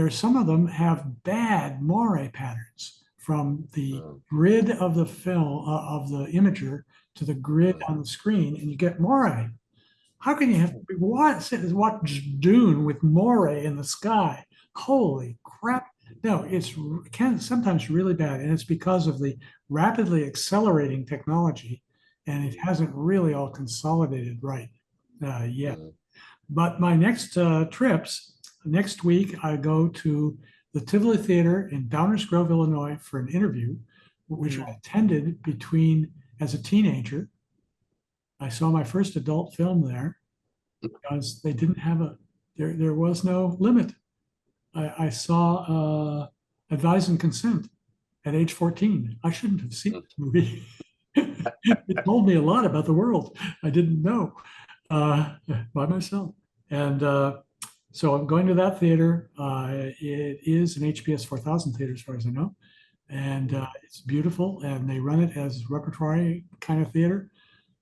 J: Some of them have bad moire patterns, from the grid of the film, of the imager, to the grid on the screen, and you get moire. How can you have watch Dune with moire in the sky? Holy crap. No, it can sometimes really bad, and it's because of the rapidly accelerating technology, and it hasn't really all consolidated right yet. But my next trips, next week, I go to the Tivoli Theater in Downers Grove, Illinois, for an interview, which I attended as a teenager. I saw my first adult film there because they didn't have there was no limit. I saw Advise and Consent, at age 14. I shouldn't have seen this movie. It told me a lot about the world I didn't know by myself. And so I'm going to that theater. It is an HPS 4000 theater, as far as I know. And it's beautiful. And they run it as repertory kind of theater.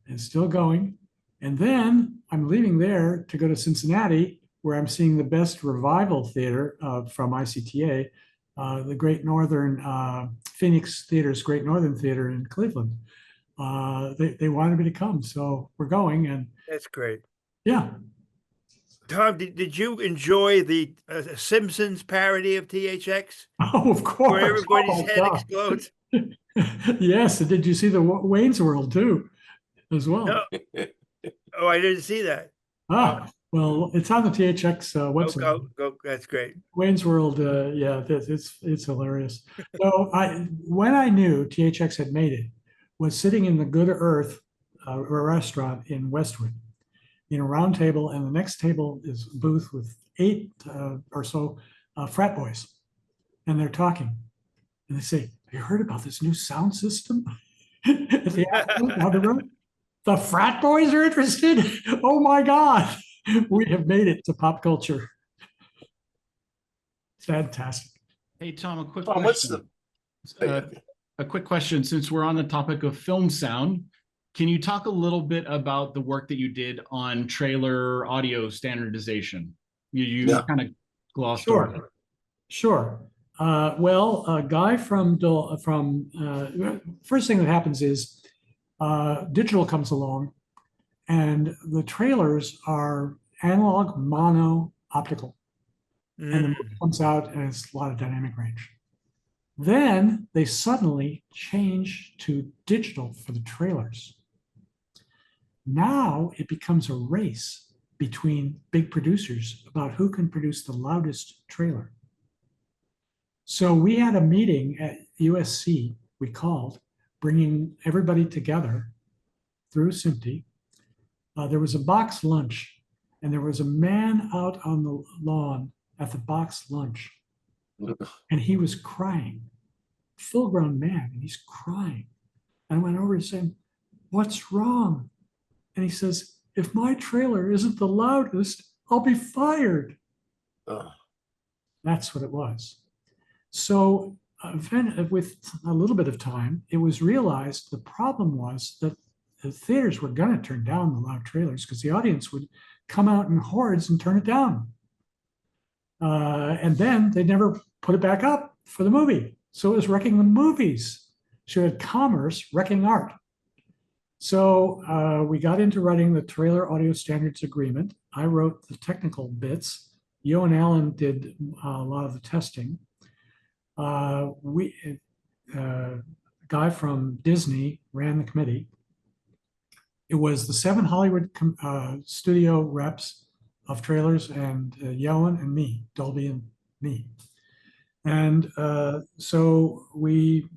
J: And still going. And then I'm leaving there to go to Cincinnati, where I'm seeing the best revival theater from ICTA, the Great Northern, Phoenix Theater's Great Northern Theater in Cleveland. They wanted me to come, so we're going. And
B: that's great.
J: Yeah.
B: Tom, did you enjoy the Simpsons parody of THX?
J: Oh, of course.
B: Where everybody's
J: Oh,
B: head
J: God.
B: explodes?
J: Yes, and did you see the Wayne's World too, as well?
B: No. Oh, I didn't see that.
J: Well, it's on the THX website.
B: Go, that's great.
J: Wayne's World, yeah, it's hilarious. So when I knew THX had made it, was sitting in the Good Earth restaurant in Westwood, in a round table, and the next table is a booth with 8 or so frat boys, and they're talking, and they say, "Have you heard about this new sound system?" At the down the road, the frat boys are interested. Oh my God, we have made it to pop culture. Fantastic.
N: Hey Tom, a quick
L: Tom,
N: question. A quick question, since we're on the topic of film sound, can you talk a little bit about the work that you did on trailer audio standardization? You kind of glossed over it.
J: Sure. Well, a guy from first thing that happens is digital comes along, and the trailers are analog, mono, optical, and the movie comes out and it's a lot of dynamic range. Then they suddenly change to digital for the trailers. Now it becomes a race between big producers about who can produce the loudest trailer. So we had a meeting at USC, we called, bringing everybody together through SMPTE. There was a box lunch, and there was a man out on the lawn at the box lunch, and he was crying, full-grown man, and he's crying. And I went over and said, "What's wrong?" And he says, "If my trailer isn't the loudest, I'll be fired." That's what it was. So with a little bit of time, it was realized the problem was that the theaters were going to turn down the loud trailers because the audience would come out in hordes and turn it down. And then they never put it back up for the movie. So it was wrecking the movies. So you had commerce wrecking art. So we got into writing the Trailer Audio Standards Agreement. I wrote the technical bits. Yo and Alan did a lot of the testing. A guy from Disney ran the committee. It was the 7 Hollywood studio reps of trailers and Yoan and me, Dolby and me. And so we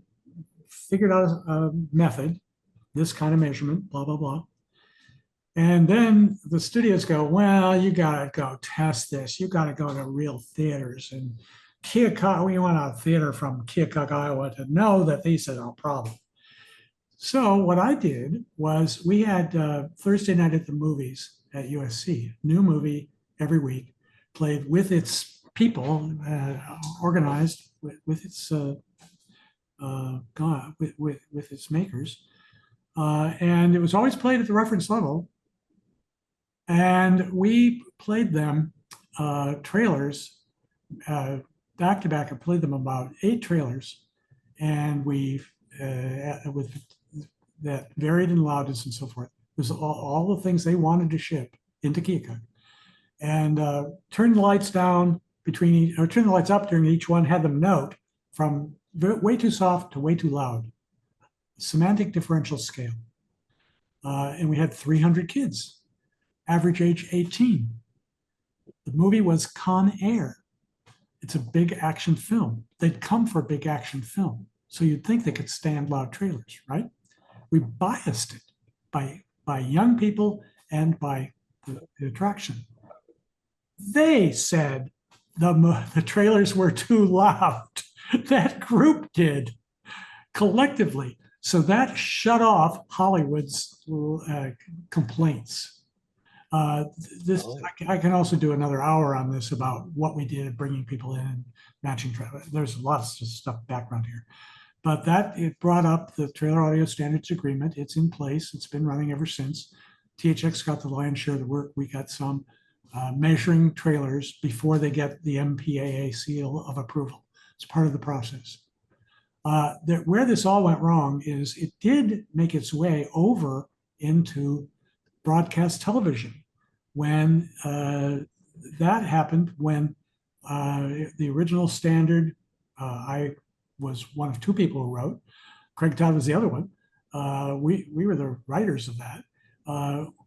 J: figured out a method, this kind of measurement, blah, blah, blah. And then the studios go, "Well, you got to go test this. You got to go to real theaters." And Keokuk, we want a theater from Keokuk, Iowa to know that these are no problem. So what I did was we had Thursday night at the movies at USC, new movie every week, played with its people, organized with its with its makers, and it was always played at the reference level. And we played them trailers back to back. I played them about 8 trailers, and we with that varied in loudness and so forth. It was all the things they wanted to ship into Keokuk, and turn the lights down or turn the lights up during each one. Had them note from way too soft to way too loud, semantic differential scale, and we had 300 kids, average age 18. The movie was Con Air. It's a big action film. They'd come for a big action film, so you'd think they could stand loud trailers, right? We biased it by young people and by the attraction. They said the trailers were too loud. That group did. collectively. So that shut off Hollywood's complaints. This I can also do another hour on this about what we did, bringing people in and matching traffic. There's lots of stuff background here, but that it brought up the Trailer Audio Standards Agreement. It's in place. It's been running ever since. THX got the lion's share of the work. We got some measuring trailers before they get the MPAA seal of approval. It's part of the process. Where this all went wrong is it did make its way over into broadcast television. When that happened, when the original standard, I was one of two people who wrote, Craig Todd was the other one. We were the writers of that.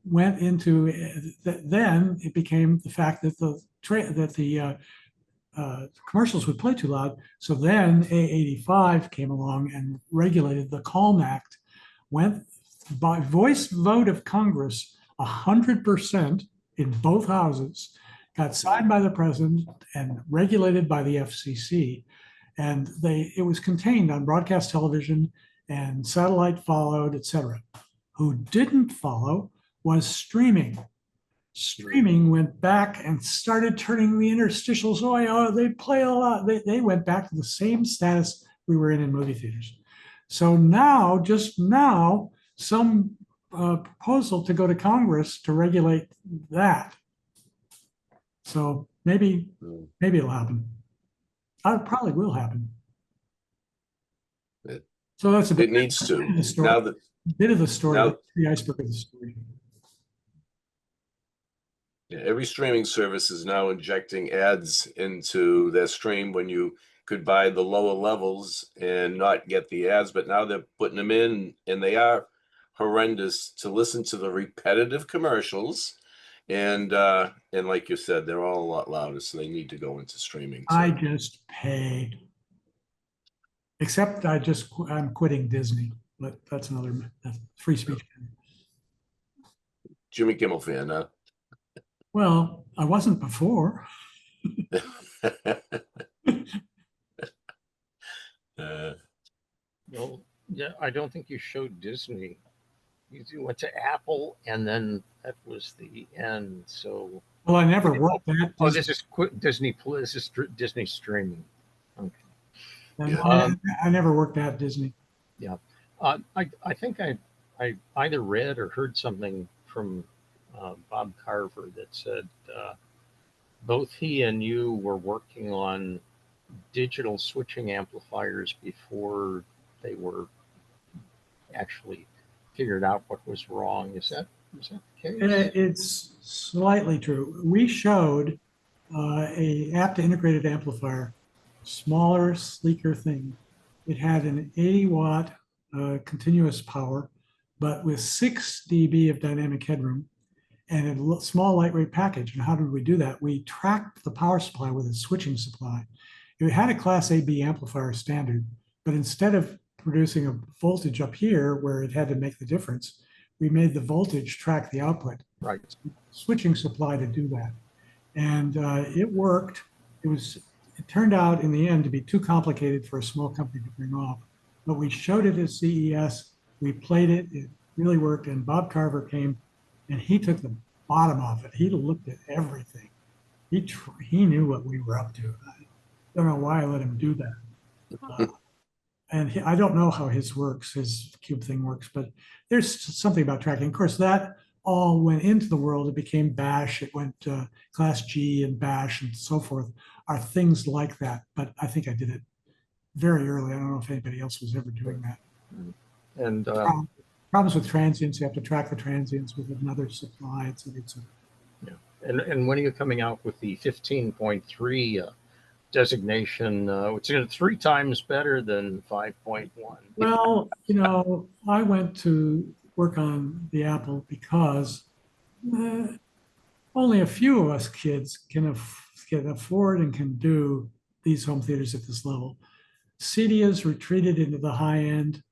J: Went into then it became the fact that the commercials would play too loud. So then A85 came along and regulated the Calm Act. Went by voice vote of Congress, 100% in both houses, got signed by the president and regulated by the FCC. And it was contained on broadcast television, and satellite followed, etc. Who didn't follow was streaming. Streaming went back and started turning the interstitials. Oh, they play a lot. They went back to the same status we were in movie theaters. So now, just now, some proposal to go to Congress to regulate that. So maybe it'll happen. It probably will happen. So that's a bit.
L: It needs to.
J: Now that bit of the story, the iceberg of the story.
L: Yeah, every streaming service is now injecting ads into their stream when you could buy the lower levels and not get the ads, but now they're putting them in, and they are horrendous to listen to the repetitive commercials. And like you said, they're all a lot louder, so they need to go into streaming too.
J: I just pay. Except I'm quitting Disney, but that's free speech.
L: Jimmy Kimmel fan, huh?
J: Well, I wasn't before.
O: Well, yeah, I don't think you showed Disney. You went to Apple, and then that was the end. So.
J: Well, I never worked at.
O: Oh, this is Disney. This is Disney streaming. Okay.
J: I never worked at Disney.
O: Yeah, I think I either read or heard something from Bob Carver that said both he and you were working on digital switching amplifiers before they were actually figured out what was wrong. Is that the case?
J: It's slightly true. We showed a apt integrated amplifier, smaller, sleeker thing. It had an 80-watt continuous power, but with 6 dB of dynamic headroom and a small lightweight package. And how did we do that? We tracked the power supply with a switching supply. It had a Class AB amplifier standard, but instead of producing a voltage up here where it had to make the difference, we made the voltage track the output.
O: Right.
J: Switching supply to do that. And it worked. It turned out in the end to be too complicated for a small company to bring off. But we showed it at CES. We played it. It really worked. And Bob Carver came and he took the bottom off it. He looked at everything. He knew what we were up to. I don't know why I let him do that. And I don't know how his cube thing works, but there's something about tracking. Of course, that all went into the world. It became Bash. It went Class G and Bash and so forth are things like that. But I think I did it very early. I don't know if anybody else was ever doing that.
O: And
J: problems with transients, you have to track the transients with another supply, et cetera, et cetera.
O: Yeah. And when are you coming out with the 15.3 designation? It's 3 times better than 5.1.
J: Well, I went to work on the Apple because only a few of us kids can afford and can do these home theaters at this level. CEDIA's retreated into the high end.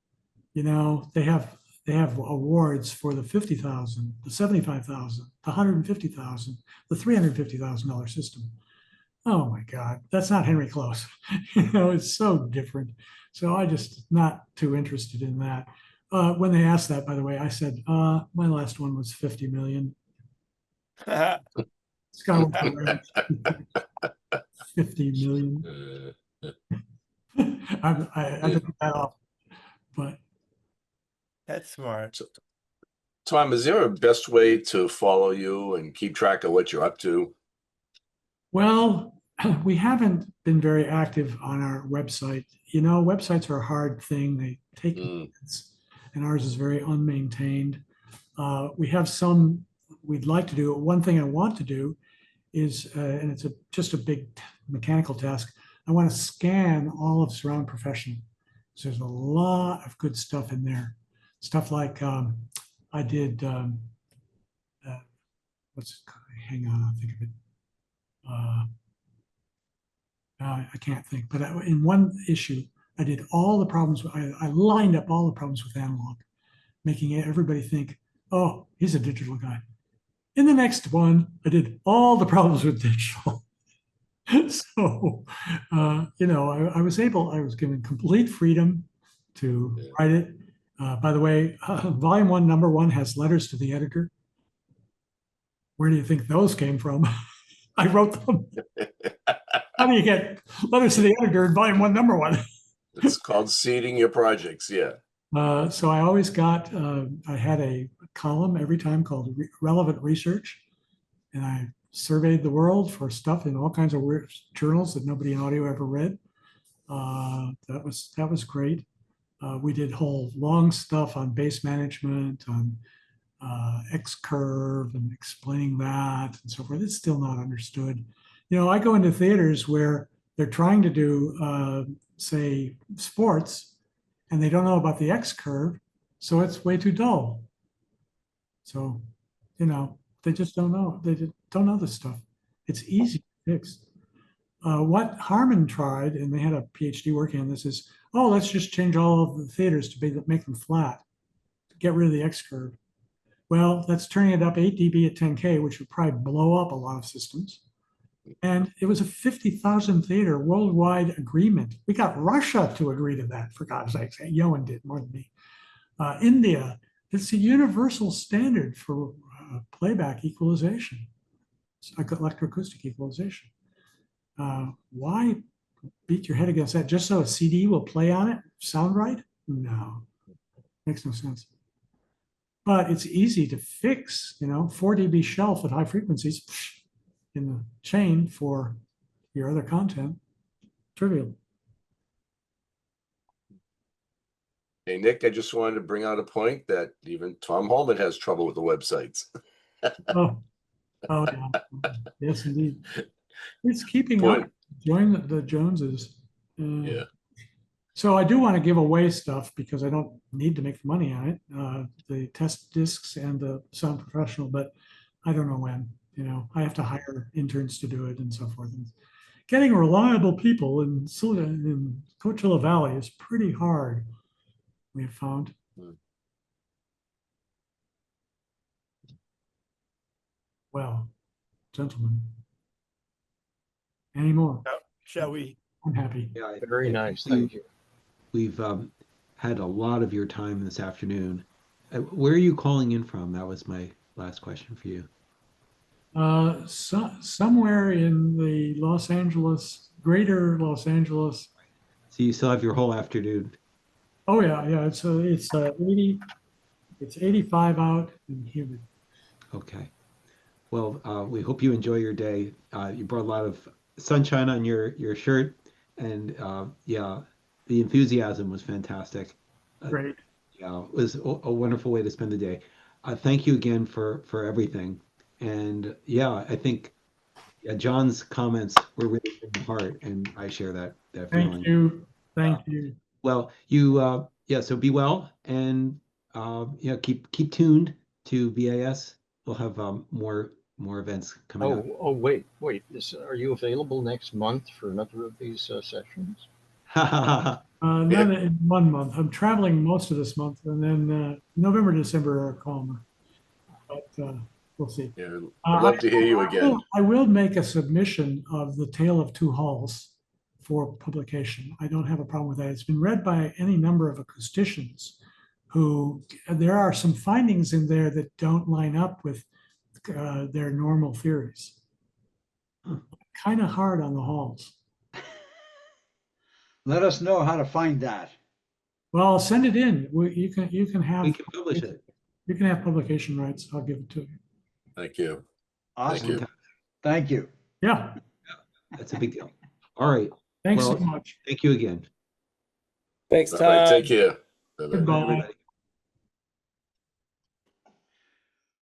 J: They have awards for the $50,000, the $75,000, the $150,000, the $350,000 system. oh my God, that's not Henry Close. It's so different. So I just not too interested in that. When they asked that, by the way, I said, my last one was 50 million. Skywalker 50 million. I took that off, but
B: that's smart.
L: Tom, is there a best way to follow you and keep track of what you're up to?
J: well, we haven't been very active on our website. Websites are a hard thing. They take minutes, and ours is very unmaintained. We have some we'd like to do. One thing I want to do is, and it's just a big mechanical task, I want to scan all of Surround Professional. So there's a lot of good stuff in there. Stuff like I did, hang on, I'll think of it. I can't think, but in one issue, I did all the problems. I lined up all the problems with analog, making everybody think, oh, he's a digital guy. In the next one, I did all the problems with digital. So, I was given complete freedom to write it. By the way, volume 1, number 1 has letters to the editor. Where do you think those came from? I wrote them. How do you get letters to the editor in volume 1, number 1?
L: It's called seeding your projects. Yeah.
J: So I always got, I had a column every time called Relevant Research, and I surveyed the world for stuff in all kinds of weird journals that nobody in audio ever read. That was great. We did whole long stuff on bass management, on X curve, and explaining that and so forth. It's still not understood. I go into theaters where they're trying to do, say, sports, and they don't know about the X curve, so it's way too dull. So, they just don't know. They don't know this stuff. It's easy to fix. What Harman tried, and they had a PhD working on this, is, let's just change all of the theaters to make them flat, to get rid of the X curve. Well, that's turning it up 8 dB at 10K, which would probably blow up a lot of systems. And it was a 50,000 theater worldwide agreement. We got Russia to agree to that, for God's sakes. Yoan did more than me. India, it's a universal standard for playback equalization, electroacoustic equalization. Why beat your head against that just so a CD will play on it, sound right? No, makes no sense. But it's easy to fix, 4 dB shelf at high frequencies in the chain for your other content, trivial.
L: Hey, Nick, I just wanted to bring out a point that even Tom Holman has trouble with the websites.
J: Oh, yeah. Yes, indeed. It's keeping up. Join the Joneses.
L: Yeah.
J: So I do want to give away stuff because I don't need to make money on it. The test discs and the Sound Professional, but I don't know when. I have to hire interns to do it and so forth. And getting reliable people in Coachella Valley is pretty hard, we have found. Well, gentlemen, any more?
B: Shall we?
J: I'm happy.
A: Yeah,
O: Very nice. Thank you.
A: We've had a lot of your time this afternoon. Where are you calling in from? That was my last question for you.
J: Somewhere in the greater Los Angeles.
A: So you still have your whole afternoon.
J: Oh yeah. It's 85 out and humid.
A: Okay. Well, we hope you enjoy your day. You brought a lot of sunshine on your shirt, and yeah, the enthusiasm was fantastic.
J: Great.
A: Yeah, it was a wonderful way to spend the day. Thank you again for everything. And yeah, I think John's comments were really in the heart, and I share that feeling.
J: Thank you. Thank you.
A: Well, you so be well, and keep tuned to BAS. We'll have more events coming up.
O: Wait. Are you available next month for another of these sessions?
J: Not in 1 month. I'm traveling most of this month, and then November, December are calmer. But we'll see.
L: Yeah, I'd love to hear you again.
J: I will make a submission of The Tale of Two Halls for publication. I don't have a problem with that. It's been read by any number of acousticians who, there are some findings in there that don't line up with their normal theories. Kind of hard on the halls.
G: Let us know how to find that.
J: Well, send it in. You can have.
A: We can publish it.
J: You can have publication rights. I'll give it to you.
L: Thank you.
G: Awesome.
L: Thank you.
G: Thank you.
J: Yeah.
A: That's a big deal. All right.
J: Thanks
A: Well,
J: so much.
A: Thank you again.
K: Thanks,
L: All right,
K: Todd.
L: take care. Bye-bye.
J: Goodbye.
A: Everybody.